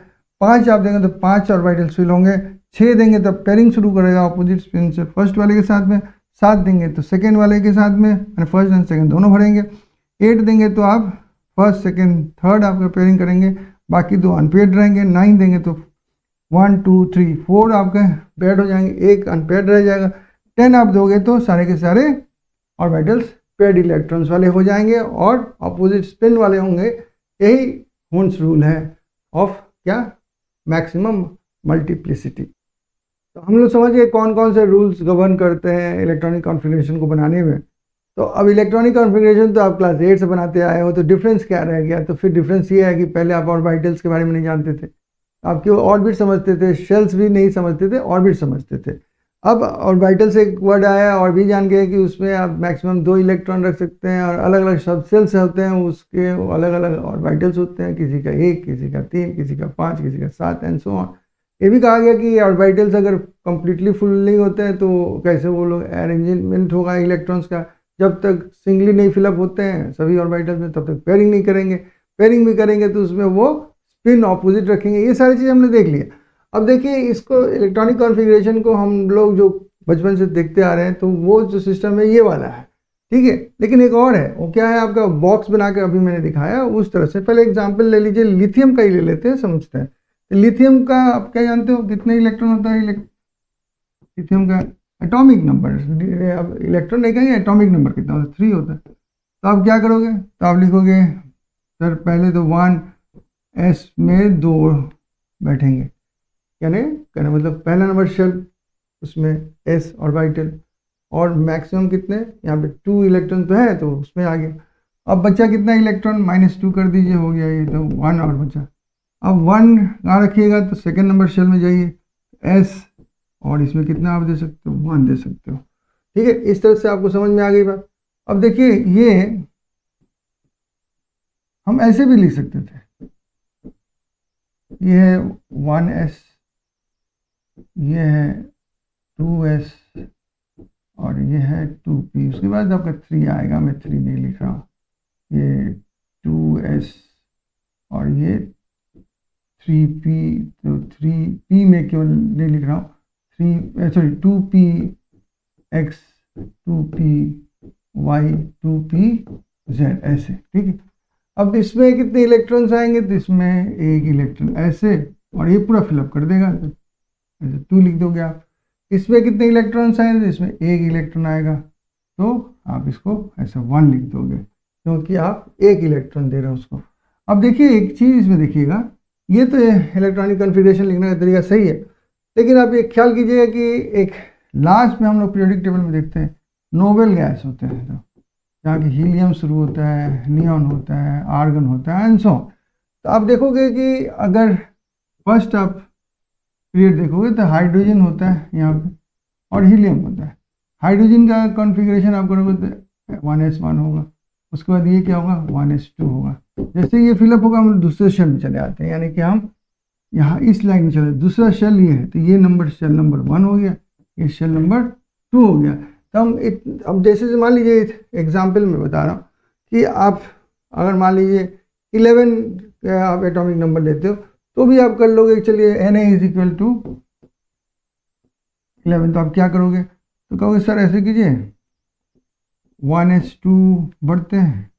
5 आप देंगे तो 5 ऑर्बिटल्स फिल होंगे, 6 देंगे तो पेयरिंग शुरू करेगा ऑपोजिट स्पिन से फर्स्ट वाले के साथ में, 7 देंगे तो सेकेंड वाले के साथ में, यानी फर्स्ट एंड सेकेंड दोनों भरेंगे, 8 देंगे तो आप फर्स्ट सेकेंड थर्ड आपका पेयरिंग करेंगे, बाकी 2 अनपेयर्ड रहेंगे, 9 देंगे तो 1 2 3 4 आपके पेयर्ड हो जाएंगे, एक अनपेयर्ड रह जाएगा, 10 आप दोगे तो सारे के सारे ऑर्बिटल्स पेयर्ड इलेक्ट्रॉन्स वाले हो जाएंगे और अपोजिट स्पिन वाले होंगे। यही हून्स रूल है ऑफ क्या, मैक्सिमम मल्टीप्लिसिटी। तो हम लोग समझ गए कौन कौन से रूल्स गवर्न करते हैं इलेक्ट्रॉनिक कॉन्फ़िगरेशन को बनाने में। तो अब इलेक्ट्रॉनिक कॉन्फ़िगरेशन तो आप क्लास 8 से बनाते आए हो, तो डिफरेंस क्या रह गया? तो फिर डिफरेंस ये है कि पहले आप ऑर्बिटल्स के बारे में नहीं जानते थे, आप केवल ऑर्बिट समझते थे, शेल्स भी नहीं समझते थे, ऑर्बिट समझते थे। अब ऑर्बिटल से एक वर्ड आया और भी जान गए कि उसमें आप मैक्सिमम 2 इलेक्ट्रॉन रख सकते हैं और अलग अलग सब सेल्स होते हैं, उसके अलग अलग ऑर्बिटल्स होते हैं, किसी का 1, किसी का 3, किसी का 5, किसी का 7 एंड सो ऑन। ये भी कहा गया कि ऑर्बिटल्स अगर कंप्लीटली फुल नहीं होते हैं तो कैसे वो लोग अरेंजमेंट होगा इलेक्ट्रॉन्स का, जब तक सिंगली नहीं फिलअप होते हैं सभी ऑर्बिटल्स में तब तक पेयरिंग नहीं करेंगे, पेयरिंग भी करेंगे तो उसमें वो स्पिन ऑपोजिट रखेंगे। ये सारी चीज़ हमने देख लिया। अब देखिए इसको इलेक्ट्रॉनिक कॉन्फ़िगरेशन को हम लोग जो बचपन से देखते आ रहे हैं, तो वो जो सिस्टम है ये वाला है, ठीक है। लेकिन एक और है, वो क्या है, आपका बॉक्स बना के अभी मैंने दिखाया उस तरह से। पहले एग्जांपल ले लीजिए, लिथियम का ही ले लेते हैं, समझते हैं। तो लिथियम का आप क्या जानते हो कितने इलेक्ट्रॉन होता है? लिथियम का एटॉमिक नंबर, अब इलेक्ट्रॉन नहीं कहेंगे, एटॉमिक नंबर कितना होता है? 3 होता है। तो आप क्या करोगे? तो आप लिखोगे सर पहले तो 1s में 2 बैठेंगे, यानी कहना मतलब पहला नंबर शेल उसमें s ऑर्बिटल, और मैक्सिमम कितने यहाँ पे 2 इलेक्ट्रॉन तो है तो उसमें आ गया। अब बच्चा कितना इलेक्ट्रॉन? -2 कर दीजिए, हो गया ये, तो 1 और बचा। अब 1 कहाँ रखिएगा? तो सेकेंड नंबर शेल में जाइए, s, और इसमें कितना आप दे सकते हो? 1 दे सकते हो, ठीक है। इस तरह से आपको समझ में आ गई बात। अब देखिए ये हम ऐसे भी लिख सकते थे, ये है 1s, ये है 2s, और ये है 2p। उसके बाद आपका 3 आएगा, मैं 3 नहीं लिख रहा हूँ, ये 2s और ये 3p, तो 3p में केवल नहीं लिख रहा हूँ, 2p x, 2p y, 2p z, ऐसे, ठीक है। अब इसमें कितने इलेक्ट्रॉन्स आएंगे? तो इसमें 1 इलेक्ट्रॉन ऐसे, और ये पूरा फिलअप कर देगा, ऐसे 2 लिख दोगे आप। इसमें कितने इलेक्ट्रॉन्स आएंगे? तो इसमें 1 इलेक्ट्रॉन आएगा, तो आप इसको ऐसे 1 लिख दोगे, क्योंकि आप 1 इलेक्ट्रॉन दे रहे हो उसको। अब देखिए एक चीज़ इसमें देखिएगा, ये तो इलेक्ट्रॉनिक कॉन्फ़िगरेशन लिखने का तरीका सही है, लेकिन आप ये ख्याल कीजिएगा कि एक लास्ट में हम लोग पीरियोडिक टेबल में देखते हैं नोबेल गैस होते हैं, तो जहाँ की हीलियम शुरू होता है, नियॉन होता है, आर्गन होता है एंड सो ऑन। तो आप देखोगे कि अगर फर्स्ट आप पीरियड देखोगे तो हाइड्रोजन होता है यहाँ पे और हीलियम होता है। हाइड्रोजन का कॉन्फ़िगरेशन आप करोगे तो 1s1 होगा, उसके बाद ये क्या होगा? 1s2 होगा। जैसे ये फिलअप होगा हम दूसरे शेल में चले आते हैं, यानी कि हम यहाँ इस लाइन में चले, दूसरा शेल ये है, तो ये नंबर शेल नंबर 1 हो गया, ये शेल नंबर 2 हो गया। तो हम अब जैसे मान लीजिए एग्जाम्पल में बता रहा हूँ कि आप अगर मान लीजिए 11 आप एटॉमिक नंबर लेते हो तो भी आप कर लोगे। चलिए Na इज इक्वल टू 11, तो आप क्या करोगे? तो कहोगे सर ऐसे कीजिए, 1s2 बढ़ते हैं,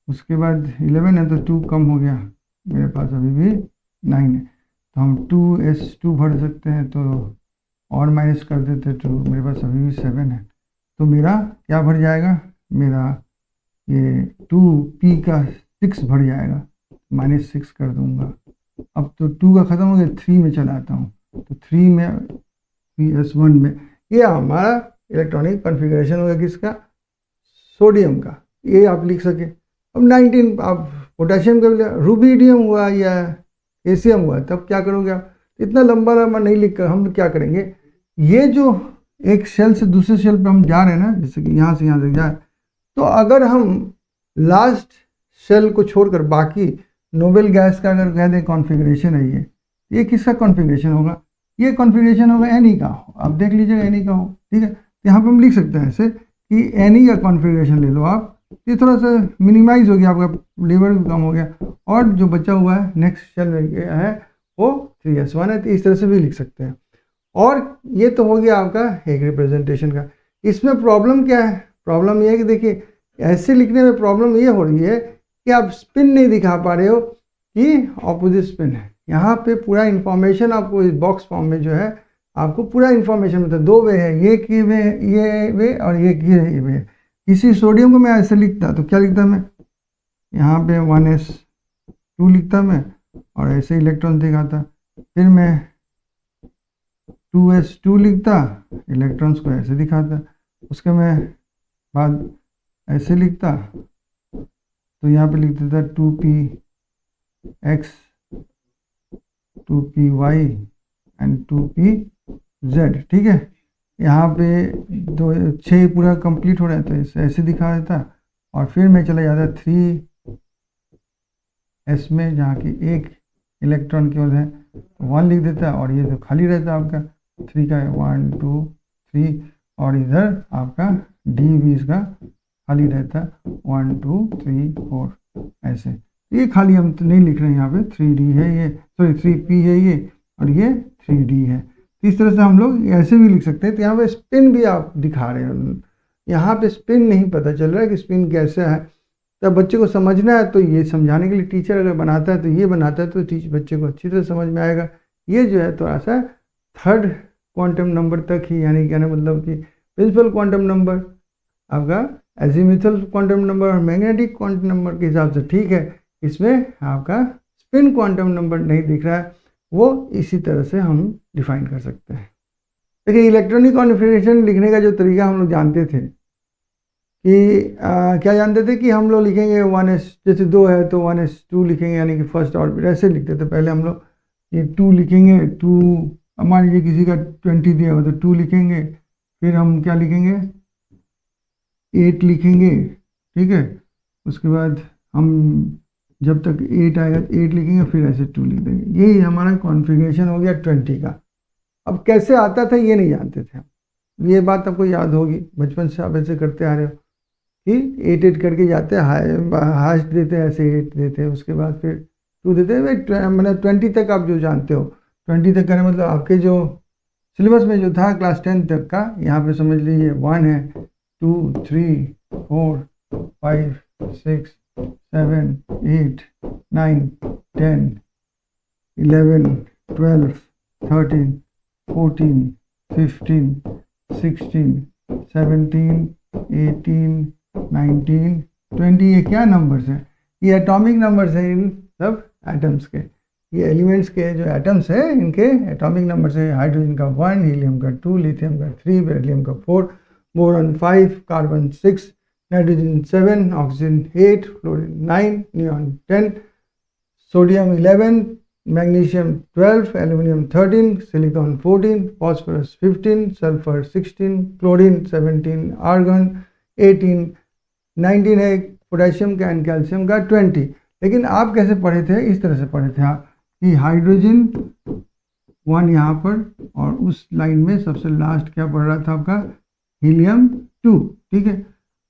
उसके बाद 11 है तो 2 कम हो गया, मेरे पास अभी भी 9 है, तो हम 2s2 भर सकते हैं, तो और माइनस कर देते तो मेरे पास अभी भी 7 है, तो मेरा क्या भर जाएगा? मेरा ये 2p का 6 भर जाएगा, -6 कर दूंगा। अब तो 2 का ख़त्म हो गया, 3 में चला आता हूँ, तो 3 में 3s1 में ये हमारा इलेक्ट्रॉनिक कॉन्फ़िगरेशन हो गया किसका? सोडियम का, ये आप लिख सके। अब 19 आप पोटेशियम का रूबिडियम हुआ या एशियम हुआ, तब क्या करोगे आप? इतना लंबा लंबा नहीं लिख कर हम क्या करेंगे, ये जो एक शेल से दूसरे शेल पे हम जा रहे हैं ना, जैसे कि यहाँ से जाए, तो अगर हम लास्ट शेल को छोड़कर बाकी नोबेल गैस का अगर कह दें कॉन्फ़िगरेशन है, ये किसका कॉन्फ़िगरेशन होगा? ये कॉन्फ़िगरेशन होगा एनी का, आप देख लीजिएगा एनी का हो, ठीक है। तो यहाँ पे हम लिख सकते हैं ऐसे कि एनी का कॉन्फ़िगरेशन ले लो आप, ये थोड़ा सा मिनिमाइज हो गया, आपका लेबर भी कम हो गया, और जो बचा हुआ है नेक्स्ट शेल में है वो 3s1 है, तो इस तरह से भी लिख सकते हैं। और ये तो हो गया आपका एक रिप्रेजेंटेशन का। इसमें प्रॉब्लम क्या है? प्रॉब्लम ये है कि देखिए ऐसे लिखने में प्रॉब्लम ये हो रही है कि आप स्पिन नहीं दिखा पा रहे हो कि ऑपोजिट स्पिन है। यहाँ पे पूरा इन्फॉर्मेशन आपको इस बॉक्स फॉर्म में जो है आपको पूरा इन्फॉर्मेशन मिलता है। 2 वे है, ये वे, ये वे और ये वे। इसी सोडियम को मैं ऐसे लिखता तो क्या लिखता मैं? यहाँ पे 1s2 लिखता मैं और ऐसे इलेक्ट्रॉन दिखाता, फिर मैं 2s2 लिखता, इलेक्ट्रॉन्स को ऐसे दिखाता, उसके मैं बाद ऐसे लिखता, तो यहाँ पे लिख देता 2px 2py एंड 2pz। ठीक है, यहाँ पे 6 पूरा कंप्लीट हो रहा है तो इसे ऐसे दिखा देता, और फिर मैं चला जाता 3s में, जहाँ की एक इलेक्ट्रॉन केवल है, 1 लिख देता, और ये तो खाली रहता आपका 3 का 1 2 3, और इधर आपका डी भी इसका खाली रहता 1 2 3 4 ऐसे। ये खाली हम तो नहीं लिख रहे हैं, यहाँ पे 3d है ये, सॉरी 3p है ये, और ये 3d है। तो इस तरह से हम लोग ऐसे भी लिख सकते हैं। तो यहाँ पे स्पिन भी आप दिखा रहे हैं, यहाँ पे स्पिन नहीं पता चल रहा है कि स्पिन कैसा है, तब बच्चे को समझना है। तो ये समझाने के लिए टीचर अगर बनाता है तो ये बनाता है, तो बच्चे को अच्छी तरह समझ में आएगा। ये जो है थोड़ा सा थर्ड क्वांटम नंबर तक ही, यानी कहने मतलब कि प्रिंसिपल क्वांटम नंबर आपका एजीमुथल क्वांटम नंबर और मैग्नेटिक क्वांटम नंबर के हिसाब से ठीक है। इसमें आपका स्पिन क्वांटम नंबर नहीं दिख रहा है, वो इसी तरह से हम डिफाइन कर सकते हैं। देखिए, इलेक्ट्रॉनिक कॉन्फ़िगरेशन लिखने का जो तरीका हम लोग जानते थे कि क्या जानते थे कि हम लोग लिखेंगे 1s, जैसे 2 है तो 1s2 लिखेंगे, यानी कि फर्स्ट ऑर्बिट ऐसे लिखते थे। पहले हम लोग ये 2 लिखेंगे, 2 मान लीजिए किसी का 20 दिया हुआ तो 2 लिखेंगे, फिर हम क्या लिखेंगे 8 लिखेंगे। ठीक है, उसके बाद हम जब तक 8 आएगा तो 8 लिखेंगे, फिर ऐसे 2 लिख देंगे। यही हमारा कॉन्फ़िगरेशन हो गया 20 का। अब कैसे आता था ये नहीं जानते थे हम, ये बात आपको याद होगी, बचपन से आप ऐसे करते आ रहे हो कि 8 करके जाते हैं, हाश देते हैं, ऐसे 8 देते हैं, उसके बाद फिर 2 देते हैं। मतलब 20 तक आप जो जानते हो, 20 तक करने मतलब आपके जो सिलेबस में जो था क्लास 10 तक का, यहाँ पे समझ लीजिए 1 है, 2 3 4 5 6 7 8 9 10 11 12 13 14 15 16 17 18 19 20। ये क्या नंबर्स हैं? ये एटॉमिक नंबर्स हैं इन सब एटम्स के। ये एलिमेंट्स के जो एटम्स हैं इनके एटॉमिक नंबर्स हैं। हाइड्रोजन का 1, हीलियम का 2, लिथियम का 3, बेरिलियम का 4, boron 5, carbon 6, nitrogen 7, oxygen 8, fluorine 9, neon 10, sodium 11, magnesium 12, aluminium 13, silicon 14, phosphorus 15, sulphur 16, chlorine 17, argon 18, 19 है पोटेशियम का एंड कैल्शियम का 20। लेकिन आप कैसे पढ़े थे? इस तरह से पढ़े थे आप कि हाइड्रोजन 1 यहाँ पर, और उस लाइन में सबसे लास्ट क्या पढ़ रहा था आपका हीलियम 2। ठीक है,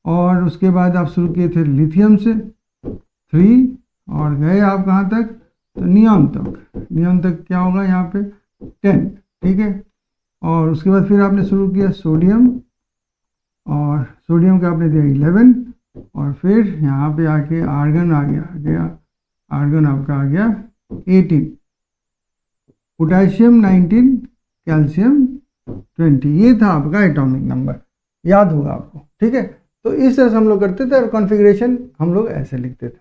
और उसके बाद आप शुरू किए थे लिथियम से 3, और गए आप कहाँ तक? तो नियॉन तक। नियॉन तक क्या होगा यहाँ पे 10। ठीक है, और उसके बाद फिर आपने शुरू किया सोडियम, और सोडियम का आपने दिया 11, और फिर यहाँ पे आके आर्गन आ गया आर्गन आपका आ गया 18, पोटेशियम 19, कैल्शियम 20। ये था आपका एटॉमिक नंबर, याद होगा आपको। ठीक है, तो इस तरह से हम लोग करते थे और कॉन्फ़िगरेशन हम लोग ऐसे लिखते थे।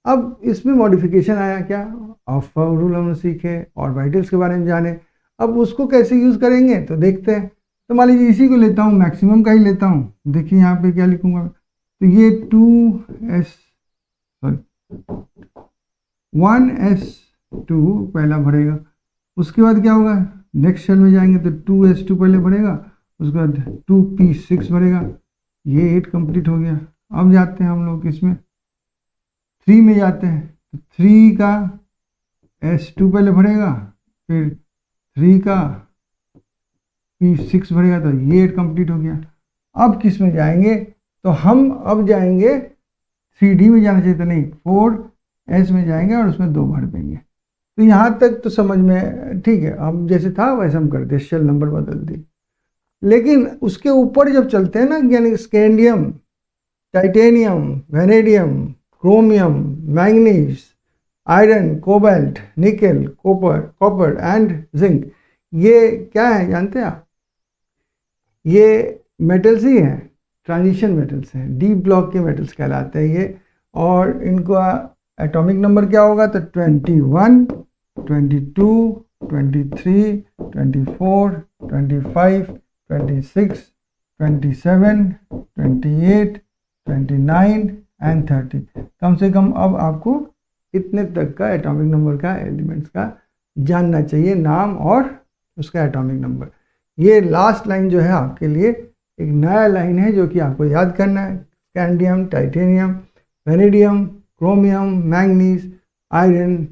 अब इसमें मॉडिफिकेशन आया क्या? ऑफ रूल हम सीखे, ऑर्बिटल्स के बारे में जाने। अब उसको कैसे यूज़ करेंगे तो देखते हैं। तो मान लीजिए इसी को लेता हूँ, मैक्सिमम का ही लेता हूँ। देखिए यहाँ पे क्या लिखूंगा, तो ये 1s2 पहला भरेगा, उसके बाद क्या होगा नेक्स्ट सेल में जाएंगे तो 2s2 पहले भरेगा, उसके बाद 2p6 भरेगा। ये 8 कंप्लीट हो गया। अब जाते हैं हम लोग इसमें 3 में जाते हैं, तो 3 का s2 पहले भरेगा, फिर 3 का p6 भरेगा, तो ये 8 कंप्लीट हो गया। अब किस में जाएंगे? तो हम अब जाएंगे 3d में जाना चाहिए, तो नहीं 4s में जाएंगे और उसमें 2 भर देंगे। तो यहाँ तक तो समझ में ठीक है, अब जैसे था वैसे हम करते, शेल नंबर बदल दी। लेकिन उसके ऊपर जब चलते हैं ना, यानी scandium, titanium, vanadium, chromium, manganese, iron, cobalt, nickel, copper and zinc, ये क्या है जानते हैं आप? ये मेटल्स ही हैं, ट्रांजिशन मेटल्स हैं, डी ब्लॉक के मेटल्स कहलाते हैं ये। और इनका एटॉमिक नंबर क्या होगा? तो 21, 22, 23, 24, 25, 26, 27, 28, 29 एंड 30। कम से कम अब आपको इतने तक का एटॉमिक नंबर का एलिमेंट्स का जानना चाहिए, नाम और उसका एटॉमिक नंबर। ये लास्ट लाइन जो है आपके लिए एक नया लाइन है जो कि आपको याद करना है। Scandium, titanium, vanadium, chromium, manganese, iron,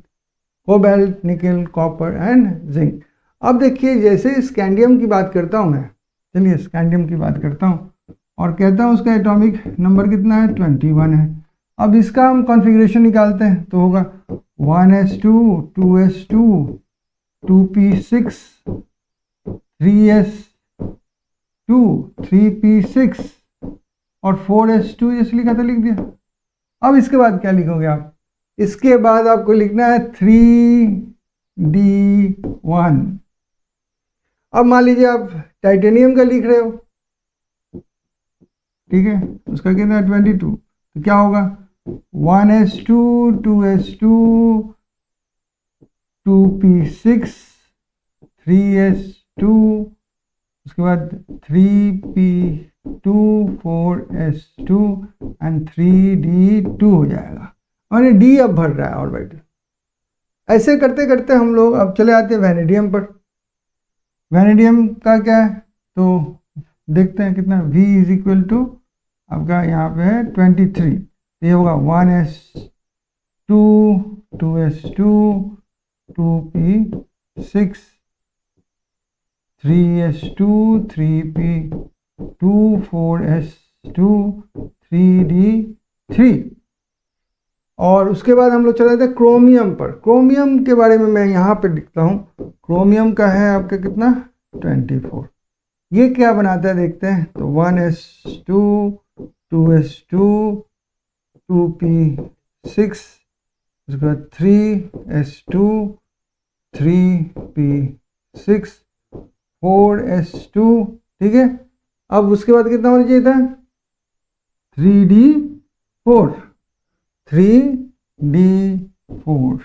cobalt, निकल, कॉपर एंड जिंक। अब देखिए, जैसे स्कैंडियम की बात करता हूँ मैं, चलिए स्कैंडियम की बात करता हूँ और कहता हूँ उसका एटॉमिक नंबर कितना है, 21 है। अब इसका हम कॉन्फ़िगरेशन निकालते हैं तो होगा 1s2, 2s2, 2p6, 3s2, 3p6 और 4s2, जैसे लिखा था लिख दिया। अब इसके बाद क्या लिखोगे आप? इसके बाद आपको लिखना है 3d1। अब मान लीजिए आप टाइटेनियम का लिख रहे हो, ठीक है, उसका कितना है 22, तो क्या होगा 1s2, 2s2, 2p6, 3s2, उसके बाद 3p2, 4s2 एंड 3d2 हो जाएगा। और ये डी अब भर रहा है ऑर्बिटल। ऐसे करते करते हम लोग अब चले आते हैं वैनेडियम पर। वैनेडियम का क्या है तो देखते हैं कितना, v इज इक्वल टू आपका यहाँ पे है 23, ये होगा 1s2, 2s2, 2p6, 3s2, 3p2, 4s2, 3d3। और उसके बाद हम लोग चले जाते हैं क्रोमियम पर। क्रोमियम के बारे में मैं यहाँ पे लिखता हूँ। क्रोमियम का है आपका कितना, 24। ये क्या बनाता है देखते हैं, तो 1s2, 2s2, 2p6, उसके बाद 3s2, 3p6, 4s2, ठीक है। अब उसके बाद कितना होना चाहिए था, 3d4, 3d4।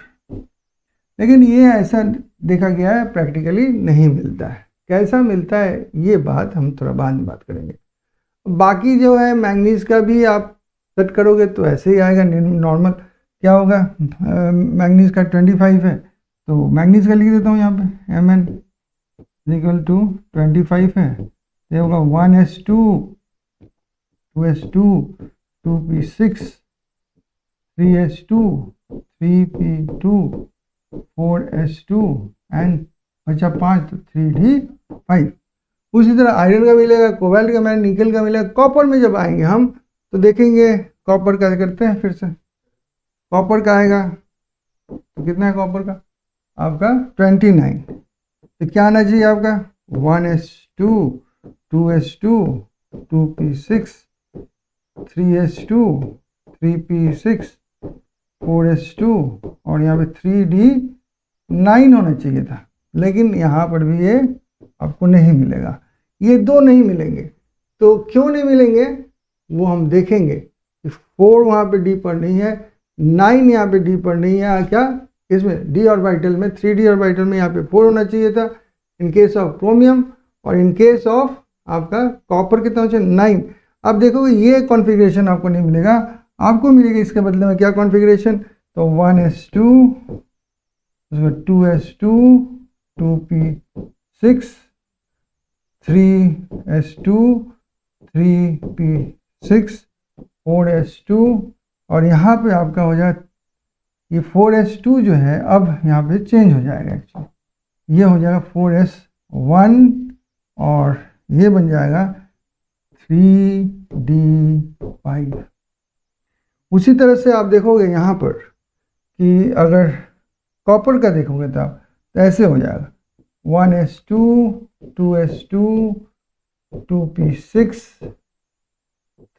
लेकिन ये ऐसा देखा गया है प्रैक्टिकली नहीं मिलता है। कैसा मिलता है ये बात हम थोड़ा बाद में बात करेंगे। बाकी जो है मैंगनीज का भी आप सेट करोगे तो ऐसे ही आएगा नॉर्मल। क्या होगा, मैंगनीज का 25 है तो मैंगनीज का लिख देता हूँ यहाँ पे, Mn इक्वल टू 25 है, ये होगा 1s2, 2s2, 2p6, 3s2, 3p2, 4s2 and बचा 5 तो 3d5। उसी तरह आयरन का मिलेगा, कोबाल्ट का मिलेगा, निकल का मिलेगा। कॉपर में जब आएंगे हम तो देखेंगे कॉपर का करते हैं फिर से। कॉपर का आएगा तो कितना है कॉपर का आपका 29, तो क्या आना चाहिए आपका 1s2, 2s2, 2p6, 3s2, 3p6, 4s2 और यहाँ पे 3d9 होना चाहिए था। लेकिन यहाँ पर भी ये आपको नहीं मिलेगा, ये दो नहीं मिलेंगे। तो क्यों नहीं मिलेंगे वो हम देखेंगे। 4 वहाँ पे डी पर नहीं है, 9 यहाँ पे डी पर नहीं है। क्या इसमें डी ऑर्बिटल में, 3d ऑर्बिटल में यहाँ पे 4 होना चाहिए था इन केस ऑफ क्रोमियम, और इन केस ऑफ आपका कॉपर कितना होना चाहिए 9। अब देखोगे ये कॉन्फ़िगरेशन आपको नहीं मिलेगा, आपको मिलेगा इसके बदले में क्या कॉन्फ़िगरेशन, तो 1s2, 2s2, 2p6, 3s2, 3p6, 4s2 और यहाँ पे आपका हो जाए ये 4s2 जो है अब यहाँ पे चेंज हो जाएगा। एक्चुअली ये हो जाएगा 4s1 और ये बन जाएगा 3d5। उसी तरह से आप देखोगे यहाँ पर कि अगर कॉपर का देखोगे तो आप तो ऐसे हो जाएगा 1s2, 2s2, 2p6,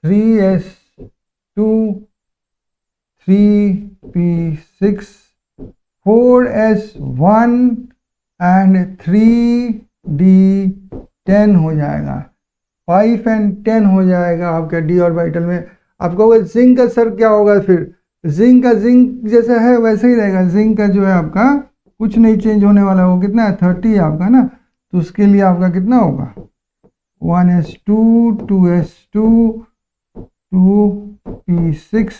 3s2, 3p6, 4s1 and 3d10 हो जाएगा। 5 एंड 10 हो जाएगा आपका डी ऑर्बिटल में। आप कहोगे जिंक का सर क्या होगा, फिर जिंक का जिंक जैसा है वैसे ही रहेगा। जिंक का जो है आपका कुछ नहीं चेंज होने वाला है, वो कितना है 30 है आपका ना, तो उसके लिए आपका कितना होगा 1s2 2s2 2p6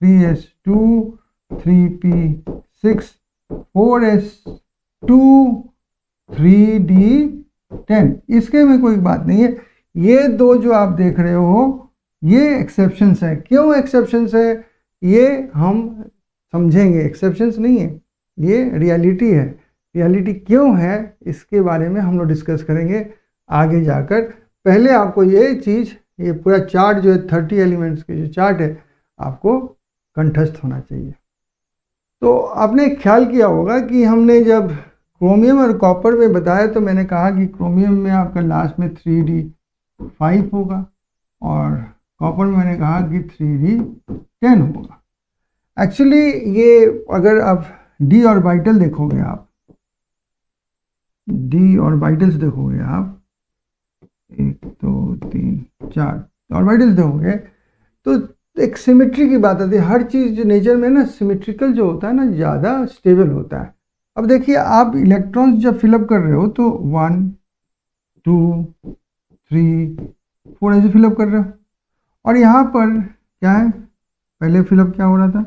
3s2 3p6 4s2 3d10। इसके में कोई बात नहीं है। ये दो जो आप देख रहे हो ये एक्सेप्शंस है। क्यों एक्सेप्शंस है ये हम समझेंगे। एक्सेप्शंस नहीं है, ये रियलिटी है। रियलिटी क्यों है इसके बारे में हम लोग डिस्कस करेंगे आगे जाकर। पहले आपको ये चीज़, ये पूरा चार्ट जो है 30 एलिमेंट्स के जो चार्ट है आपको कंठस्थ होना चाहिए। तो आपने ख्याल किया होगा कि हमने जब क्रोमियम और कॉपर में बताया तो मैंने कहा कि क्रोमियम में आपका लास्ट में 3d5 होगा और कॉपर में मैंने कहा कि 3d10 होगा। एक्चुअली ये अगर आप डी ऑर्बिटल देखोगे, आप डी ऑर्बिटल्स देखोगे, आप 1 2 3 4 ऑर्बिटल्स देखोगे तो एक सिमेट्री की बात आती है। हर चीज़ जो नेचर में ना सिमेट्रिकल जो होता है ना ज़्यादा स्टेबल होता है। अब देखिए आप इलेक्ट्रॉन्स जब फिलअप कर रहे हो तो 1 2 3 4 ऐसे फिलअप कर रहे हो और यहाँ पर क्या है, पहले फिलअप क्या हो रहा था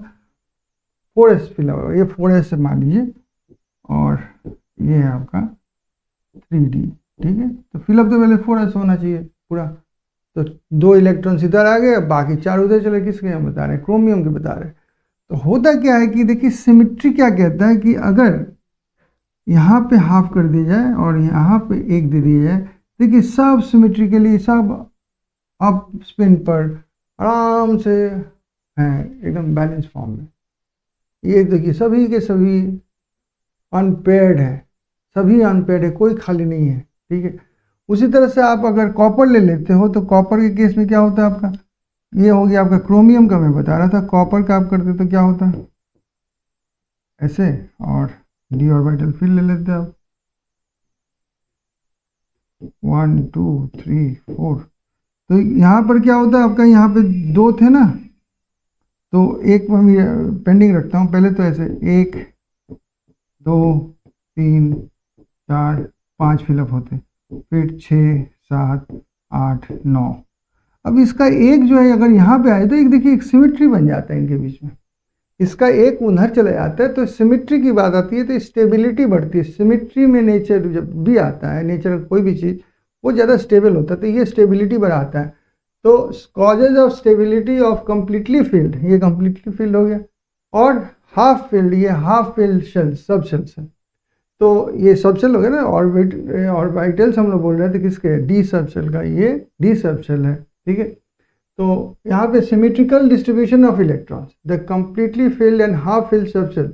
4s फिलअप हो, ये 4s मान लीजिए और ये है आपका 3d, ठीक है। तो फिलअप तो पहले 4s होना चाहिए पूरा। तो 2 इलेक्ट्रॉन्स इधर आ गए, बाकी 4 उधर चले। किसके हम बता रहे हैं, क्रोमियम के बता रहे हैं। तो होता क्या है कि देखिए सिमेट्री क्या कहता है कि अगर यहाँ पे हाफ कर दी जाए और यहाँ पे 1 दे दिया जाए, देखिए सब सिमेट्रिकली सब अप स्पिन पर आराम से हैं एकदम बैलेंस फॉर्म में। ये देखिए सभी के सभी अनपेयर्ड है, सभी अनपेयर्ड है, कोई खाली नहीं है, ठीक है। उसी तरह से आप अगर कॉपर ले लेते हो तो कॉपर के केस में क्या होता है आपका, ये हो गया आपका क्रोमियम का मैं बता रहा था। कॉपर का आप करते तो क्या होता है ऐसे और डी ऑर्बिटल फिर ले लेते आप 1 2 3 4। तो यहाँ पर क्या होता है आपका, यहाँ पे 2 थे ना, तो एक मैं पेंडिंग रखता हूँ। पहले तो ऐसे 1 2 3 4 5 फिलअप होते, फिर 6 7 8 9। अब इसका एक जो है अगर यहाँ पे आए तो एक देखिए एक सिमेट्री बन जाता है इनके बीच में। इसका एक उधर चला जाता है तो सिमेट्री की बात आती है तो स्टेबिलिटी बढ़ती है। सिमेट्री में नेचर जब भी आता है, नेचर कोई भी चीज़ वो ज़्यादा स्टेबल होता है तो ये स्टेबिलिटी बढ़ाता है। तो causes of stability of completely filled, ये कम्प्लीटली फिल्ड हो गया, और हाफ फिल्ड, ये half filled shell subshells है। तो ये सब शेल हो गया ना। ऑर्बिटल्स हम लोग बोल रहे थे किसके, डी सब शेल का, ये डी सब शेल है, ठीक है। तो यहाँ पे symmetrical distribution of electrons, the completely filled and half filled subshell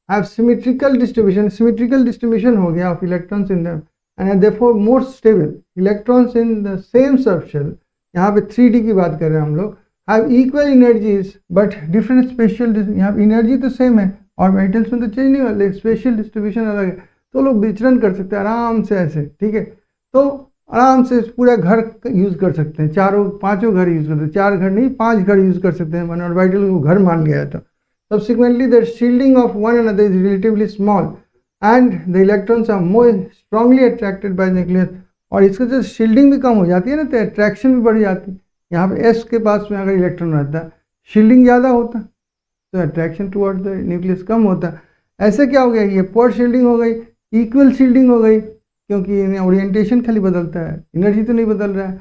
have symmetrical distribution. Symmetrical distribution हो गया of electrons in them and therefore more stable electrons in the same subshell. यहाँ पे 3D की बात कर रहे हैं हम लोग, have equal energies but different special. यहाँ पे एनर्जी तो सेम है, ऑर्बिटल्स में तो चेंज नहीं हुआ, स्पेशल डिस्ट्रीब्यूशन अलग है। तो लोग विचरण कर सकते हैं आराम से ऐसे, ठीक है। तो आराम से पूरा घर यूज़ कर सकते हैं, 4-5 घर यूज़ करते हैं, 4 घर नहीं 5 घर यूज़ कर सकते हैं। मैंने ऑर्बिटल को घर मान लिया था। Subsequently the shielding of one another is relatively small and the electrons are more strongly attracted by nucleus. और इसका जो शील्डिंग भी कम हो जाती है ना तो अट्रैक्शन भी बढ़ जाती है। यहाँ पे एस के पास में अगर इलेक्ट्रॉन रहता है, शील्डिंग ज़्यादा होता तो अट्रैक्शन टुवर्ड द न्यूक्लियस कम होता। ऐसे क्या हो गया, ये पोर शील्डिंग हो गई, इक्वल शील्डिंग हो गई, क्योंकि ओरिएंटेशन खाली बदलता है, एनर्जी तो नहीं बदल रहा है।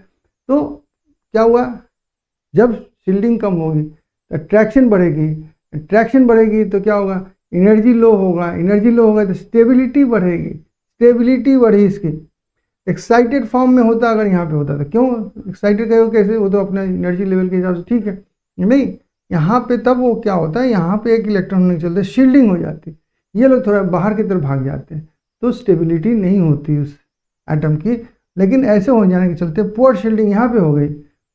तो क्या हुआ, जब शील्डिंग कम होगी तो अट्रैक्शन बढ़ेगी, अट्रैक्शन बढ़ेगी तो क्या होगा, एनर्जी लो होगा, एनर्जी लो होगा तो स्टेबिलिटी बढ़ेगी, स्टेबिलिटी बढ़ी इसकी। एक्साइटेड फॉर्म में होता अगर यहाँ पे होता तो, क्यों एक्साइटेड कहो कैसे, वो तो अपना एनर्जी लेवल के हिसाब से ठीक है, नहीं यहाँ पे तब वो क्या होता है, यहाँ पे एक इलेक्ट्रॉन होने के चलते शील्डिंग हो जाती, ये लोग थोड़ा बाहर की तरफ भाग जाते हैं तो स्टेबिलिटी नहीं होती उस एटम की। लेकिन ऐसे हो जाने के चलते पोर शील्डिंग यहाँ पे हो गई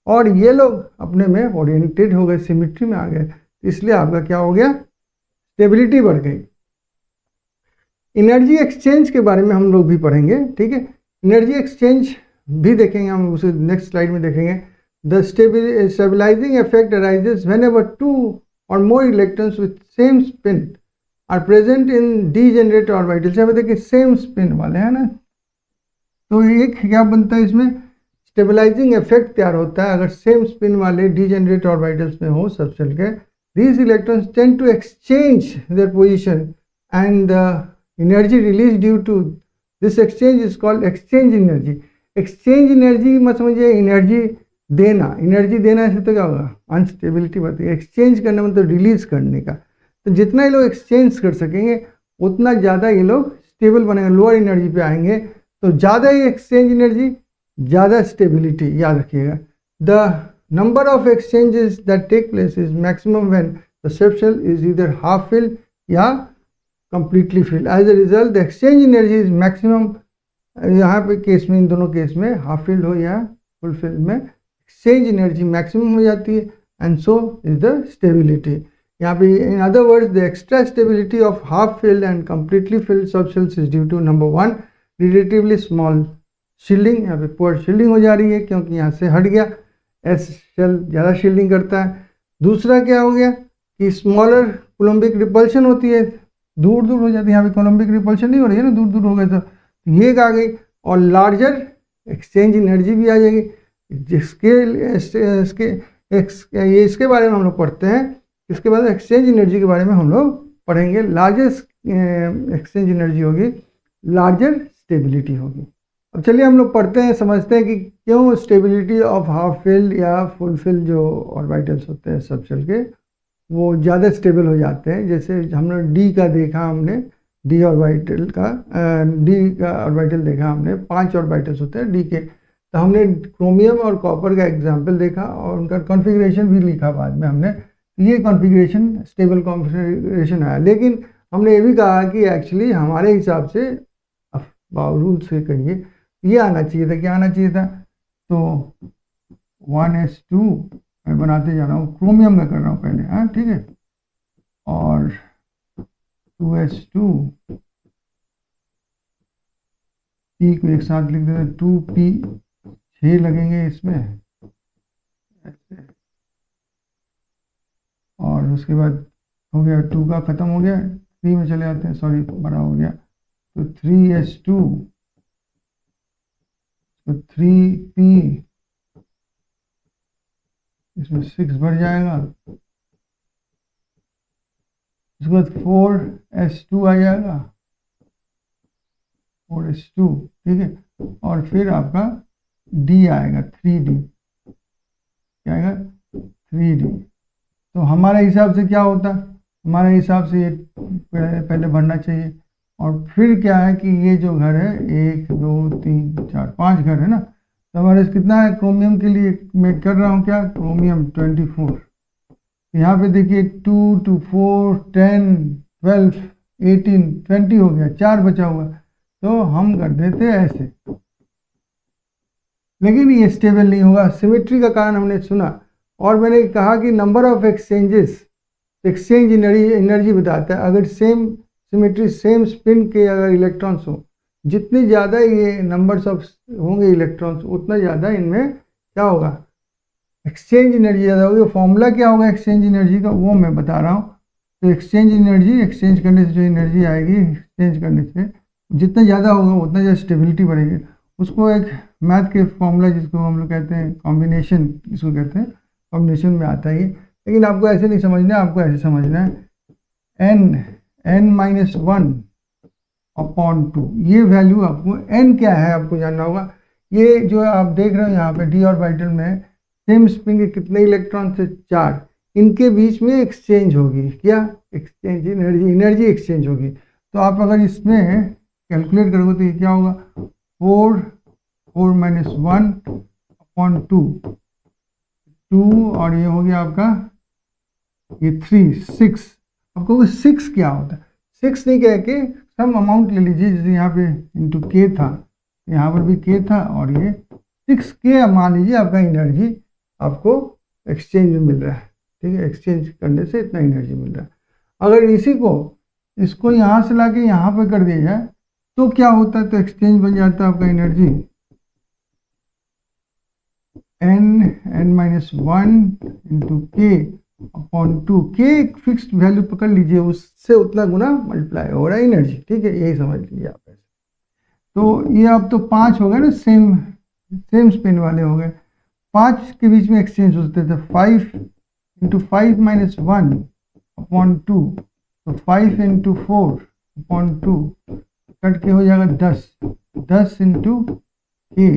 और ये लोग अपने में ओरिएंटेड हो गए, सिमेट्री में आ गए, इसलिए आपका क्या हो गया, स्टेबिलिटी बढ़ गई। एनर्जी एक्सचेंज के बारे में हम लोग भी पढ़ेंगे, ठीक है। एनर्जी एक्सचेंज भी देखेंगे हम, उसे नेक्स्ट स्लाइड में देखेंगे। The stabilising effect arises whenever 2 और more electrons with same spin are present in degenerate orbitals. यहाँ पे देखिए सेम स्पिन वाले हैं ना, तो एक क्या बनता है इसमें, स्टेबलाइजिंग इफेक्ट तैयार होता है अगर सेम स्पिन वाले डीजेनरेट ऑर्बिटल्स में हो सबशेल के। these electrons tend to exchange their position and the energy released due to this exchange is called exchange energy। exchange energy मत समझिए एनर्जी देना, एनर्जी देना ऐसे तो क्या होगा, अनस्टेबिलिटी बढ़ती है। एक्सचेंज करना मतलब रिलीज करने का। तो जितना ये लोग एक्सचेंज कर सकेंगे उतना ज़्यादा ये लोग स्टेबल बनेंगे, लोअर एनर्जी पे आएंगे। तो ज़्यादा ही एक्सचेंज एनर्जी ज़्यादा स्टेबिलिटी, याद रखिएगा। The number of exchanges that take place is maximum when the subshell is either half filled या completely filled। as a result the exchange energy is maximum। यहाँ पे केस में, इन दोनों केस में half filled हो या फुल फिल्ड में exchange energy maximum हो जाती है and so is the stability. यहाँ पे in other words the extra stability of half filled and completely filled subshells is due to number 1 relatively small shielding. यहाँ पे पुअर शील्डिंग हो जा रही है क्योंकि यहाँ से हट गया, एस शेल ज़्यादा शील्डिंग करता है। दूसरा क्या हो गया कि स्मॉलर कोलम्बिक रिपल्शन होती है, दूर दूर हो जाती है। यहाँ पे कोलम्बिक रिपल्शन नहीं हो रही है ना, दूर दूर हो गए तो ये आ गई। और लार्जर एक्सचेंज एनर्जी भी आ जाएगी, जिसके इसके बारे में हम लोग पढ़ते हैं। इसके बाद एक्सचेंज एनर्जी के बारे में हम लोग पढ़ेंगे। लार्जेस्ट एक्सचेंज एनर्जी होगी, लार्जर स्टेबिलिटी होगी। अब चलिए हम लोग पढ़ते हैं, समझते हैं कि क्यों स्टेबिलिटी ऑफ हाफ फिल्ड या फुल फिल्ड जो ऑर्बिटल्स होते हैं सबशेल के वो ज़्यादा स्टेबल हो जाते हैं। जैसे हमने डी का देखा, हमने डी ऑर्बिटल का ऑर्बिटल देखा, हमने 5 ऑर्बिटल्स होते हैं डी के। तो हमने क्रोमियम और कॉपर का एग्जाम्पल देखा और उनका कॉन्फ़िगरेशन भी लिखा बाद में हमने। ये कॉन्फ़िगरेशन स्टेबल कॉन्फ़िगरेशन आया, लेकिन हमने ये भी कहा कि एक्चुअली हमारे हिसाब से रूल से कहिए ये आना चाहिए था, क्या आना चाहिए था, तो 1s2 मैं बनाते जा रहा हूँ, क्रोमियम में कर रहा हूँ पहले, हाँ ठीक है, और 2s2 P को एक साथ लिख देते हैं, 2P 6 लगेंगे इसमें ऐसे। और उसके बाद हो गया 2 का ख़त्म हो गया, 3 में चले आते हैं, सॉरी बड़ा हो गया, तो 3s2 तो 3p इसमें 6 बढ़ जाएगा। उसके बाद 4s2 आ जाएगा, 4s2 ठीक है। और फिर आपका d आएगा 3d, क्या आएगा 3d। तो हमारे हिसाब से क्या होता, हमारे हिसाब से ये पहले भरना चाहिए। और फिर क्या है कि ये जो घर है 1 2 3 4 5 घर है ना, तो हमारे कितना है क्रोमियम के लिए मैं कर रहा हूँ क्या, क्रोमियम 24। यहाँ पे देखिए 2 2 4 10 12 18 20 हो गया, 4 बचा हुआ। तो हम कर देते ऐसे, लेकिन ये स्टेबल नहीं होगा। सिमेट्री का कारण हमने सुना और मैंने कहा कि number of exchanges, exchange energy बताता है। अगर सेम सिमेट्री, सेम स्पिन के अगर इलेक्ट्रॉन्स हो, जितने ज़्यादा ये नंबर्स ऑफ होंगे इलेक्ट्रॉन्स, उतना ज़्यादा इनमें क्या होगा, एक्सचेंज एनर्जी ज़्यादा होगी। फॉर्मूला क्या होगा एक्सचेंज एनर्जी का, वो मैं बता रहा हूँ। तो एक्सचेंज एनर्जी, एक्सचेंज करने से जो एनर्जी आएगी, एक्सचेंज करने से जितना ज़्यादा होगा उतना ज़्यादा स्टेबिलिटी बढ़ेगी। उसको एक मैथ के फॉर्मूला जिसको हम लोग कहते हैं कॉम्बिनेशन, इसको कहते हैं कॉम्बिनेशन में आता है ये। लेकिन आपको ऐसे नहीं समझना है, आपको ऐसे समझना है n-1/2। ये वैल्यू आपको n क्या है आपको जानना होगा। ये जो आप देख रहे हो यहाँ पे डी ऑर्बिटल में सेम स्पिन के कितने इलेक्ट्रॉन थे, 4। इनके बीच में एक्सचेंज होगी, क्या एक्सचेंज एनर्जी एक्सचेंज होगी। तो आप अगर इसमें कैलकुलेट करोगे तो ये क्या होगा, 4 1/2 और ये हो गया आपका ये 3 6। आपको 6 क्या होता है, 6 नहीं कह के सम अमाउंट ले लीजिए, जैसे यहाँ पे इंटू के था, यहाँ पर भी के था, और ये 6 के मान लीजिए आपका एनर्जी आपको एक्सचेंज में मिल रहा है। ठीक है, एक्सचेंज करने से इतना एनर्जी मिल रहा है। अगर इसी को इसको यहाँ से लाके यहाँ पर कर दिया जाए तो क्या होता है, तो एक्सचेंज बन जाता है आपका एनर्जी n-1/2 के एक फिक्स्ड वैल्यू पकड़ लीजिए, उससे उतना गुना मल्टीप्लाई हो रहा है एनर्जी। ठीक है, यही समझ लीजिए आप। तो ये अब तो 5 हो गए ना, सेम स्पिन वाले हो गए। 5 के बीच में एक्सचेंज होते थे। 5 इंटू 5 माइनस 1 अपॉन 2, तो 5 इंटू 4 अपॉन 2 कट के हो जाएगा 10। 10 इंटू के,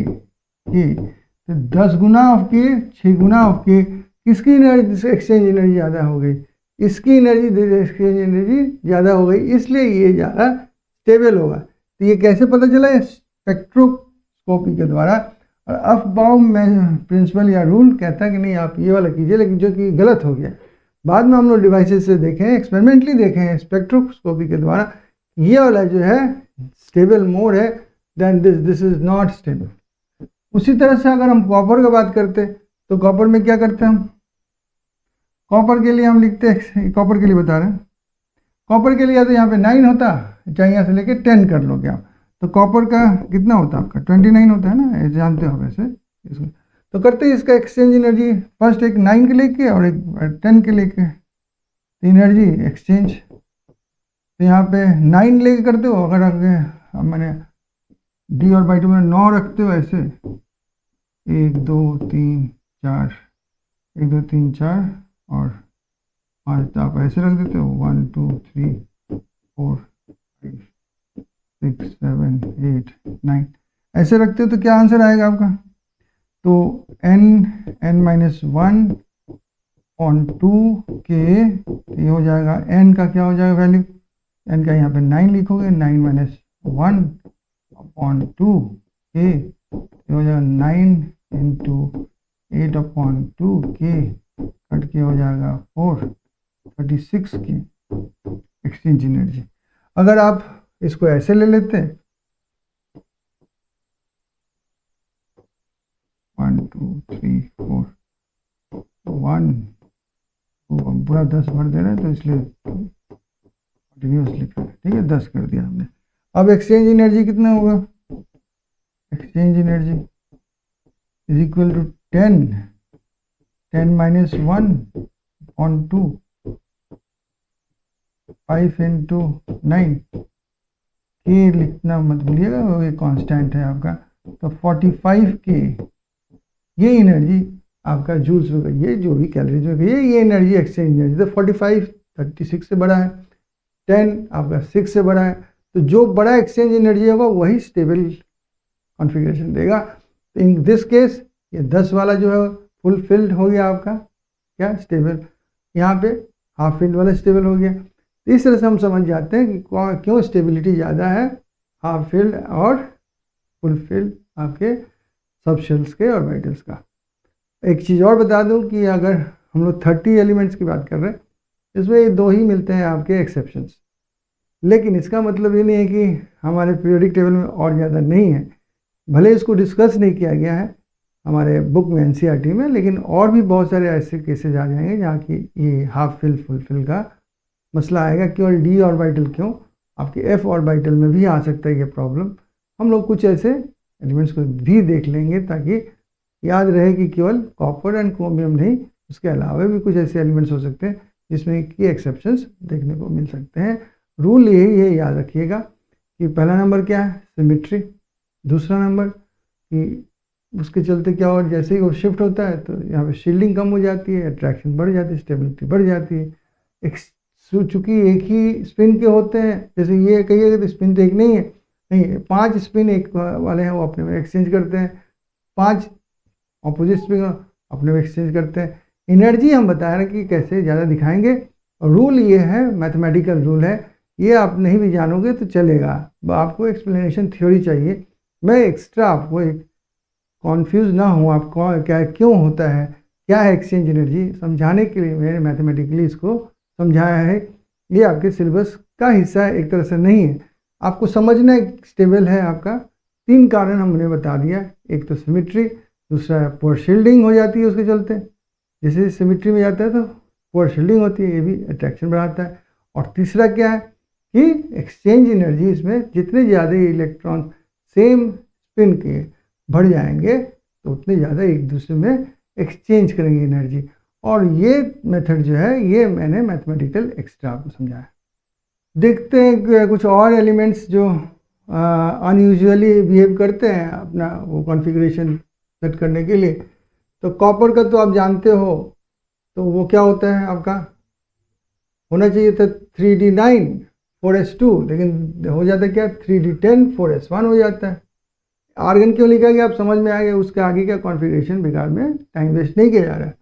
तो 10 गुना ऑफ के, 6 गुना ऑफ के। किसकी एनर्जी से एक्सचेंज एनर्जी ज़्यादा हो गई? इसकी एनर्जी, एक्सचेंज एनर्जी ज़्यादा हो गई, इसलिए ये ज़्यादा स्टेबल होगा। तो ये कैसे पता चला? स्पेक्ट्रोस्कोपी के द्वारा। और अफबाउम में प्रिंसिपल या रूल कहता है कि नहीं आप ये वाला कीजिए, लेकिन जो कि गलत हो गया। बाद में हम लोग डिवाइसेस से देखें, एक्सपेरिमेंटली देखें स्पेक्ट्रोस्कोपी के द्वारा, ये वाला जो है स्टेबल मोड है, then this is not stable. उसी तरह से अगर हम कॉपर की बात करते, तो कॉपर में क्या करते हैं हम? कॉपर के लिए हम लिखते हैं, कॉपर के लिए बता रहे हैं, कॉपर के लिए तो यहाँ पे 9 होता, चाहे यहाँ से लेके 10 कर लो क्या। तो कॉपर का कितना होता है आपका? 29 होता है ना, जानते हो वैसे इसको। तो करते हैं इसका एक्सचेंज एनर्जी, फर्स्ट एक 9 के लेके और एक 10 के लेके एनर्जी एक्सचेंज। तो यहाँ पे 9 लेके करते हो, अगर आगे मैंने डी और बाई 2 में 9 रखते हो ऐसे, 1 2 3 4, 1 2 3 4 और 5, तो आप ऐसे रख देते हो 1 2 3 4 5 6 7 8 9, ऐसे रखते हो। तो क्या आंसर आएगा आपका? तो n माइनस 1 ऑन 2 के, ये हो जाएगा n का क्या हो जाएगा वैल्यू? n का यहाँ पे 9 लिखोगे, 9 माइनस 1 अपॉन 2 के, ये हो जाएगा 9 इंटू 8 अपॉन 2 के, कट के हो जाएगा 4, 36 की एक्सचेंज एनर्जी। अगर आप इसको ऐसे ले लेते, 1 2 3 4 1 2, पूरा 10 भर दे रहे हैं तो इसलिए कंटिन्यूस लिख रहे हैं, ठीक है, 10 कर दिया हमने। अब एक्सचेंज एनर्जी कितना होगा? Exchange energy is equal to 10 minus 1 on 2, 5 into 9, के लिखना मत भूलिएगा, वो ये कांस्टेंट है आपका। तो 45 के, ये एनर्जी आपका जूल्स में गई है, जो भी कैलोरीज में गई है, ये एनर्जी एक्सचेंज एनर्जी। तो 45 36 से बड़ा है, 10 आपका 6 से बड़ा है, तो जो बड़ा एक्सचेंज एनर्जी होगा वही स्टेबल कॉन्फ़िगरेशन देगा। तो इन दिस केस ये 10 वाला जो है फुलफिल्ड हो गया आपका, क्या स्टेबल, यहाँ पे हाफ फिल्ड वाला स्टेबल हो गया। तो इस तरह से हम समझ जाते हैं कि क्यों स्टेबिलिटी ज़्यादा है हाफ फिल्ड और फुल फिल्ड आपके सब शेल्स के और मेटल्स का। एक चीज़ और बता दूं कि अगर हम लोग 30 एलिमेंट्स की बात कर रहे हैं, इसमें ये 2 ही मिलते हैं आपके एक्सेप्शंस, लेकिन इसका मतलब ये नहीं है कि हमारे पीरियोडिक टेबल में और ज़्यादा नहीं है। भले इसको डिस्कस नहीं किया गया है हमारे बुक में एनसीईआरटी में, लेकिन और भी बहुत सारे ऐसे केसेज आ जाएंगे जहाँ की ये हाफ फिल फुल फिल का मसला आएगा। केवल डी ऑर्बिटल क्यों, आपके एफ ऑर्बिटल में भी आ सकता है ये प्रॉब्लम। हम लोग कुछ ऐसे एलिमेंट्स को भी देख लेंगे ताकि याद रहे कि केवल कॉपर एंड क्रोमियम नहीं, उसके अलावा भी कुछ ऐसे एलिमेंट्स हो सकते हैं जिसमें की एक्सेप्शंस देखने को मिल सकते हैं। रूल यही है, याद रखिएगा कि पहला नंबर क्या है, सिमेट्री। दूसरा नंबर कि उसके चलते क्या और जैसे ही वो शिफ्ट होता है तो यहाँ पे शील्डिंग कम हो जाती है, अट्रैक्शन बढ़ जाती है, स्टेबिलिटी बढ़ जाती है। चूँकि एक ही स्पिन के होते हैं, जैसे ये कहिएगा तो स्पिन तो एक नहीं है, नहीं 5 स्पिन एक वाले हैं, वो अपने में एक्सचेंज करते हैं, 5 ऑपोजिट स्पिन अपने में एक्सचेंज करते हैं। एनर्जी हम बता रहे हैं कि कैसे ज़्यादा दिखाएंगे, और रूल ये है, मैथमेटिकल रूल है, ये आप नहीं भी जानोगे तो चलेगा, आपको एक्सप्लेनेशन थ्योरी चाहिए। मैं एक्स्ट्रा आपको एक कॉन्फ्यूज़ ना हो आपको क्या क्यों होता है, क्या है एक्सचेंज एनर्जी, समझाने के लिए मैंने मैथमेटिकली इसको समझाया है। ये आपके सिलेबस का हिस्सा है, एक तरह से नहीं है, आपको समझना स्टेबल है आपका। 3 कारण हमने बता दिया, एक तो सिमेट्री, दूसरा पोर शील्डिंग हो जाती है उसके चलते, जैसे सिमेट्री में जाता है तो पोर शील्डिंग होती है, ये भी अट्रैक्शन बढ़ाता है। और तीसरा क्या है कि एक्सचेंज एनर्जी, इसमें जितने ज़्यादा इलेक्ट्रॉन सेम स्पिन के बढ़ जाएंगे तो उतने ज़्यादा एक दूसरे में एक्सचेंज करेंगे एनर्जी। और ये मेथड जो है ये मैंने मैथमेटिकल एक्स्ट्रा आपको समझाया। देखते हैं कुछ और एलिमेंट्स जो अनयूजुअली बिहेव करते हैं अपना वो कॉन्फ़िगरेशन सेट करने के लिए। तो कॉपर का तो आप जानते हो, तो वो क्या होता है आपका, होना चाहिए था 3d9 4s2, लेकिन हो जाता है क्या 3d10 4s1 हो जाता है। आर्गन क्यों लिखा गया आप समझ में आ गया, उसके आगे का कॉन्फ़िगरेशन बिगाड़ में टाइम वेस्ट नहीं किया जा रहा है।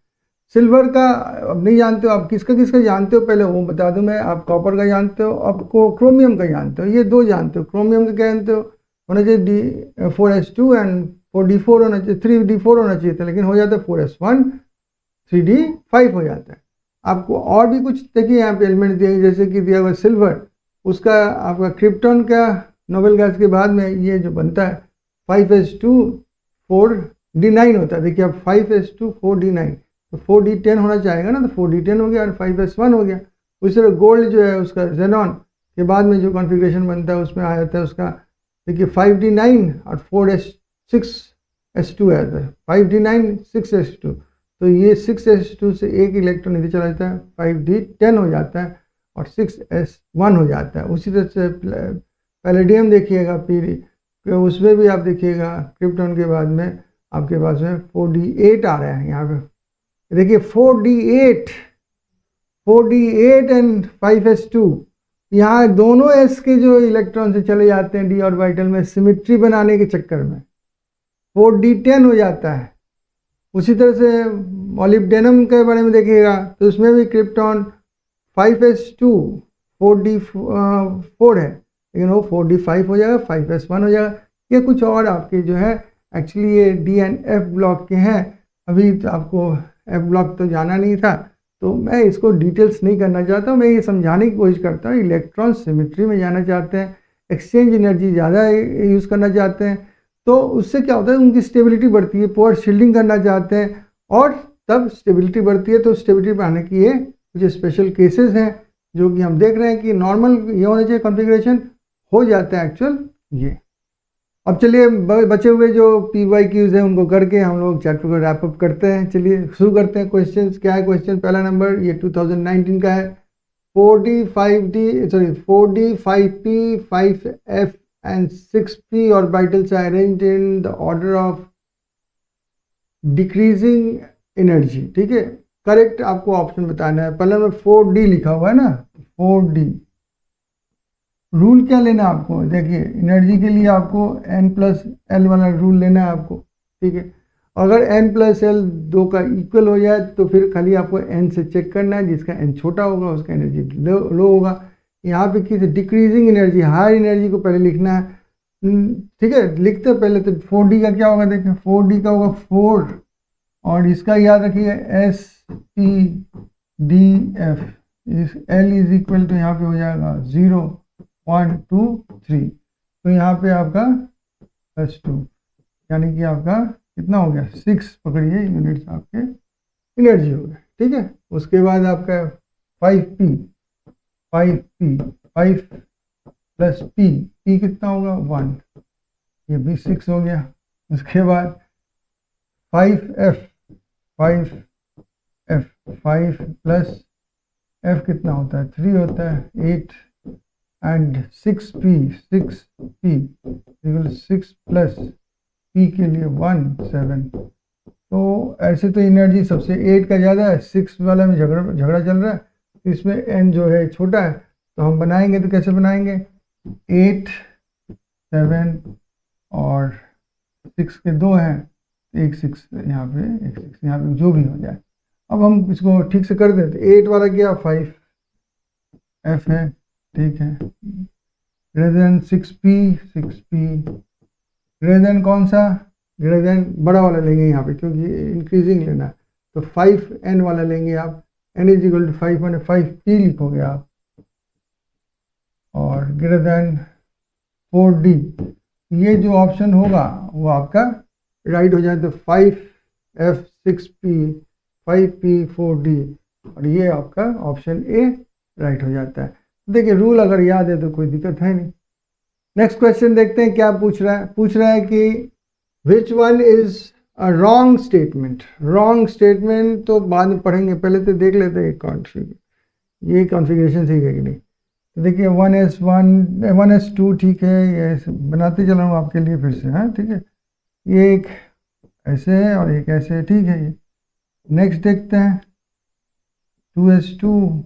सिल्वर का अब नहीं जानते हो आप, किसका किसका जानते हो पहले वो बता दूं मैं। आप कॉपर का जानते हो, आपको क्रोमियम का जानते हो, ये दो जानते हो। क्रोमियम का क्या जानते हो, होना चाहिए D4s2 एंड 4d4 होना चाहिए, 3d4 होना चाहिए था, लेकिन हो जाता है 4s1 3d5 हो जाता है। आपको और भी कुछ देखिए यहाँ पे एलिमेंट दिए, जैसे कि दिया हुआ सिल्वर, उसका आपका क्रिप्टॉन का नोबेल गैस के बाद में ये जो बनता है 5s2 4d9 होता है। देखिए अब 5s2 4d9, तो 4d10 होना चाहेगा ना, तो 4d10 हो गया और 5s1 हो गया। उसी तरह गोल्ड जो है उसका जेनॉन के बाद में जो कॉन्फ़िगरेशन बनता है उसमें आ जाता है उसका, देखिए 5d9 और 4s6s2 आता है, 5d9 6s2, तो ये 6s2 से एक इलेक्ट्रॉन नीचे चला जाता है, 5d10 हो जाता है और 6s1 हो जाता है। उसी तरह से पैलेडियम देखिएगा पीरी, तो उसमें भी आप देखिएगा क्रिप्टॉन के बाद में आपके पास में 4d8 आ रहा है यहाँ पे। देखिए 4d8 एंड 5s2, यहाँ दोनों s के जो इलेक्ट्रॉन से चले जाते हैं d ऑर्बिटल में सिमेट्री बनाने के चक्कर में, 4d10 हो जाता है। उसी तरह से मॉलिब्डेनम के बारे में देखिएगा, तो उसमें भी क्रिप्टॉन 5s2 4d4 है, लेकिन वो 4d5 हो जाएगा, 5s1 हो जाएगा। ये कुछ और आपके जो है एक्चुअली ये डी एंड एफ ब्लॉक के हैं। अभी तो आपको एफ ब्लॉक तो जाना नहीं था, तो मैं इसको डिटेल्स नहीं करना चाहता हूँ। मैं ये समझाने की कोशिश करता हूँ, इलेक्ट्रॉन सिमेट्री में जाना चाहते हैं, एक्सचेंज एनर्जी ज़्यादा यूज़ करना चाहते हैं, तो उससे क्या होता है उनकी स्टेबिलिटी बढ़ती है, पोअर शील्डिंग करना चाहते हैं और तब स्टेबिलिटी बढ़ती है। तो स्टेबिलिटी बढ़ाने की ये कुछ स्पेशल केसेस हैं जो कि हम देख रहे हैं कि नॉर्मल ये होना चाहिए कॉन्फ़िगरेशन, हो जाता है एक्चुअल ये। अब चलिए बचे हुए जो PYQs हैं उनको करके हम लोग चैप्टर को रैप अप करते हैं। चलिए शुरू करते हैं। क्वेश्चंस क्या है, क्वेश्चन पहला नंबर ये 2019 का है। 4d 5p 5f and 6p orbitals are arranged in the order of decreasing energy। ठीक है, करेक्ट आपको ऑप्शन बताना है। पहले नंबर 4d लिखा हुआ है ना, 4d। रूल क्या लेना है आपको, देखिए एनर्जी के लिए आपको n+l वाला रूल लेना है आपको। ठीक है, अगर n+l दो का इक्वल हो जाए तो फिर खाली आपको n से चेक करना है, जिसका n छोटा होगा उसका एनर्जी लो होगा। यहाँ पे किसी डिक्रीजिंग एनर्जी हायर एनर्जी को पहले लिखना है। ठीक है, लिखते हैं पहले। तो 4d का क्या होगा, देखिए 4d का होगा 4 और इसका याद रखिए SPDF, L is equal to यहाँ पे हो जाएगा 0 1 2 3, तो यहाँ पे आपका +2, यानी कि आपका कितना हो गया 6 पकड़िए यूनिट्स आपके एनर्जी हो गए। ठीक है, उसके बाद आपका 5p 5 + p कितना होगा 1, ये भी 6 हो गया। उसके बाद 5f 5 + f कितना होता है 3 होता है 8 एंड 6p 6 + p के लिए 1 7। तो ऐसे तो एनर्जी सबसे 8 का ज़्यादा है, 6 वाला में झगड़ा चल रहा है, इसमें n जो है छोटा है, तो हम बनाएंगे तो कैसे बनाएंगे 8 7 और 6 के 2 हैं, एक 6 यहाँ पे एक 6 यहाँ पे, जो भी हो जाए। अब हम इसको ठीक से कर देते। 8 वाला क्या 5f है, ठीक है, greater than 6p greater than कौन सा, ग्रेटर देन बड़ा वाला लेंगे यहाँ पे क्योंकि इंक्रीजिंग लेना है, तो 5n वाला लेंगे आप। n = 5 माने 5p लिखोगे आप, और ग्रेटर देन 4d, ये जो ऑप्शन होगा वो आपका राइट हो जाए। तो 5f 6p 5p 4d, और ये आपका ऑप्शन ए राइट हो जाता है। देखिए रूल अगर याद है तो कोई दिक्कत है नहीं। नेक्स्ट क्वेश्चन देखते हैं क्या पूछ रहा है कि which one is a wrong statement. Wrong statement तो बाद में पढ़ेंगे, पहले तो देख लेते हैं ये कॉन्फ़िगरेशन सही है कि नहीं। तो देखिए 1s2 ठीक है, ये बनाते चला हूँ आपके लिए फिर से, हाँ ठीक है। ये एक ऐसे है और एक ऐसे है, ठीक है। ये नेक्स्ट देखते हैं 2s2,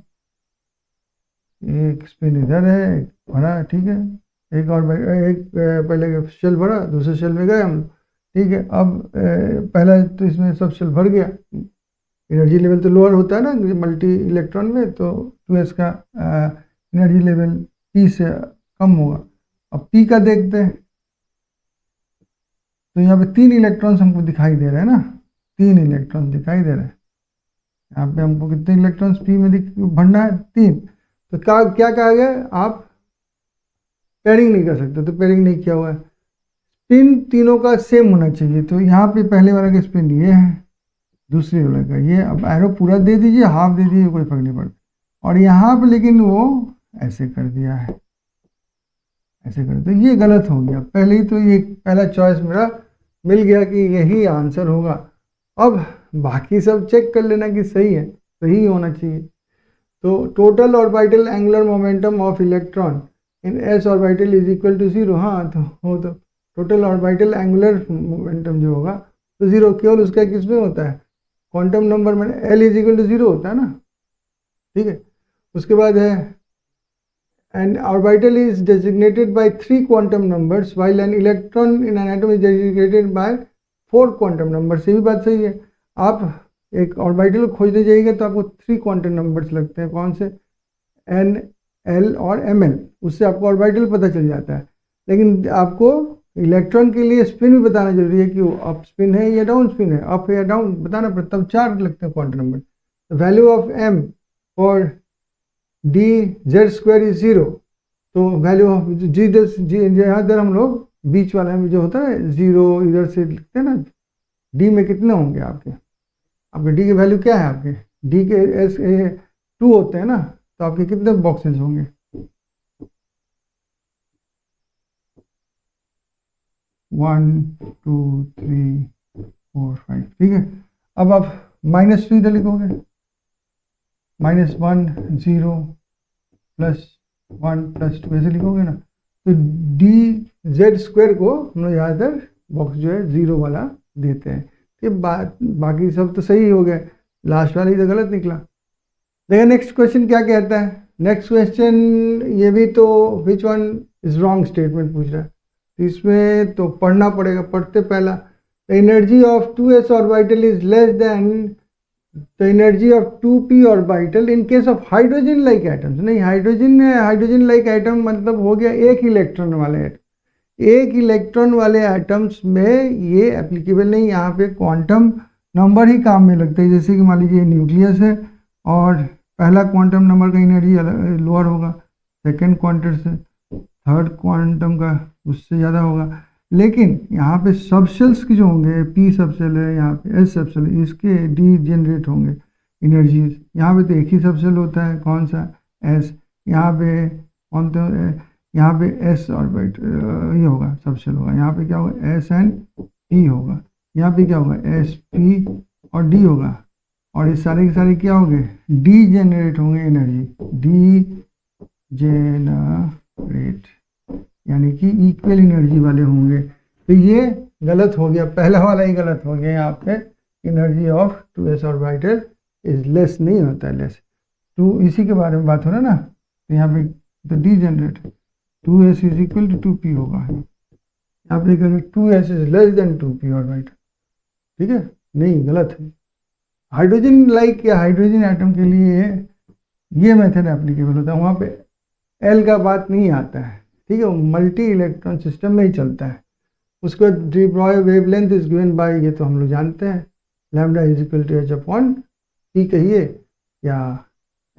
एक स्पिन इधर है, एक भरा, ठीक है। एक और एक पहले शेल भरा, दूसरे शेल में गए हम, ठीक है। अब पहला तो इसमें सब शेल भर गया, एनर्जी लेवल तो लोअर होता है ना मल्टी इलेक्ट्रॉन में, तो 2s का एनर्जी लेवल p से कम होगा। अब p का देखते हैं, तो यहाँ पे 3 इलेक्ट्रॉन्स हमको दिखाई दे रहे हैं ना, 3 इलेक्ट्रॉन दिखाई दे रहे हैं। यहाँ पे हमको कितने इलेक्ट्रॉन्स p में भरना है, 3। तो क्या कहा गया, आप पेयरिंग नहीं कर सकते, तो पेयरिंग नहीं किया हुआ है। स्पिन तीनों का सेम होना चाहिए, तो यहाँ पे पहले वाला का स्पिन ये है, दूसरे वाले का ये। अब एरो पूरा दे दीजिए, हाफ दे दीजिए, कोई फर्क नहीं पड़ता। और यहाँ पे लेकिन वो ऐसे कर दिया है, ऐसे कर, तो ये गलत हो गया। पहले ही तो ये पहला चॉइस मेरा मिल गया कि यही आंसर होगा। अब बाकी सब चेक कर लेना कि सही है, सही होना चाहिए। तो total orbital angular momentum of electron in s orbital is equal to 0। हाँ, तो हो तो टोटल ऑर्बिटल एंगुलर मोमेंटम जो होगा तो 0, केवल उसका किस में होता है, क्वांटम नंबर में l इज इक्वल टू 0 होता है ना, ठीक है। उसके बाद है an orbital is designated by 3 quantum numbers while an electron in an atom is designated by 4 quantum numbers। ये भी बात सही है। आप एक ऑर्बिटल को खोजने जाइएगा तो आपको 3 क्वांटम नंबर्स लगते हैं, कौन से, n, l और ml, उससे आपको ऑर्बिटल पता चल जाता है। लेकिन आपको इलेक्ट्रॉन के लिए स्पिन भी बताना जरूरी है कि वो अप स्पिन है या डाउन स्पिन है, अप या डाउन बताना पड़ता, तब 4 लगते हैं quantum number. Value of m for d z square is 0, तो वैल्यू ऑफ जी यहाँ इधर हम लोग बीच वाला में जो होता है 0 इधर से लिखते हैं ना, d में कितने होंगे आपके d की वैल्यू क्या है, आपके d के s 2 होते हैं ना, तो आपके कितने बॉक्सेस होंगे, 1 2 3 4 5, ठीक है। अब आप -2 इधर लिखोगे, -1 0 +1 +2 ऐसे लिखोगे ना, तो डी जेड स्क्वायर को हम लोग ज़्यादातर बॉक्स जो है 0 वाला देते हैं। ये बाकी सब तो सही हो गए, लास्ट वाला ही तो गलत निकला। देखिए नेक्स्ट क्वेश्चन क्या कहता है। नेक्स्ट क्वेश्चन ये भी तो which one is wrong statement पूछ रहा है, तो इसमें तो पढ़ना पड़ेगा। पढ़ते पहला, energy of 2s orbital is less than the energy of 2p orbital in case of hydrogen like atoms. नहीं, हाइड्रोजन लाइक एटम मतलब हो गया एक इलेक्ट्रॉन वाले एटम। एक इलेक्ट्रॉन वाले एटम्स में ये एप्लीकेबल नहीं, यहाँ पे क्वांटम नंबर ही काम में लगता है। जैसे कि मान लीजिए न्यूक्लियस है और पहला क्वांटम नंबर का एनर्जी लोअर होगा, सेकेंड क्वांटम से थर्ड क्वांटम का उससे ज़्यादा होगा। लेकिन यहाँ पे सब सेल्स के जो होंगे, पी सब सेल है, यहाँ पे एस सब सेल है, इसके डी जनरेट होंगे एनर्जीज। यहाँ पे तो एक ही सब सेल होता है, कौन सा, एस। यहाँ पे कौन तो, यहाँ पे एस ऑर्बिट ये होगा, सब सेल होगा। यहाँ पे क्या होगा, एस एंड ई होगा। यहाँ पे क्या होगा, एस पी और डी होगा। और ये सारे के सारे क्या होंगे, डी जनरेट होंगे एनर्जी, डी जनरेट, यानी कि इक्वल एनर्जी वाले होंगे। तो ये गलत हो गया, पहला वाला ही गलत हो गया। यहाँ पे energy of 2s orbital is less नहीं होता है, लेस टू, इसी के बारे में बात हो रहा है ना। तो यहाँ पे तो degenerate 2s is equal to 2p होगा। यहाँ पे 2s is less than 2p orbital, ठीक है, नहीं गलत है। हाइड्रोजन लाइक या हाइड्रोजन एटम के लिए ये मेथड एप्लीकेबल होता है, वहाँ पे एल का बात नहीं आता है, ठीक है, वो मल्टी इलेक्ट्रॉन सिस्टम में ही चलता है। उसके बाद de Broglie wavelength is given by, ये तो हम लोग जानते हैं, lambda is equal to h upon p कहिए या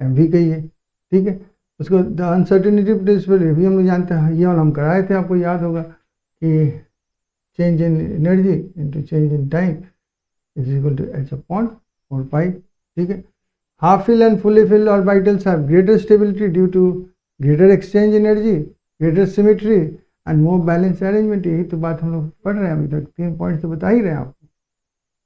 mv कहिए, ठीक है। उसके बाद द अनसर्टेनिटी प्रिंसिपल, ये भी हम लोग जानते हैं, ये हम कराए थे, आपको याद होगा कि change in energy into change in time is equal to h upon 4 pi, ठीक है। Half fill and fully fill orbitals have greater stability due to greater exchange energy, greater symmetry and more balance arrangement. यही तो बात हम लोग पढ़ रहे हैं अभी तक, 3 पॉइंट तो बता ही रहे हैं आपको।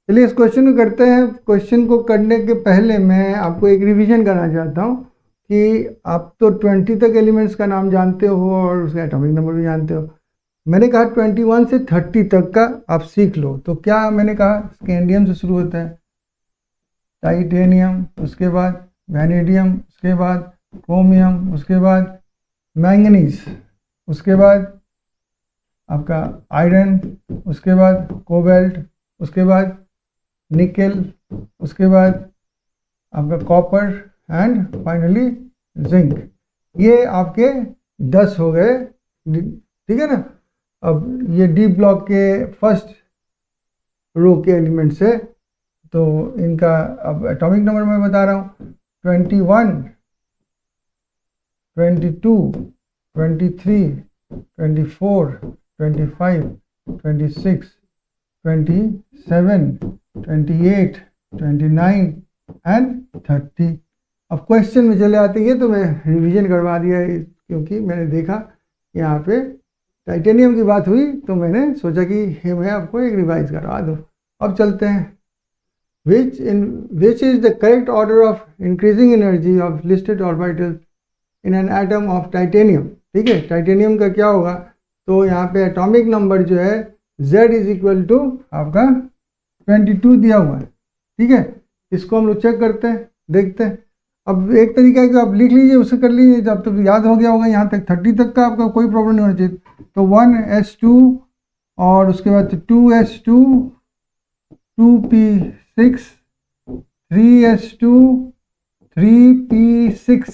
चलिए इस क्वेश्चन को करते हैं। क्वेश्चन को करने के पहले मैं आपको एक रिवीजन करना चाहता हूँ। कि आप तो 20 तक एलिमेंट्स का नाम जानते हो और उसका एटॉमिक नंबर भी जानते हो। मैंने कहा 21 से 30 तक का आप सीख लो। तो क्या मैंने कहा, स्कैंडियम से शुरू होता है, टाइटेनियम, उसके बाद वैनेडियम, उसके बाद क्रोमियम, उसके बाद मैंगनीज, उसके बाद आपका आयरन, उसके बाद कोबाल्ट, उसके बाद निकेल, उसके बाद आपका कॉपर एंड फाइनली जिंक। ये आपके 10 हो गए, ठीक है ना। अब ये डी ब्लॉक के फर्स्ट रो के एलिमेंट्स है, तो इनका अब एटॉमिक नंबर मैं बता रहा हूँ, 21, 22, 23, 24, 25, 26, 27, 28, 29 एंड 30। अब क्वेश्चन में चले आते हैं, तो मैं रिवीजन करवा दिया है क्योंकि मैंने देखा यहाँ पे टाइटेनियम की बात हुई, तो मैंने सोचा कि मैं आपको एक रिवाइज करवा दूँ। अब चलते हैं, which is the correct order of increasing energy of listed orbitals in an atom of titanium। ठीक है, टाइटेनियम का क्या होगा, तो यहाँ पे एटॉमिक नंबर जो है Z इज इक्वल टू आपका 22 दिया हुआ है। ठीक है, इसको हम लोग चेक करते हैं, देखते हैं। अब एक तरीका है कि आप लिख लीजिए, उससे कर लीजिए, जब तक याद हो गया होगा यहाँ तक 30 तक का आपका कोई प्रॉब्लम नहीं होना चाहिए। तो 1s2 और उसके बाद 2s2, 2p6, 3s2, 3p6।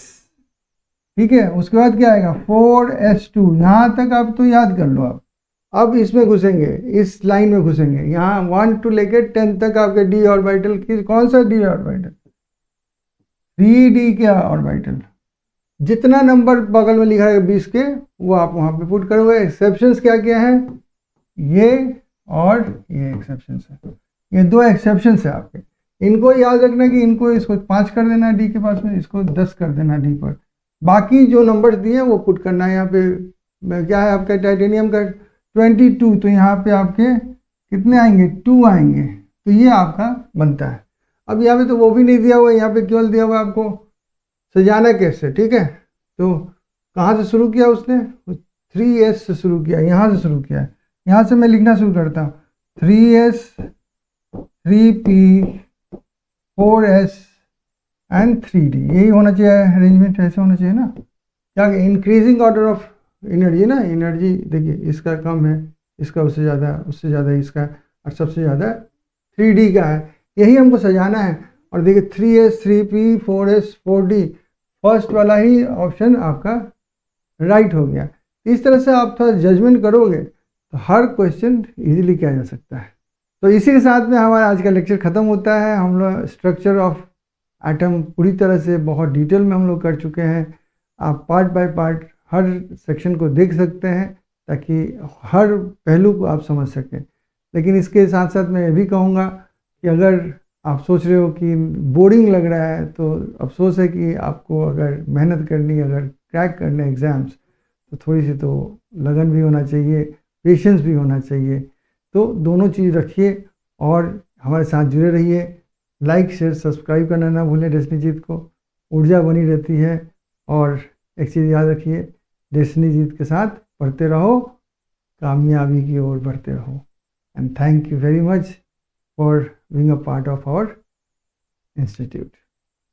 ठीक है, उसके बाद क्या आएगा 4s2। यहाँ तक आप तो याद कर लो आप। अब इसमें घुसेंगे, इस लाइन में घुसेंगे, यहाँ 1 to लेके 10 तक आपके डी ऑर्बिटल की, कौन सा डी ऑर्बिटल, 3d क्या ऑर्बिटल, जितना नंबर बगल में लिखा है 20 के, वो आप वहाँ पे पुट करोगे। एक्सेप्शंस क्या क्या है, ये और ये एक्सेप्शंस है, ये दो एक्सेप्शंस है आपके। इनको याद रखना कि इनको, इसको 5 कर देना डी के पास में, इसको 10 कर देना डी पर। बाकी जो नंबर्स दिए हैं वो पुट करना है यहाँ पे। क्या है आपका टाइटेनियम का 22, तो यहाँ पे आपके कितने आएंगे, 2 आएंगे, तो ये आपका बनता है। अब यहाँ पे तो वो भी नहीं दिया हुआ है, यहाँ पे केवल दिया हुआ है आपको सजाना कैसे। ठीक है, तो कहाँ से शुरू किया उसने, 3s से शुरू किया, यहाँ से शुरू किया है। यहाँ से मैं लिखना शुरू करता हूँ, 3s, 3p, 4s and 3d। यही होना चाहिए अरेंजमेंट, ऐसे होना चाहिए ना। क्या इंक्रीजिंग ऑर्डर ऑफ एनर्जी ना, एनर्जी देखिए इसका कम है, इसका उससे ज़्यादा, उससे ज़्यादा इसका, और सबसे ज़्यादा 3d का है। यही हमको सजाना है। और देखिए 3s, 3p, 4s, 4d, first वाला ही ऑप्शन आपका राइट हो गया। इस तरह से आप थोड़ा जजमेंट करोगे तो हर क्वेश्चन इजीली किया जा सकता है। तो इसी के साथ में हमारा आज का लेक्चर ख़त्म होता है। हम लोग स्ट्रक्चर ऑफ एटम पूरी तरह से बहुत डिटेल में हम लोग कर चुके हैं। आप part by part her section को देख सकते हैं ताकि हर पहलू को आप समझ सकें। लेकिन इसके साथ साथ मैं ये भी कहूँगा कि अगर आप सोच रहे हो कि बोरिंग लग रहा है, तो अफसोस है कि आपको अगर मेहनत करनी, अगर क्रैक करने एग्ज़ाम्स, तो थोड़ी सी तो लगन भी होना चाहिए, पेशेंस भी होना चाहिए। तो दोनों चीज़ रखिए और हमारे साथ जुड़े रहिए। लाइक, शेयर, सब्सक्राइब करना ना भूलें। डेस्टिनी जीत को ऊर्जा बनी रहती है। और एक चीज़ याद रखिए, डेस्टिनी जीत के साथ पढ़ते रहो, कामयाबी की ओर बढ़ते रहो। And thank you very much for being a part of our institute.